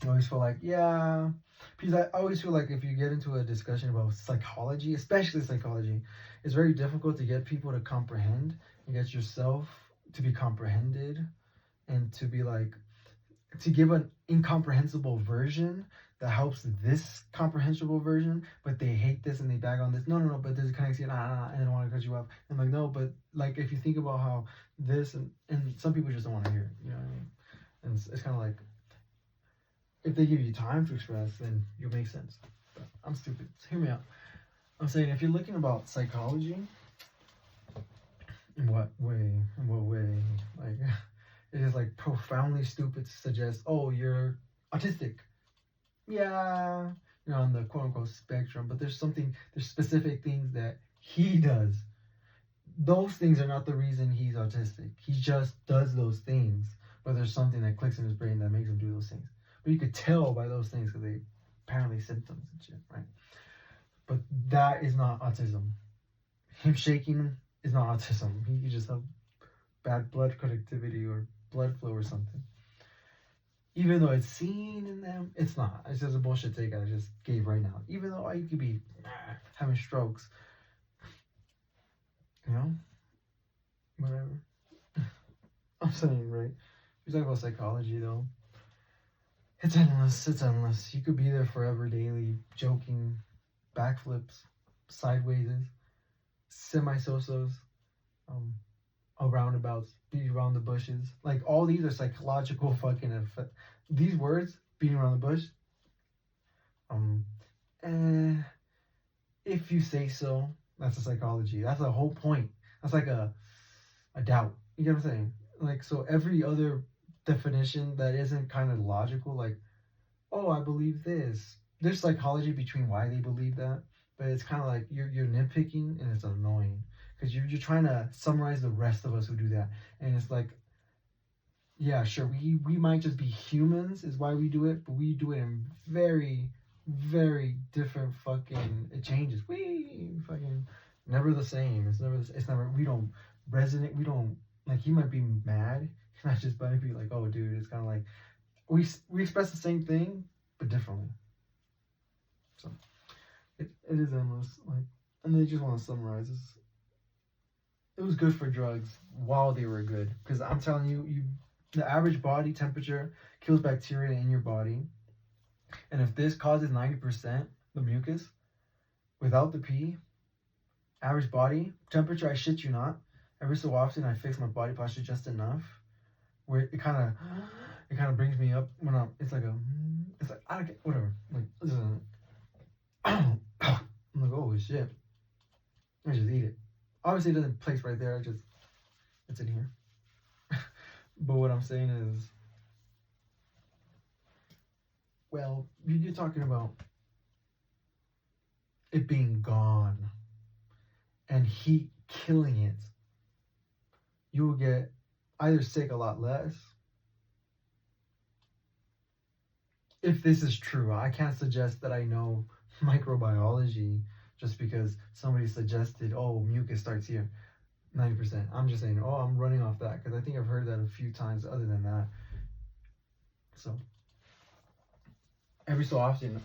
I always feel like, yeah, because I always feel like if you get into a discussion about psychology, especially psychology, it's very difficult to get people to comprehend and get yourself to be comprehended and to be like, to give an incomprehensible version that helps this comprehensible version, but they hate this and they bag on this. No, but there's kind of see, and then want to cut you off. And like, no, but like if you think about how this and some people just don't want to hear it, you know what I mean? And it's kind of like, if they give you time to express, then you'll make sense. But I'm stupid. So hear me out. I'm saying if you're looking about psychology, in what way? Like, it is like profoundly stupid to suggest, oh, you're autistic. Yeah, you're on the quote unquote spectrum, but there's specific things that he does. Those things are not the reason he's autistic. He just does those things, but there's something that clicks in his brain that makes him do those things. But you could tell by those things because they apparently symptoms and shit, right? But that is not autism. Him shaking is not autism. He could just have bad blood conductivity or blood flow or something. Even though it's seen in them, it's not. It's just a bullshit take I just gave right now. Even though you could be having strokes, you know, whatever. I'm saying, right? You're talking about psychology though. It's endless. It's endless. You could be there forever, daily, joking, backflips, sideways, semi-sosos, roundabouts, beating around the bushes. Like all these are psychological fucking effect. These words, beating around the bush. If you say so, that's a psychology. That's the whole point. That's like a doubt. You get what I'm saying? Like so, every other definition that isn't kind of logical, like, oh, I believe this. There's psychology between why they believe that, but it's kind of like you're nitpicking and it's annoying because you're trying to summarize the rest of us who do that, and it's like, yeah, sure, we might just be humans is why we do it, but we do it in very, very different fucking. It changes. We fucking never the same. It's never. We don't resonate. We don't like. He might be mad. He might just might be like, oh, dude, it's kind of like we express the same thing but differently. So it is endless. Like, and they just want to summarize this. It was good for drugs while they were good, because I'm telling you, the average body temperature kills bacteria in your body, and if this causes 90% the mucus without the pee, average body temperature, I shit you not, every so often I fix my body posture just enough where it kind of brings me up when it's like I don't get whatever, like I'm like, oh shit, I just eat it. Obviously, it doesn't place right there. It's in here. But what I'm saying is, well, you're talking about it being gone and heat killing it. You will get either sick a lot less. If this is true, I can't suggest that I know microbiology just because somebody suggested, oh, mucus starts here, 90%. I'm just saying, oh, I'm running off that because I think I've heard that a few times other than that. So, every so often,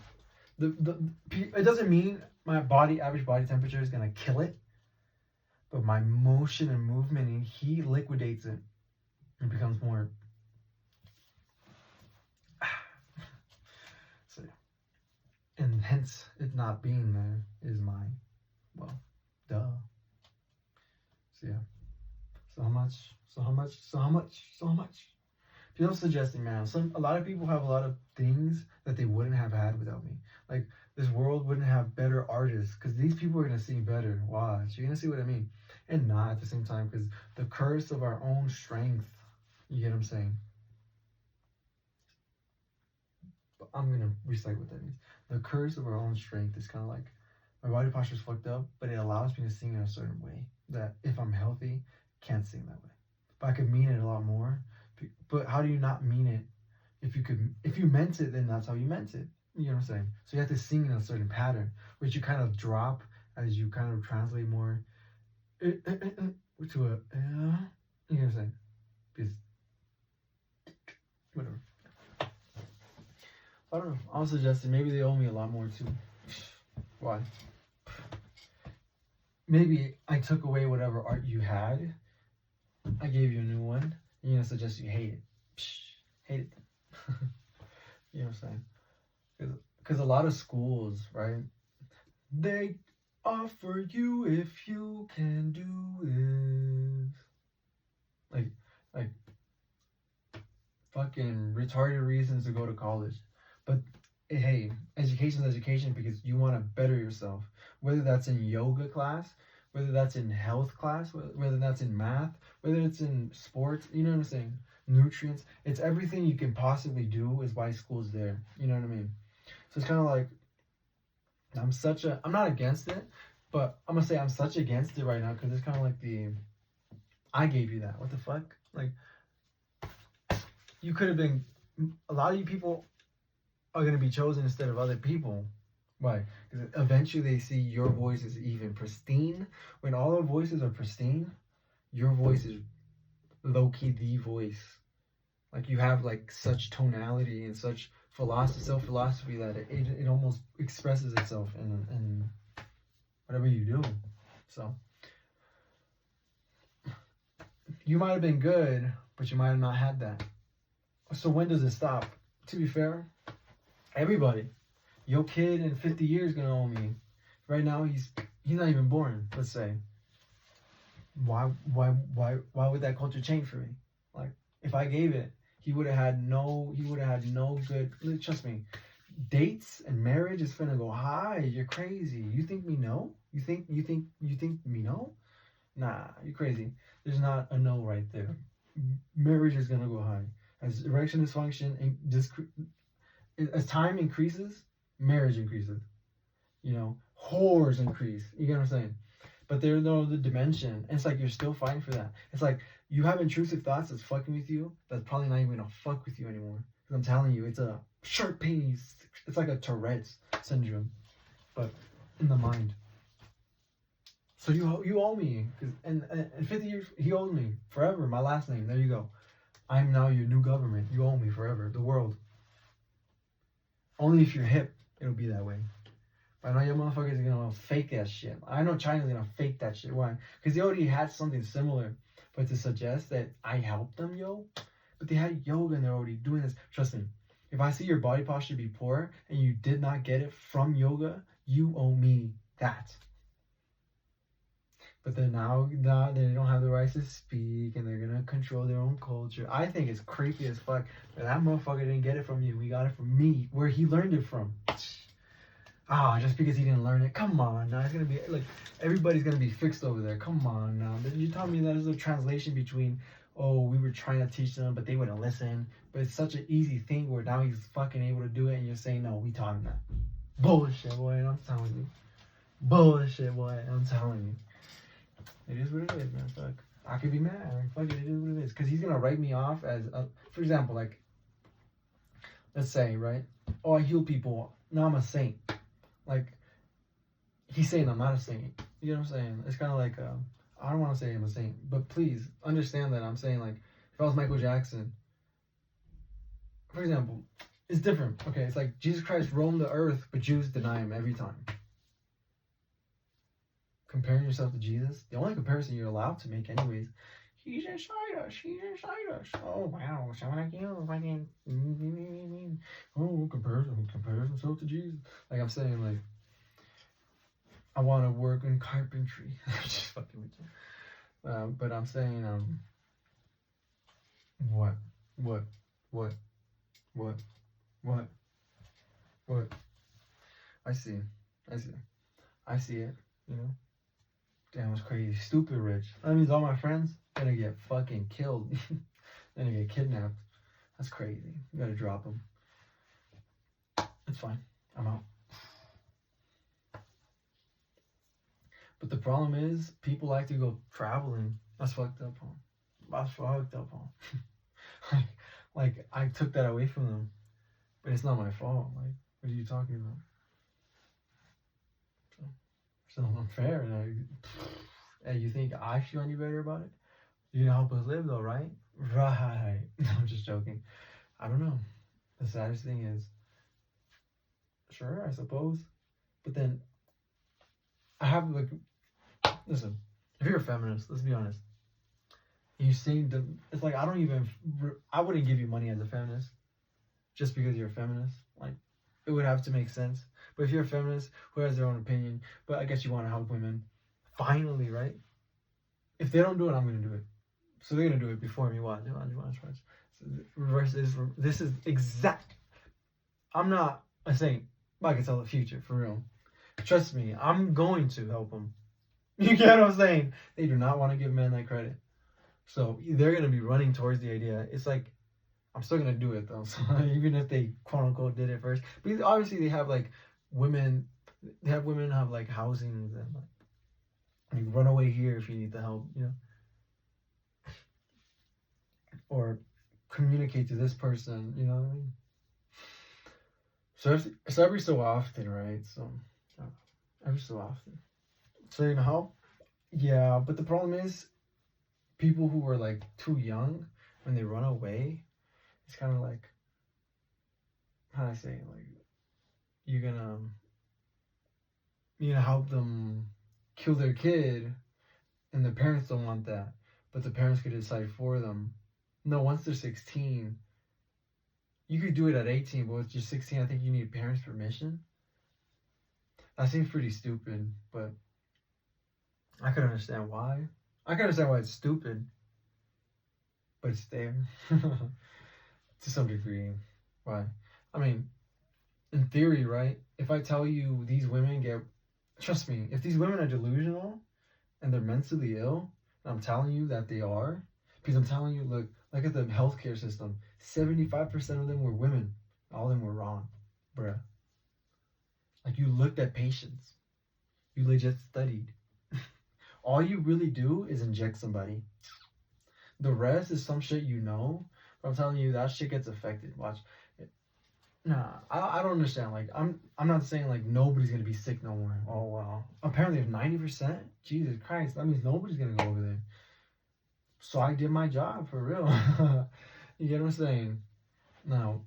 it doesn't mean my average body temperature is going to kill it, but my motion and movement and heat liquidates it. It becomes more. So, and hence it not being there is my, well, duh. So yeah. So how much? People suggesting, man. A lot of people have a lot of things that they wouldn't have had without me. Like this world wouldn't have better artists because these people are gonna sing better. Watch, you're gonna see what I mean, and not at the same time because the curse of our own strength. You get what I'm saying? But I'm gonna recite what that means. The curse of our own strength is kind of like my body posture is fucked up, but it allows me to sing in a certain way that if I'm healthy, can't sing that way. But I could mean it a lot more. But how do you not mean it? If you meant it, then that's how you meant it. You know what I'm saying? So you have to sing in a certain pattern, which you kind of drop as you kind of translate more to a, you know what I'm saying? Because, whatever. I don't know. I was suggesting maybe they owe me a lot more too. Why? Maybe I took away whatever art you had. I gave you a new one. You're gonna suggest you hate it. Hate it. You know what I'm saying? Because a lot of schools, right? They offer you if you can do this. Like fucking retarded reasons to go to college. But hey, education is education because you want to better yourself. Whether that's in yoga class, whether that's in health class, whether that's in math, whether it's in sports, you know what I'm saying? Nutrients. It's everything you can possibly do is why school's there. You know what I mean? So it's kind of like, I'm not against it, but I'm going to say I'm such against it right now because it's kind of like I gave you that. What the fuck? Like, you could have been, a lot of you people are going to be chosen instead of other people. Why? Because eventually they see your voice is even pristine. When all our voices are pristine, your voice is low-key the voice. Like you have like such tonality and such self-philosophy that it almost expresses itself in whatever you do. So you might have been good, but you might have not had that. So when does it stop? To be fair, everybody. Your kid in 50 years gonna owe me. Right now he's not even born, let's say. Why would that culture change for me? Like if I gave it, he would have had no good, trust me. Dates and marriage is finna go high. You're crazy. You think me no? You think me no? Nah, you're crazy. There's not a no right there. Marriage is gonna go high. As erection dysfunction and as time increases, marriage increases. You know, whores increase. You get what I'm saying? But there's no the dimension. It's like you're still fighting for that. It's like you have intrusive thoughts that's fucking with you. That's probably not even gonna fuck with you anymore. Because I'm telling you, it's a sharp pain. It's like a Tourette's syndrome, but in the mind. So you owe me. And in 50 years, he owed me forever. My last name. There you go. I'm now your new government. You owe me forever. The world. Only if you're hip, it'll be that way. But I know your motherfuckers are gonna fake that shit. I know China's gonna fake that shit. Why? Because they already had something similar. But to suggest that I helped them, but they had yoga and they're already doing this. Trust me, if I see your body posture be poor and you did not get it from yoga, you owe me that. But then now they don't have the rights to speak and they're gonna control their own culture. I think it's creepy as fuck that motherfucker didn't get it from you. We got it from me, where he learned it from. just because he didn't learn it. Come on, now it's gonna be like everybody's gonna be fixed over there. Come on now. You tell me that there's a translation between, oh, we were trying to teach them, but they wouldn't listen. But it's such an easy thing where now he's fucking able to do it, and you're saying no, we taught him that. Bullshit, boy. I'm telling you. Bullshit, boy. I'm telling you. It is what it is, man. Fuck. I could be mad. Fuck it. It is what it is. Because he's gonna write me off as, for example, like, let's say, right? Oh, I heal people. Now I'm a saint. Like, he's saying I'm not a saint. You know what I'm saying? It's kind of like, I don't want to say I'm a saint, but please understand that I'm saying, like, if I was Michael Jackson, for example, it's different. Okay, it's like Jesus Christ roamed the earth, but Jews deny him every time. Comparing yourself to Jesus, the only comparison you're allowed to make, anyways. He's inside us. He's inside us. Oh wow, someone like you, fucking. Oh, compares himself to Jesus. Like I'm saying, like I want to work in carpentry. I'm just fucking with you. But I'm saying, what? I see it. You know. Damn, it's crazy. Stupid rich. That means all my friends gonna get fucking killed. Gonna get kidnapped. That's crazy. You gotta drop them. It's fine. I'm out. But the problem is, people like to go traveling. That's fucked up, huh? That's fucked up, huh? like, I took that away from them. But it's not my fault. Like, what are you talking about? So unfair. Hey, you think I feel any better about it? You can help us live though, right? Right. No, I'm just joking. I don't know. The saddest thing is, sure, I suppose. But then, I have like, listen, if you're a feminist, let's be honest. You seem to, it's like, I wouldn't give you money as a feminist. Just because you're a feminist. Like, it would have to make sense. But if you're a feminist who has their own opinion, but I guess you want to help women, finally, right? If they don't do it, I'm going to do it. So they're going to do it before me. Watch. So reverse this is exact. I'm not a saint, but I can tell the future, for real. Trust me, I'm going to help them. You get what I'm saying? They do not want to give men that credit. So they're going to be running towards the idea. It's like, I'm still going to do it, though. So even if they, quote-unquote, did it first. Because obviously they have, like, women have like housings and like you run away here if you need the help, you know, or communicate to this person, you know what I mean? So every so often, right? So every so often, so you know how, yeah. But the problem is, people who are like too young when they run away, it's kind of like, how do I say it? Like, you're gonna help them kill their kid, and the parents don't want that, but the parents could decide for them. No, once they're 16, you could do it at 18, but once you're 16, I think you need parents' permission. That seems pretty stupid, but I can understand why. I can understand why it's stupid, but it's there to some degree. Why? I mean, in theory, right? If I tell you these women get, trust me, if these women are delusional and they're mentally ill, and I'm telling you that they are, because I'm telling you, look at the healthcare system. 75% of them were women. All of them were wrong, bruh. Like, you looked at patients. You legit studied. All you really do is inject somebody. The rest is some shit you know, but I'm telling you, that shit gets affected. Watch. Nah, I don't understand. Like, I'm not saying like nobody's gonna be sick no more. Oh wow. Apparently, if 90%, Jesus Christ, that means nobody's gonna go over there. So I did my job for real. You get what I'm saying? Now,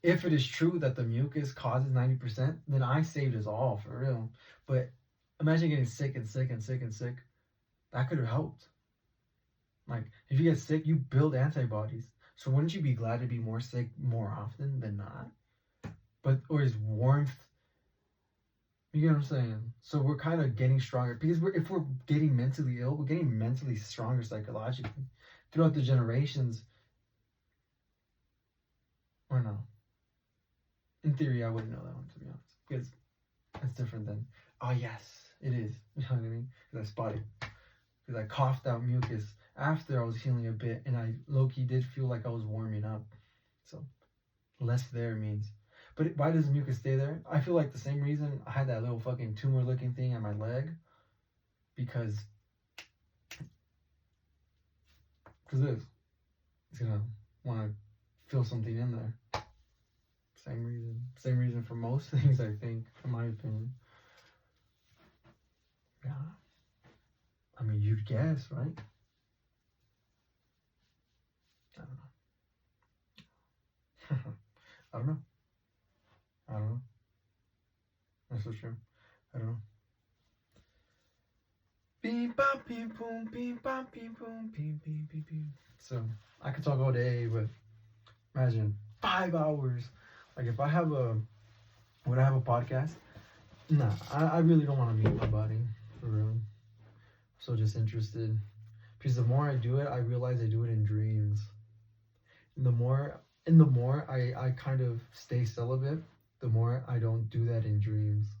if it is true that the mucus causes 90%, then I saved us all for real. But imagine getting sick and sick and sick and sick. That could have helped. Like, if you get sick, you build antibodies. So wouldn't you be glad to be more sick more often than not? But, or is warmth, you get what I'm saying? So we're kind of getting stronger. Because if we're getting mentally ill, we're getting mentally stronger psychologically. Throughout the generations, or no? In theory, I wouldn't know that one, to be honest. Because it's different than, oh yes, it is. You know what I mean? Because I spotted. Because I coughed out mucus after I was healing a bit, and I low-key did feel like I was warming up. So less there means. But why does mucus stay there? I feel like the same reason I had that little fucking tumor-looking thing on my leg. Because this. It's gonna want to feel something in there. Same reason. Same reason for most things, I think, in my opinion. Yeah. I mean, you'd guess, right? I don't know. I don't know. I don't know. That's for sure. I don't know. Beep bop beep boom beep bop beep boom beep beep beep beep. So I could talk all day, but imagine 5 hours. Like if I have a, would I have a podcast? Nah, I really don't want to meet my body for real. So just interested, because the more I do it, I realize I do it in dreams. And the more I kind of stay celibate, the more I don't do that in dreams.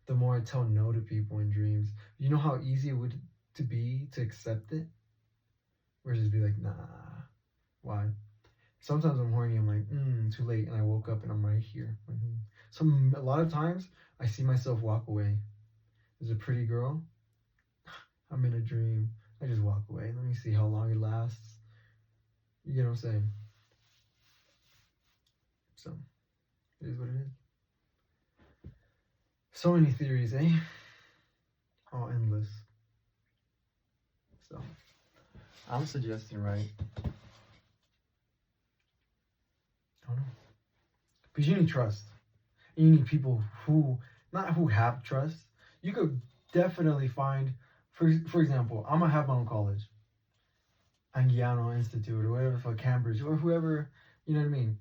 The more I tell no to people in dreams. You know how easy it would to be to accept it, versus be like, nah, why? Sometimes I'm horny. I'm like, too late, and I woke up and I'm right here. A lot of times I see myself walk away. There's a pretty girl. I'm in a dream. I just walk away. Let me see how long it lasts. You get what I'm saying? So, it is what it is. So many theories, eh? All endless. So, I'm suggesting, right? I don't know. Because you need trust. And you need people who, not who have trust. You could definitely find, for example, I'm going to have my own college. Anguiano Institute or whatever for Cambridge or whoever, you know what I mean?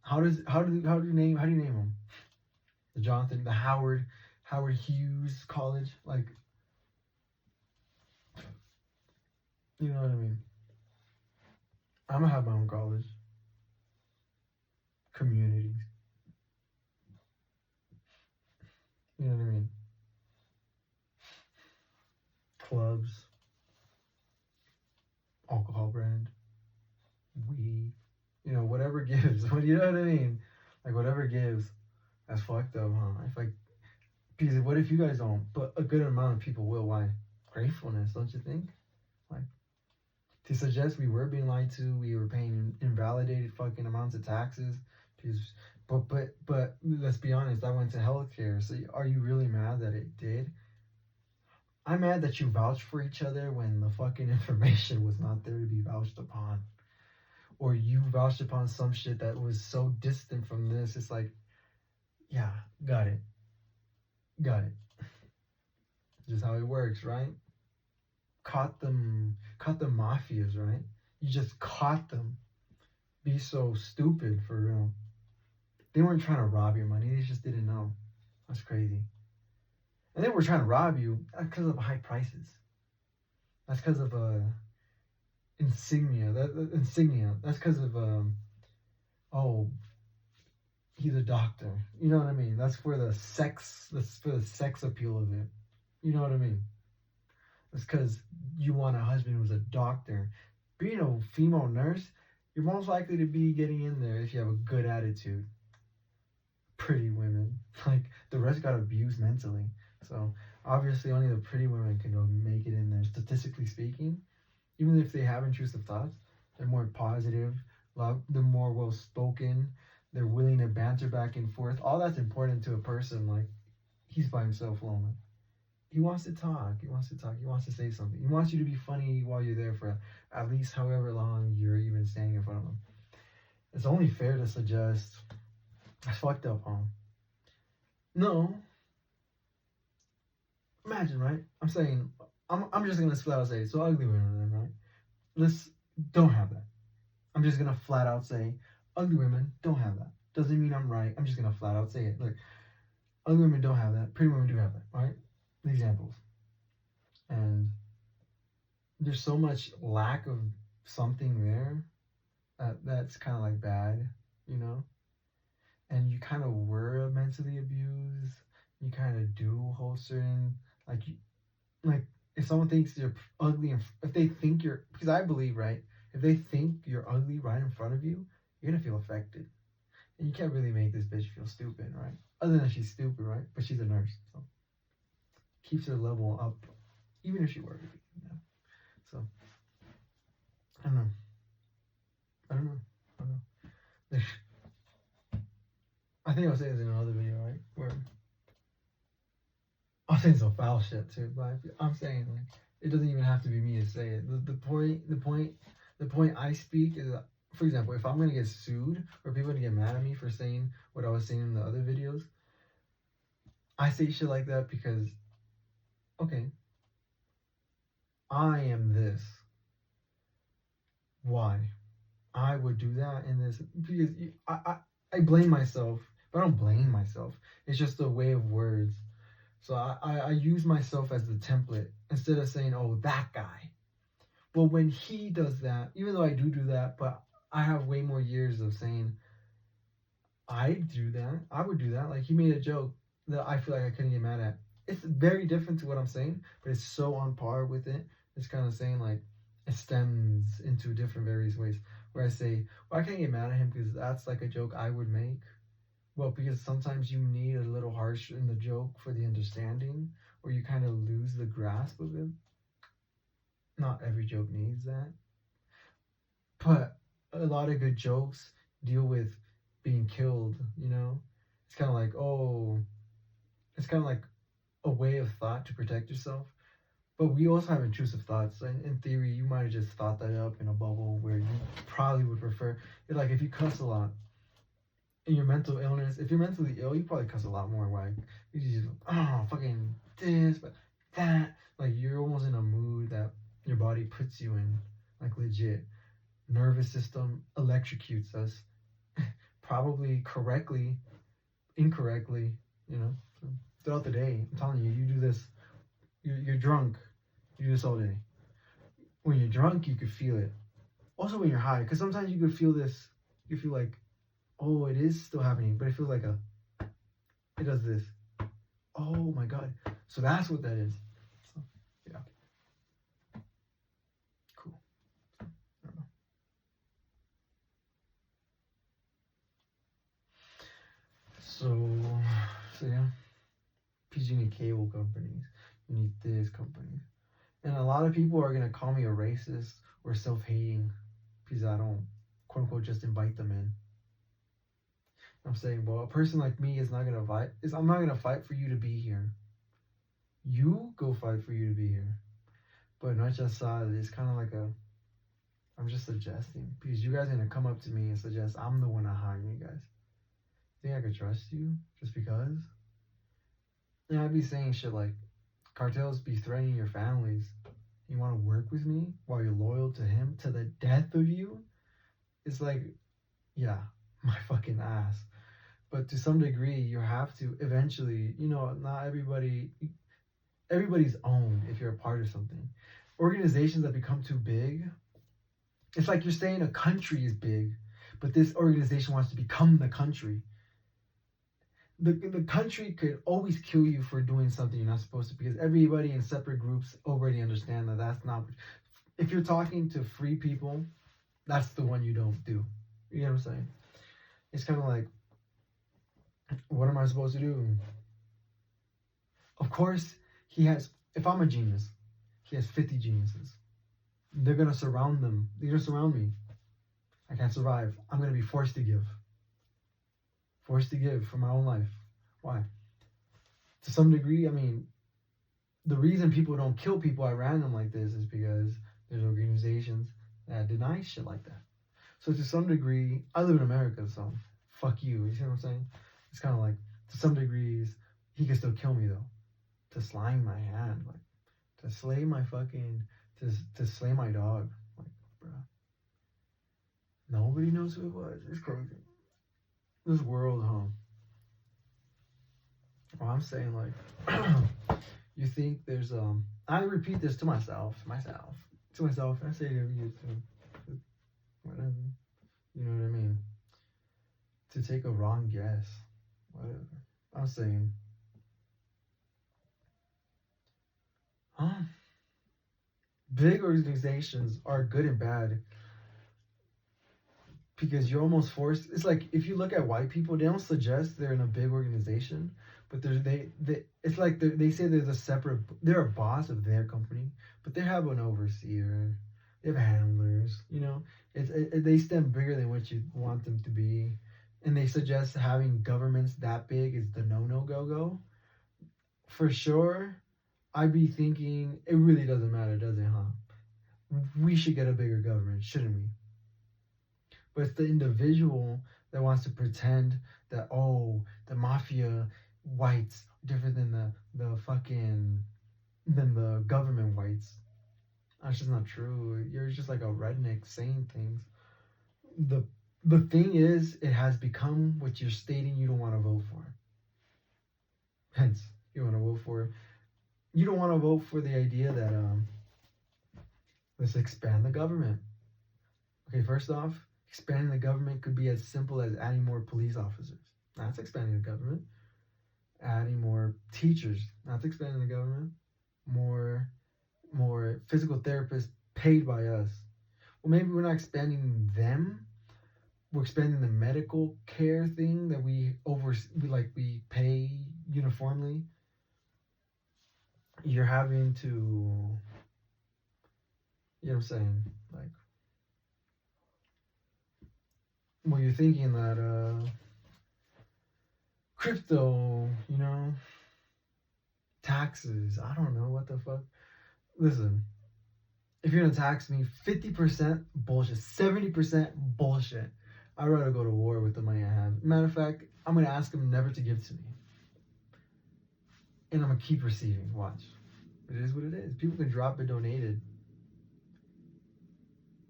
How do you name them? The Howard Hughes College, like, you know what I mean? I'm gonna have my own college, communities. You know what I mean? Clubs, alcohol brand, weed, you know, whatever gives. You know what I mean? Like whatever gives. That's fucked up, huh? If like, because what if you guys don't? But a good amount of people will. Why? Gratefulness, don't you think? Like, to suggest we were being lied to, we were paying invalidated fucking amounts of taxes. But let's be honest, I went to healthcare. So are you really mad that it did? I'm mad that you vouched for each other when the fucking information was not there to be vouched upon. Or you vouched upon some shit that was so distant from this. It's like, yeah, got it. Just how it works, right? Caught the mafias, right? You just caught them. Be so stupid, for real. They weren't trying to rob your money. They just didn't know. That's crazy. And they were trying to rob you because of high prices. That's because of insignia. Insignia. That's because of he's a doctor. You know what I mean? That's for the sex. That's for the sex appeal of it. You know what I mean? It's because you want a husband who's a doctor. Being a female nurse, you're most likely to be getting in there if you have a good attitude. Pretty women. Like, the rest got abused mentally. So, obviously, only the pretty women can make it in there. Statistically speaking, even if they have intrusive thoughts, they're more positive, they're more well-spoken, they're willing to banter back and forth. All that's important to a person. Like, he's by himself lonely. He wants to talk. He wants to say something. He wants you to be funny while you're there for at least however long you're even standing in front of him. It's only fair to suggest, that's fucked up, huh? No. Imagine, right? I'm saying, I'm just gonna flat out say it. So ugly women, right? Let's don't have that. I'm just gonna flat out say, ugly women don't have that. Doesn't mean I'm right. I'm just gonna flat out say it. Like, ugly women don't have that. Pretty women do have that, right? The examples. And there's so much lack of something there that's kind of like bad, you know? and you kind of were mentally abused, you kind of do hold certain like like if someone thinks you're ugly and if they think you're because I believe right if they think you're ugly right in front of you, you're gonna feel affected, and you can't really make this bitch feel stupid, right? Other than she's stupid, right? But she's a nurse, so keeps her level up, even if she were to be, you know. So I don't know. I don't know. I don't know. I think I was saying this in another video, right? Where I'm saying some foul shit too, but I'm saying like it doesn't even have to be me to say it. The point I speak is, for example, if I'm gonna get sued or people gonna get mad at me for saying what I was saying in the other videos, I say shit like that because, okay, I am this. Why? I would do that in this because I blame myself, but I don't blame myself. It's just a way of words. So I use myself as the template instead of saying, oh, that guy. But when he does that, even though I do that, but I have way more years of saying, I do that. I would do that. Like he made a joke that I feel like I couldn't get mad at. It's very different to what I'm saying, but it's so on par with it. It's kind of saying like it stems into different various ways. Where I say, well, I can't get mad at him because that's like a joke I would make. Well, because sometimes you need a little harsh in the joke for the understanding, or you kind of lose the grasp of it. Not every joke needs that. But a lot of good jokes deal with being killed, you know? It's kind of like, oh, it's kind of like a way of thought to protect yourself. But we also have intrusive thoughts. So in theory, you might have just thought that up in a bubble where you probably would prefer, like if you cuss a lot, in your mental illness, if you're mentally ill, you probably cuss a lot more. Like you just fucking this, but that. Like you're almost in a mood that your body puts you in, like legit. Nervous system electrocutes us, probably correctly, incorrectly. You know, so throughout the day, I'm telling you, you do this. You're drunk. You do this all day. When you're drunk, you could feel it. Also, when you're high, because sometimes you could feel this. You feel like, oh, it is still happening, but it feels like it does this. Oh my god. So that's what that is. So, yeah. Cool. I don't know. So yeah. Because you need cable companies. You need this company. And a lot of people are going to call me a racist or self-hating because I don't, quote unquote, just invite them in. I'm saying, well, a person like me is not gonna fight. I'm not gonna fight for you to be here. You go fight for you to be here. But not just it's kind of like I'm just suggesting because you guys are gonna come up to me and suggest I'm the one not hiring you guys. Think I could trust you just because? Yeah, I'd be saying shit like cartels be threatening your families. You want to work with me while you're loyal to him to the death of you? It's like, yeah, my fucking ass. But to some degree, you have to eventually, not everybody's owned if you're a part of something. Organizations that become too big, it's like you're saying a country is big, but this organization wants to become the country. The country could always kill you for doing something you're not supposed to because everybody in separate groups already understand that that's not. If you're talking to free people, that's the one you don't do. You know what I'm saying? It's kind of like, what am I supposed to do? Of course, if I'm a genius, he has 50 geniuses. They're going to surround them. They're going to surround me. I can't survive. I'm going to be forced to give. Forced to give for my own life. Why? To some degree, I mean, the reason people don't kill people at random like this is because there's organizations that deny shit like that. So to some degree, I live in America, so fuck you. You see what I'm saying? It's kind of like, to some degrees, he can still kill me though. To slime my hand, like, to slay my fucking, to slay my dog. Like, bro. Nobody knows who it was. It's crazy. This world, huh? Well, I'm saying, like, you think there's, I repeat this to myself, and I say it every year too. Whatever. You know what I mean? To take a wrong guess. Whatever. I'm saying, huh? Big organizations are good and bad because you're almost forced. It's like if you look at white people, they don't suggest they're in a big organization, but they it's like they say they're the separate. They're a boss of their company, but they have an overseer. They have handlers. You know, they stand bigger than what you want them to be, and they suggest having governments that big is the no go. For sure, I'd be thinking it really doesn't matter, does it, huh? We should get a bigger government, shouldn't we? But it's the individual that wants to pretend that, oh, the mafia whites different than the fucking than the government whites. That's just not true. You're just like a redneck saying things. The the thing is, it has become what you're stating you don't want to vote for. Hence, you want to vote for. You don't want to vote for the idea that let's expand the government. Okay, first off, expanding the government could be as simple as adding more police officers. That's expanding the government. Adding more teachers. That's expanding the government. More physical therapists paid by us. Well, maybe we're not expanding them. We're expanding the medical care thing that we pay uniformly. You're having to, you know what I'm saying? Like, well, you're thinking that crypto, you know, taxes, I don't know what the fuck. Listen, if you're gonna tax me, 50% bullshit, 70% bullshit. I'd rather go to war with the money I have. Matter of fact, I'm gonna ask them never to give to me. And I'm gonna keep receiving. Watch. It is what it is. People can drop it donated.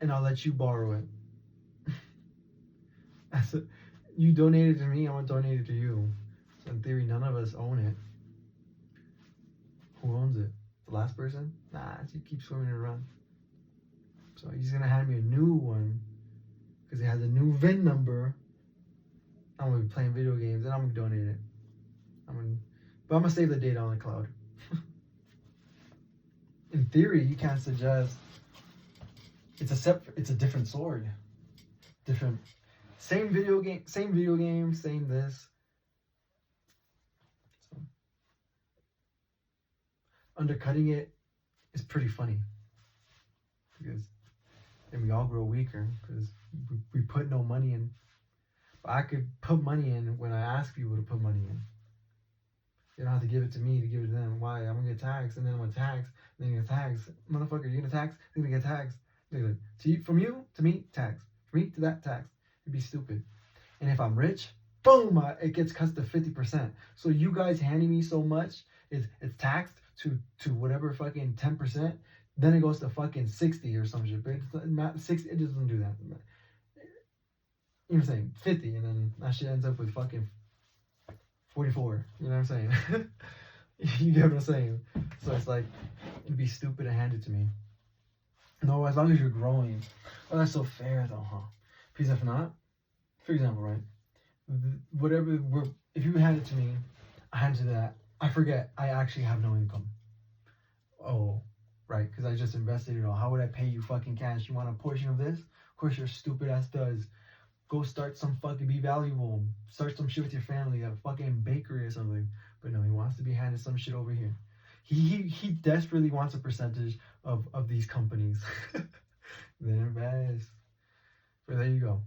And I'll let you borrow it. You donated to me, I'm gonna donate it to you. So in theory, none of us own it. Who owns it? The last person? Nah, you keep swimming around. So he's gonna hand me a new one because it has a new VIN number. I'm gonna be playing video games and I'm gonna donate it. But I'm gonna save the data on the cloud. In theory, you can't suggest it's a different sword. Different same video game, same this. So, undercutting it is pretty funny because then we all grow weaker because we put no money in. But I could put money in when I ask people to put money in. They don't have to give it to me to give it to them. Why? I'm gonna get taxed, and then I'm gonna tax, and then you're gonna tax. Motherfucker, you're gonna tax, then you're gonna get taxed. From you to me, tax. From me to that, tax. It'd be stupid. And if I'm rich, boom, it gets cut to 50%. So you guys handing me so much, it's taxed to whatever fucking 10%. Then it goes to fucking 60 or some shit. But it's not 60. It doesn't do that. You know what I'm saying? 50, and then that shit ends up with fucking 44. You know what I'm saying? You get what I'm saying? So it's like, it'd be stupid to hand it to me. No, as long as you're growing. Oh, that's so fair though, huh? Because if not, for example, right? If you hand it to me, I hand it to that. I forget I actually have no income. Oh, right, because I just invested it all. How would I pay you fucking cash? You want a portion of this? Of course your stupid ass does. Go start some fucking, be valuable. Start some shit with your family, a fucking bakery or something. But no, he wants to be handed some shit over here. He desperately wants a percentage of these companies. Then invest. But there you go.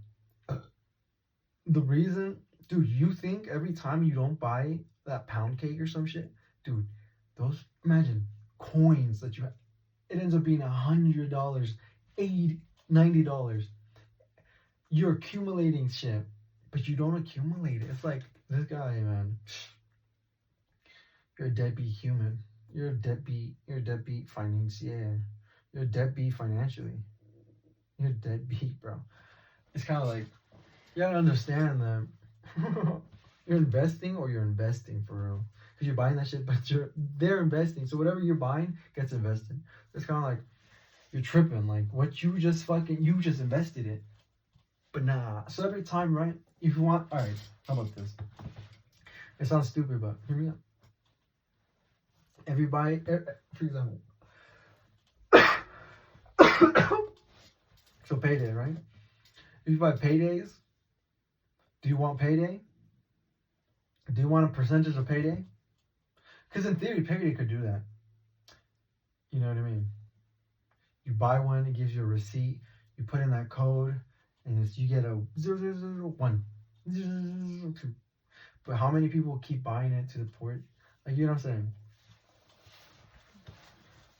The reason, dude, you think every time you don't buy that pound cake or some shit, dude, those, imagine, coins that you have, it ends up being $100, $80, $90. You're accumulating shit, but you don't accumulate it. It's like, this guy, man, you're a deadbeat human. You're a deadbeat financier. You're a deadbeat financially. You're a deadbeat, bro. It's kind of like, you gotta understand that you're investing or you're investing for real. Because you're buying that shit, but they're investing. So whatever you're buying gets invested. It's kind of like, you're tripping. Like, what you just invested it. But nah, so every time, right? If you want, all right. How about this? It sounds stupid, but hear me out. Everybody, for example, so payday, right? If you buy paydays, do you want payday? Do you want a percentage of payday? Because in theory, payday could do that. You know what I mean? You buy one, it gives you a receipt. You put in that code, and you get a 0001, 0002. But how many people keep buying it to the point? Like, you know what I'm saying?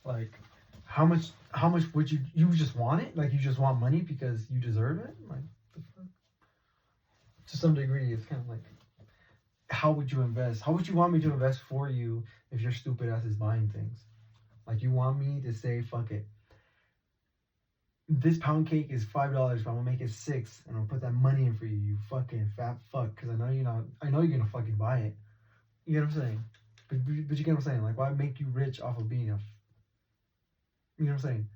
Like, how much would you just want it? Like, you just want money because you deserve it? Like, the fuck? To some degree, it's kind of like, how would you invest? How would you want me to invest for you if your stupid ass is buying things? Like, you want me to say, fuck it. This pound cake is $5, but I'm gonna make it $6, and I'll put that money in for you, you fucking fat fuck, because I know you're gonna fucking buy it. You know what I'm saying? But you get what I'm saying? Like, why make you rich off of being you know what I'm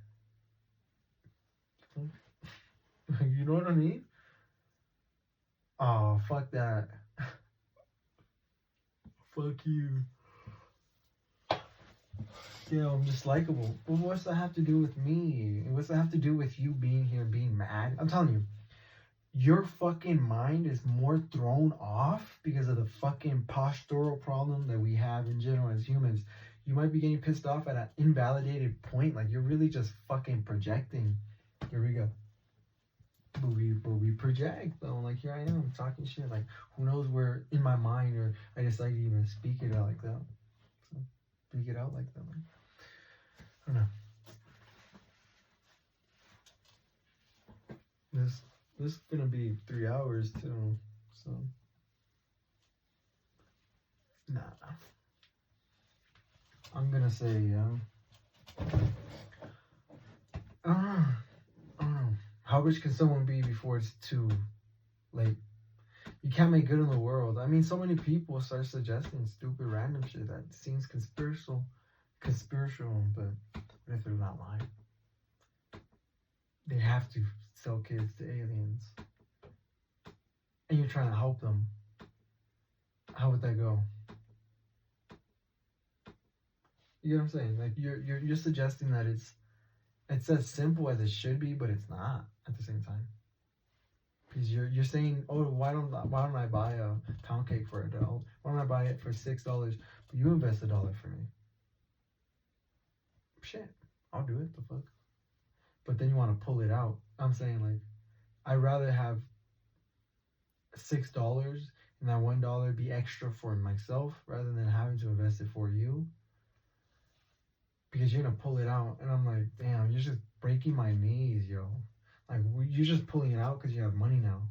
saying? You know what I mean? Oh, fuck that. Fuck you. Yeah, I'm just likable. Well, what's that have to do with me? What's that have to do with you being here, being mad? I'm telling you, your fucking mind is more thrown off because of the fucking postural problem that we have in general as humans. You might be getting pissed off at an invalidated point. Like, you're really just fucking projecting. Here we go. But we project, though. Like, here I am talking shit. Like, who knows where in my mind, or I decide to even speak it out like that. So, speak it out like that. Like, I don't know. This is gonna be 3 hours too. So, nah. I'm gonna say, I don't know. How rich can someone be before it's too late? You can't make good in the world. I mean, so many people start suggesting stupid random shit that seems conspirational, but what if they're not lying? They have to sell kids to aliens, and you're trying to help them. How would that go? You know what I'm saying? Like, you're suggesting that it's as simple as it should be, but it's not at the same time. Because you're saying, oh, why don't I buy a pound cake for $1? Why don't I buy it for $6? But you invest $1 for me. Shit, I'll do it. The fuck. But then you want to pull it out. I'm saying, like, I'd rather have $6 and that $1 be extra for myself rather than having to invest it for you. Because you're gonna pull it out, and I'm like, damn, you're just breaking my knees, yo. Like, you're just pulling it out because you have money now.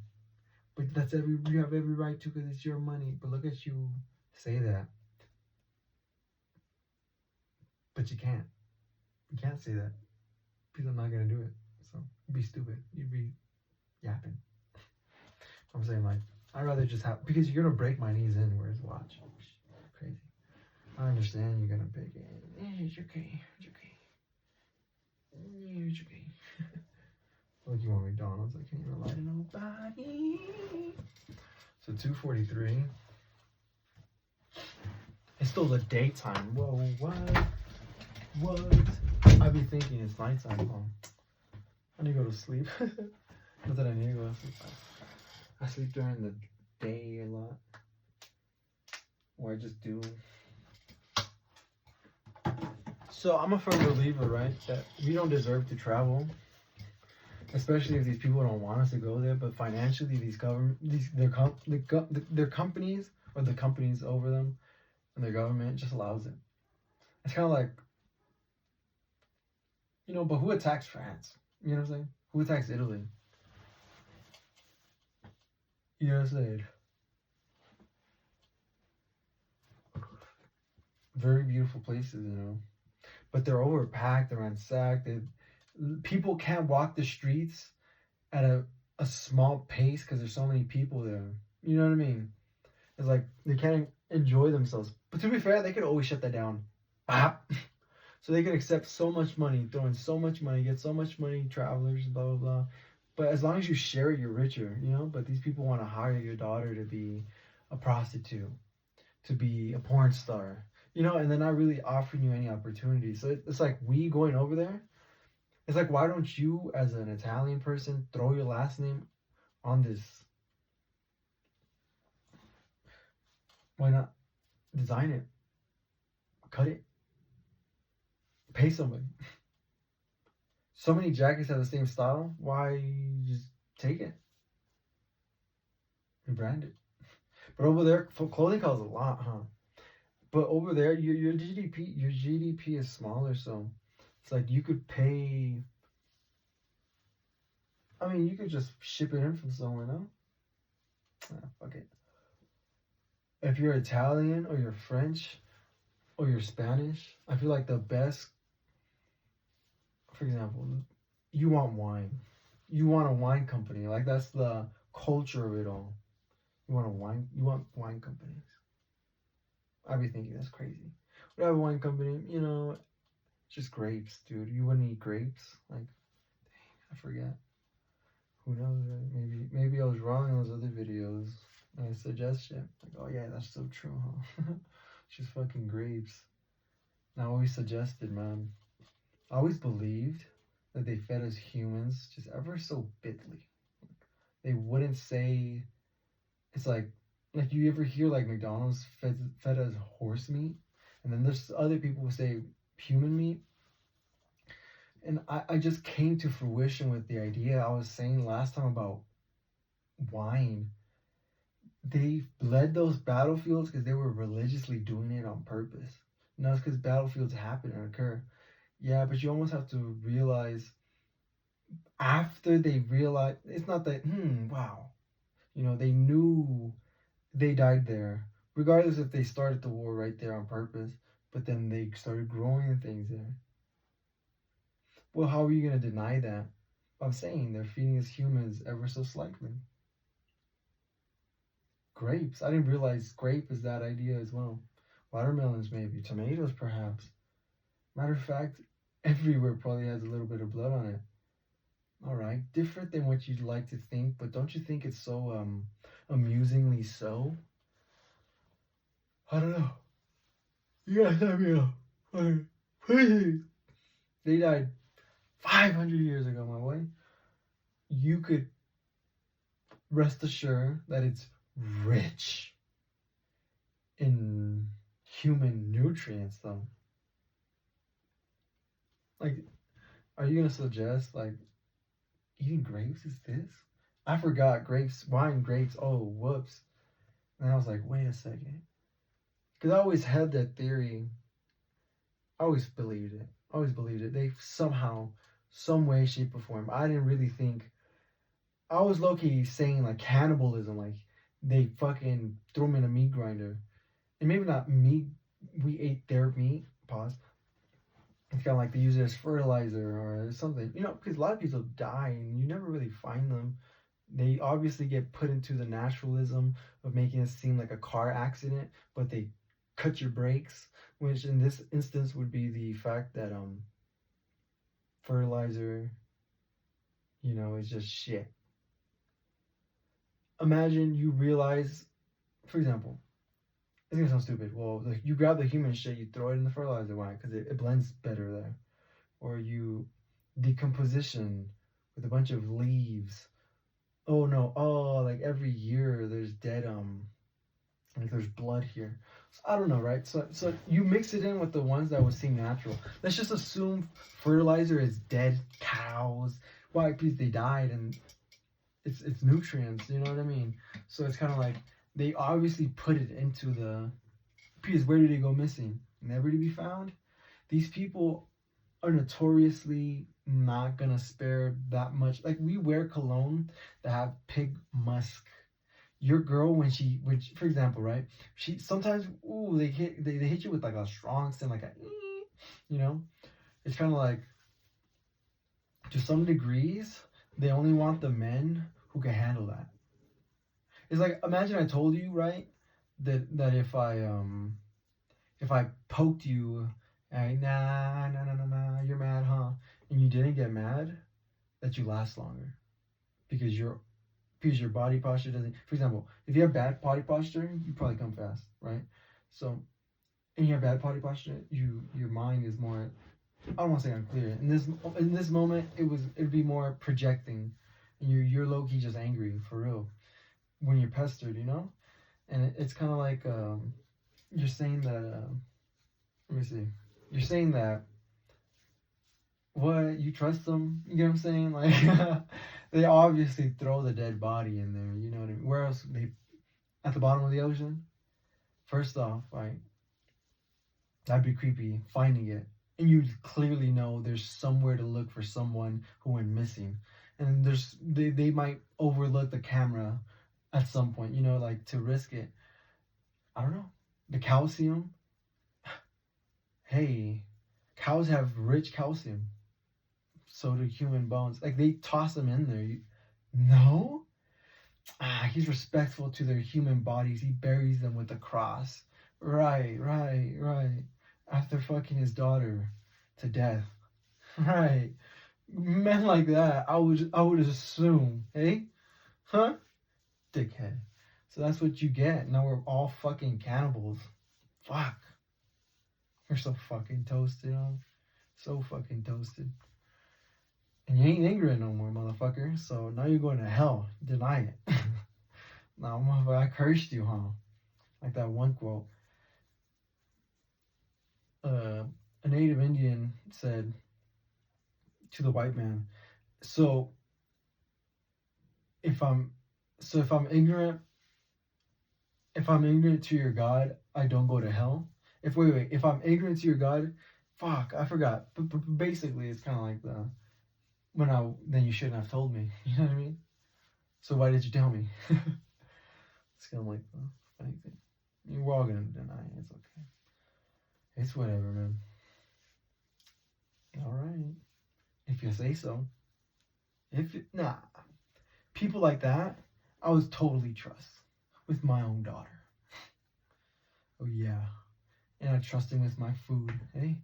But you have every right to, because it's your money. But look at you say that. But you can't. You can't say that. Because I'm not gonna do it. So you'd be stupid. You'd be yapping. I'm saying, like, I'd rather just have, because you're gonna break my knees anyways. Watch. Crazy. I understand you're gonna pick it. It's okay. It's okay. It's okay. Like, you want McDonald's? I can't even lie to nobody. So 2:43. It's still the daytime. Whoa, what? I be thinking it's nighttime. Oh, I need to go to sleep. Not that I need to go to sleep. I sleep during the day a lot. Or I just do. So I'm a firm believer, right, that we don't deserve to travel, especially if these people don't want us to go there. But financially, their companies, or the companies over them, and their government just allows it. It's kind of like, but who attacks France? You know what I'm saying? Who attacks Italy? You know what I'm saying? Very beautiful places, but they're overpacked, they're ransacked. People can't walk the streets at a small pace because there's so many people there. You know what I mean? It's like they can't enjoy themselves. But to be fair, they could always shut that down. So they could accept so much money, throw in so much money, get so much money, travelers, blah, blah, blah. But as long as you share it, you're richer, you know? But these people want to hire your daughter to be a prostitute, to be a porn star, you know, and they're not really offering you any opportunity. So it's like we going over there. It's like, why don't you, as an Italian person, throw your last name on this? Why not design it, cut it, pay somebody? So many jackets have the same style. Why just take it and brand it? But over there, clothing costs a lot, huh? But over there, your GDP is smaller, so it's like you could pay. I mean, you could just ship it in from somewhere, no? Fuck it. If you're Italian or you're French or you're Spanish, I feel like the best. For example, you want wine. You want a wine company. Like that's the culture of it all. You want a wine. You want wine companies. I'd be thinking that's crazy. Would I have a wine company? You know, just grapes, dude. You wouldn't eat grapes. Like, dang, I forget. Who knows? Right? Maybe I was wrong in those other videos. I suggest shit. Like, oh yeah, that's so true, huh? Just fucking grapes. I always suggested, man. I always believed that they fed us humans just ever so bitly. They wouldn't say. It's like you ever hear like McDonald's fed us horse meat, and then there's other people who say human meat. And I just came to fruition with the idea I was saying last time about wine. They bled those battlefields because they were religiously doing it on purpose. No, it's because battlefields happen and occur. Yeah, but you almost have to realize after they realize it's not that, wow. You know, they knew they died there, regardless if they started the war right there on purpose, but then they started growing things there. Well, how are you going to deny that? I'm saying they're feeding us humans ever so slightly. Grapes. I didn't realize grape is that idea as well. Watermelons, maybe. Tomatoes, perhaps. Matter of fact, everywhere probably has a little bit of blood on it. All right, different than what you'd like to think, but don't you think it's so amusingly so? I don't know. You guys have me fucking crazy. They died 500 years ago, my boy. You could rest assured that it's rich in human nutrients, though. Like, are you gonna suggest like eating grapes is this? I forgot grapes, wine, grapes. Oh, whoops. And I was like, wait a second. Because I always had that theory. I always believed it. They somehow, some way, shape, or form. I didn't really think. I was low key saying like cannibalism, like they fucking threw them in a meat grinder. And maybe not meat, we ate their meat. Pause. It's kind of like they use it as fertilizer or something. You know, because a lot of people die and you never really find them. They obviously get put into the naturalism of making it seem like a car accident, but they cut your brakes, which in this instance would be the fact that fertilizer, you know, is just shit. Imagine you realize, for example, it's gonna sound stupid. Well, like you grab the human shit, you throw it in the fertilizer. Why? Because it blends better there. Or you decomposition with a bunch of leaves. Oh no! Oh, like every year there's dead like there's blood here. So I don't know, right? So you mix it in with the ones that would seem natural. Let's just assume fertilizer is dead cows. Why? Because they died and it's nutrients. You know what I mean? So it's kind of like they obviously put it into the. Because where did they go missing? Never to be found. These people are notoriously not gonna spare that much. Like we wear cologne that have pig musk. Your girl when for example, right? She sometimes they hit you with like a strong scent, like a, you know, it's kind of like to some degrees they only want the men who can handle that. It's like imagine I told you, right, that if I poked you and nah, you're mad, huh? And you didn't get mad, that you last longer. because your body posture doesn't. For example, if you have bad body posture, you probably come fast, right? So, and you have bad body posture, your mind is more. I don't want to say unclear. In this moment, it'd be more projecting, and you're low key just angry for real when you're pestered, you know. And it's kind of like you're saying that. Let me see. You're saying that. What, you trust them? You get what I'm saying? Like they obviously throw the dead body in there. You know what I mean? Where else? They at the bottom of the ocean. First off, right? That'd be creepy. Finding it, and you clearly know there's somewhere to look for someone who went missing, and they might overlook the camera at some point. You know, like to risk it. I don't know. The calcium. Hey, cows have rich calcium. So do human bones. Like they toss them in there. No? He's respectful to their human bodies. He buries them with a cross. Right. After fucking his daughter to death. Right. Men like that, I would assume. Hey? Huh? Dickhead. So that's what you get. Now we're all fucking cannibals. Fuck. We're so fucking toasted, huh? So fucking toasted. And you ain't ignorant no more, motherfucker. So now you're going to hell. Deny it. Now, motherfucker, I cursed you, huh? Like that one quote. A native Indian said to the white man, so if I'm ignorant to your God, I don't go to hell. If I'm ignorant to your God, fuck, I forgot. But basically, it's kind of like then you shouldn't have told me. You know what I mean? So why did you tell me? It's kind of like the funny thing. We're all gonna deny it. It's okay. It's whatever, man. All right. If you say so. People like that, I would totally trust with my own daughter. Oh yeah. And I trust them with my food. Hey.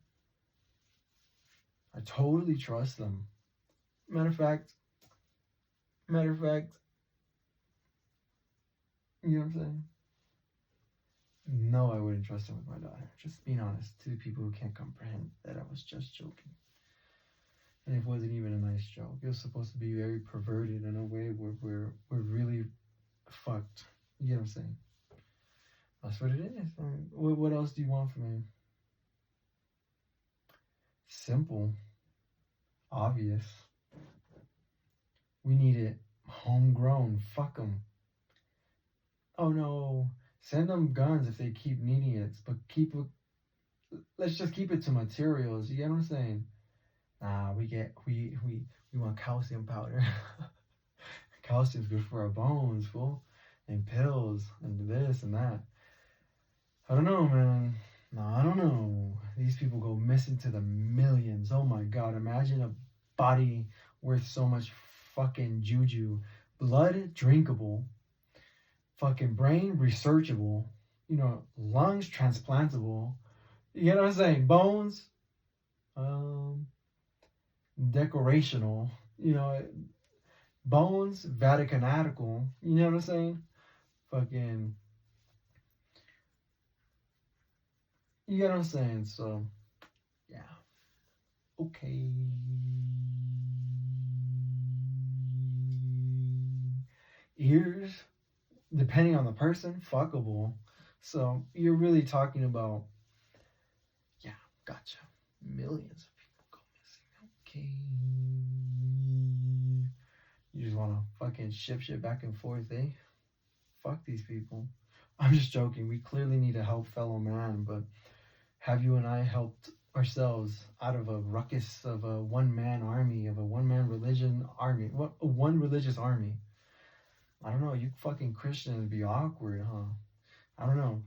I totally trust them. Matter of fact, you know what I'm saying? No, I wouldn't trust him with my daughter. Just being honest to the people who can't comprehend that I was just joking. And it wasn't even a nice joke. It was supposed to be very perverted in a way where we're really fucked. You get what I'm saying? That's what it is. I mean, what else do you want from me? Simple. Obvious. We need it homegrown. Fuck them. Oh no. Send them guns if they keep needing it. But let's just keep it to materials. You get what I'm saying? We want calcium powder. Calcium's good for our bones, fool. And pills and this and that. I don't know, man. No, I don't know. These people go missing to the millions. Oh my god, imagine a body worth so much fucking juju. Blood drinkable. Fucking brain researchable. You know, lungs transplantable. You get what I'm saying? Bones decorational. You know, bones Vaticanatical. You know what I'm saying? Fucking, you get what I'm saying? So, yeah. Okay. Ears, depending on the person, fuckable. So, you're really talking about, yeah, gotcha. Millions of people go missing. Okay. You just want to fucking ship shit back and forth, eh? Fuck these people. I'm just joking. We clearly need to help fellow man, but have you and I helped ourselves out of a ruckus of a one-man army, of a one-man religion army? What, a one religious army? I don't know. You fucking Christians be awkward, huh? I don't know.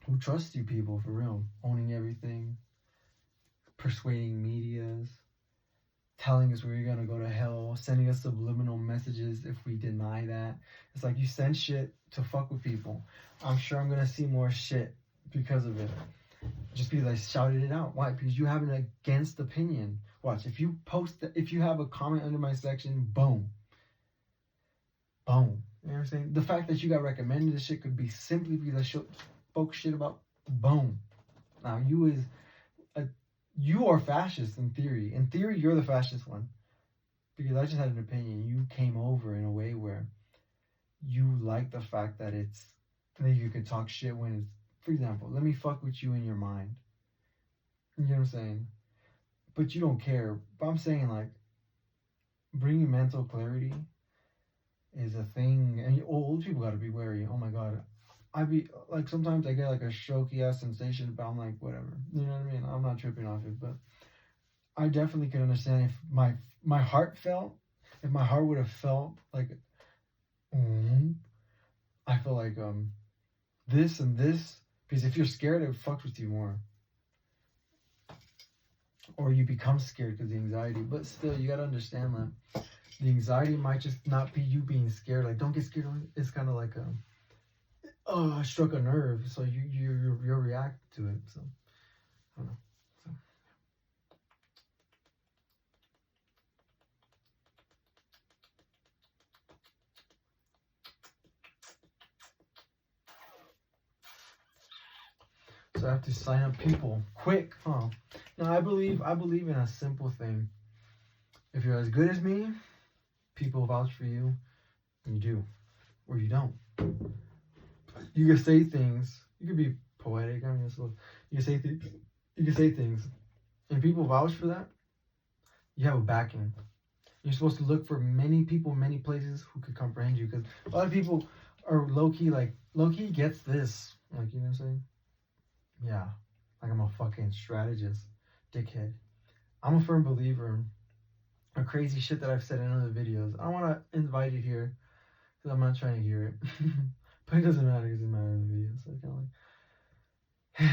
Who trusts you people, for real? Owning everything, persuading medias, telling us we're gonna go to hell, sending us subliminal messages if we deny that. It's like you send shit to fuck with people. I'm sure I'm gonna see more shit because of it. Just because I shouted it out. Why? Because you have an against opinion. Watch, if you have a comment under my section, boom. what I'm saying? The fact that you got recommended this shit could be simply because I spoke shit about Boom. Now you are fascist in theory. In theory, you're the fascist one. Because I just had an opinion. You came over in a way where you like the fact that you can talk shit when it's, for example, let me fuck with you in your mind. You know what I'm saying? But you don't care. But I'm saying, like, bringing mental clarity is a thing, and old people got to be wary. Oh my god, I be like, sometimes I get like a strokey ass sensation, but I'm like, whatever. You know what I mean? I'm not tripping off it, but I definitely can understand if my heart felt, if my heart would have felt like, I feel like this and this, because if you're scared, it fucks with you more, or you become scared because of the anxiety. But still, you gotta understand that the anxiety might just not be you being scared. Like, don't get scared. It's kind of like I struck a nerve, so you react to it. So I don't know. So I have to sign up people quick, huh? Now I believe in a simple thing. If you're as good as me, people vouch for you, and you do, or you don't. You can say things. You can be poetic. I mean, so you can say things. You can say things, and people vouch for that. You have a backing. You're supposed to look for many people, many places who could comprehend you, because a lot of people are low key. Like, low key gets this. Like, you know what I'm saying? Yeah, like I'm a fucking strategist, dickhead. I'm a firm believer in crazy shit that I've said in other videos. I don't want to invite it here because I'm not trying to hear it. But it doesn't matter because it matters in the video. So I kind of like,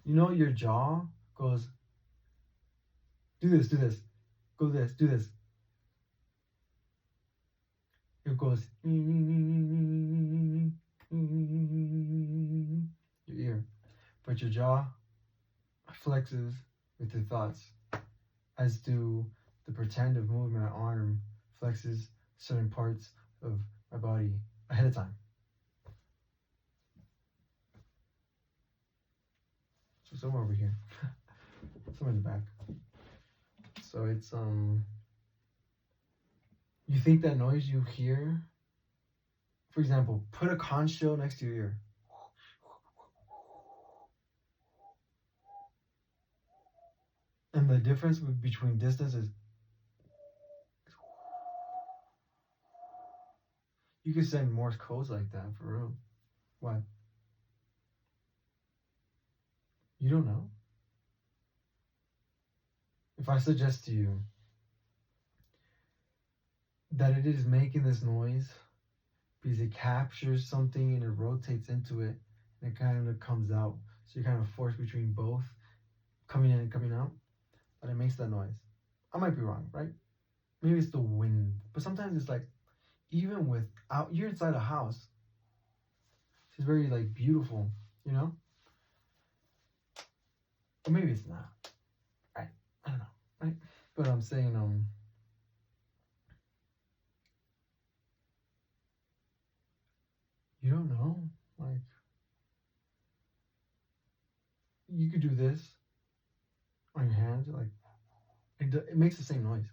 you know, your jaw goes, do this, go this, do this. It goes, your ear, but your jaw flexes with your thoughts, as do the pretend of moving my arm flexes certain parts of my body ahead of time. So somewhere over here, somewhere in the back. So it's you think that noise you hear, for example, put a conch shell next to your ear. And the difference between distance is, you can send Morse codes like that for real. Why? You don't know? If I suggest to you that it is making this noise because it captures something and it rotates into it and it kind of comes out, so you're kind of forced between both, coming in and coming out, but it makes that noise. I might be wrong, right? Maybe it's the wind, but sometimes it's like, even without, you're inside a house, it's very like beautiful, you know? Or maybe it's not, right? I don't know, right? But I'm saying, you don't know, like, you could do this on your hands, like, it makes the same noise.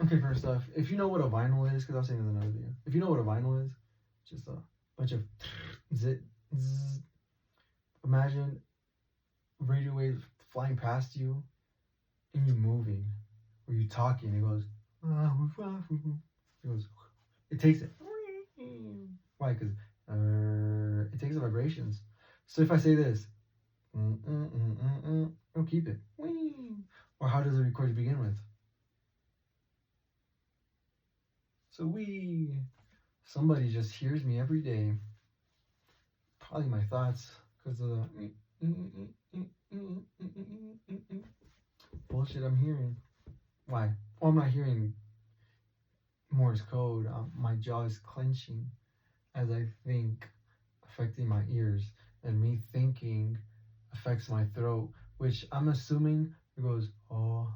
Okay, first off, if you know what a vinyl is, because I'll say in another video, if you know what a vinyl is, just a bunch of zit, zzz. Imagine radio waves flying past you and you moving, or you talking, it goes, it takes it. Why? Because it takes the vibrations. So if I say this, it'll keep it. Or how does the record begin with? So somebody just hears me every day, probably my thoughts, because of the bullshit I'm hearing. Why? Oh, I'm not hearing Morse code. My jaw is clenching as I think, affecting my ears, and me thinking affects my throat, which I'm assuming It goes, oh,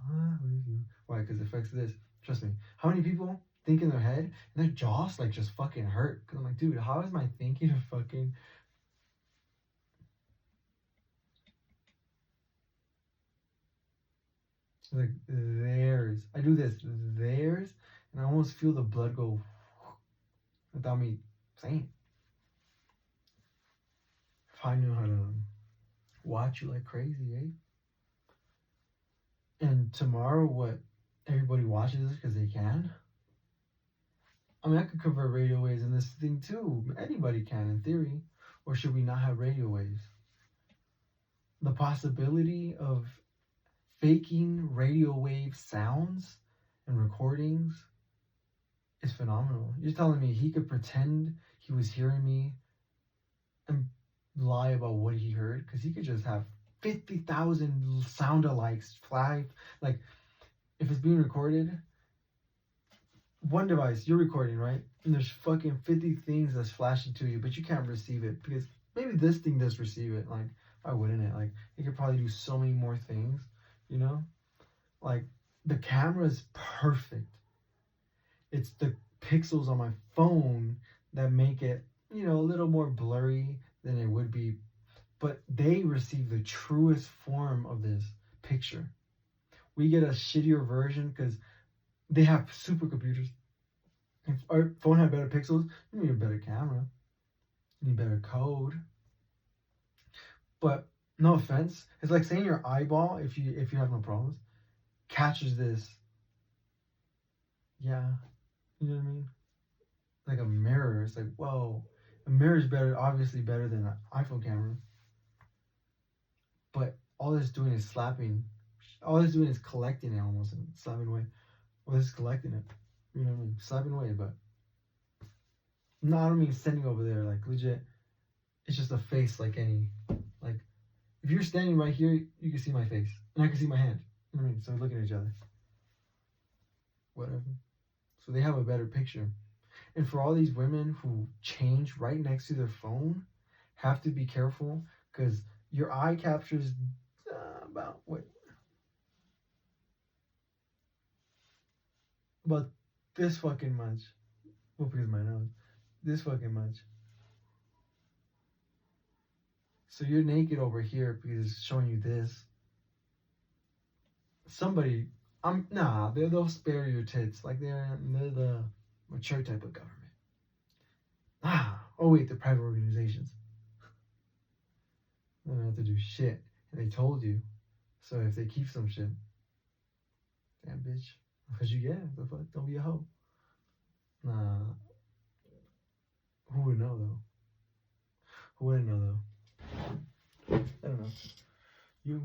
why? Because it affects this. Trust me. How many people think in their head and their jaws like just fucking hurt? Because I'm like, dude, how is my thinking fucking. Like, theirs. I do this, theirs, and I almost feel the blood go without me saying. If I knew how to watch you like crazy, eh? And tomorrow, what? Everybody watches this because they can? I mean, I could convert radio waves in this thing too. Anybody can, in theory. Or should we not have radio waves? The possibility of faking radio wave sounds and recordings is phenomenal. You're telling me he could pretend he was hearing me and lie about what he heard? Because he could just have 50,000 sound-alikes fly. Like, if it's being recorded, one device, you're recording, right? And there's fucking 50 things that's flashing to you, but you can't receive it because maybe this thing does receive it. Like, why wouldn't it? Like, it could probably do so many more things, you know? Like, the camera is perfect. It's the pixels on my phone that make it, you know, a little more blurry than it would be. But they receive the truest form of this picture. We get a shittier version because they have supercomputers. If our phone had better pixels, you need a better camera. You need better code. But no offense, it's like saying your eyeball, if you have no problems, catches this. Yeah, you know what I mean? Like a mirror. It's like, whoa. A mirror is better, obviously better than an iPhone camera. But all it's doing is slapping. All it's doing is collecting it almost and slapping away. Well, it's collecting it. You know what I mean? Slapping away, but no, I don't mean sending over there. Like, legit, it's just a face like any. Like, if you're standing right here, you can see my face. And I can see my hand. You know what I mean? So we're looking at each other. Whatever. So they have a better picture. And for all these women who change right next to their phone, have to be careful because your eye captures about this fucking much. Well, because my nose. This fucking much. So you're naked over here because it's showing you this. Somebody, they'll spare your tits. Like they're the mature type of government. Oh wait, they're private organizations. They don't have to do shit. And they told you. So if they keep some shit, damn bitch. What you get? The fuck? Don't be a hoe. Nah. Who would know though? Who wouldn't know though? I don't know. You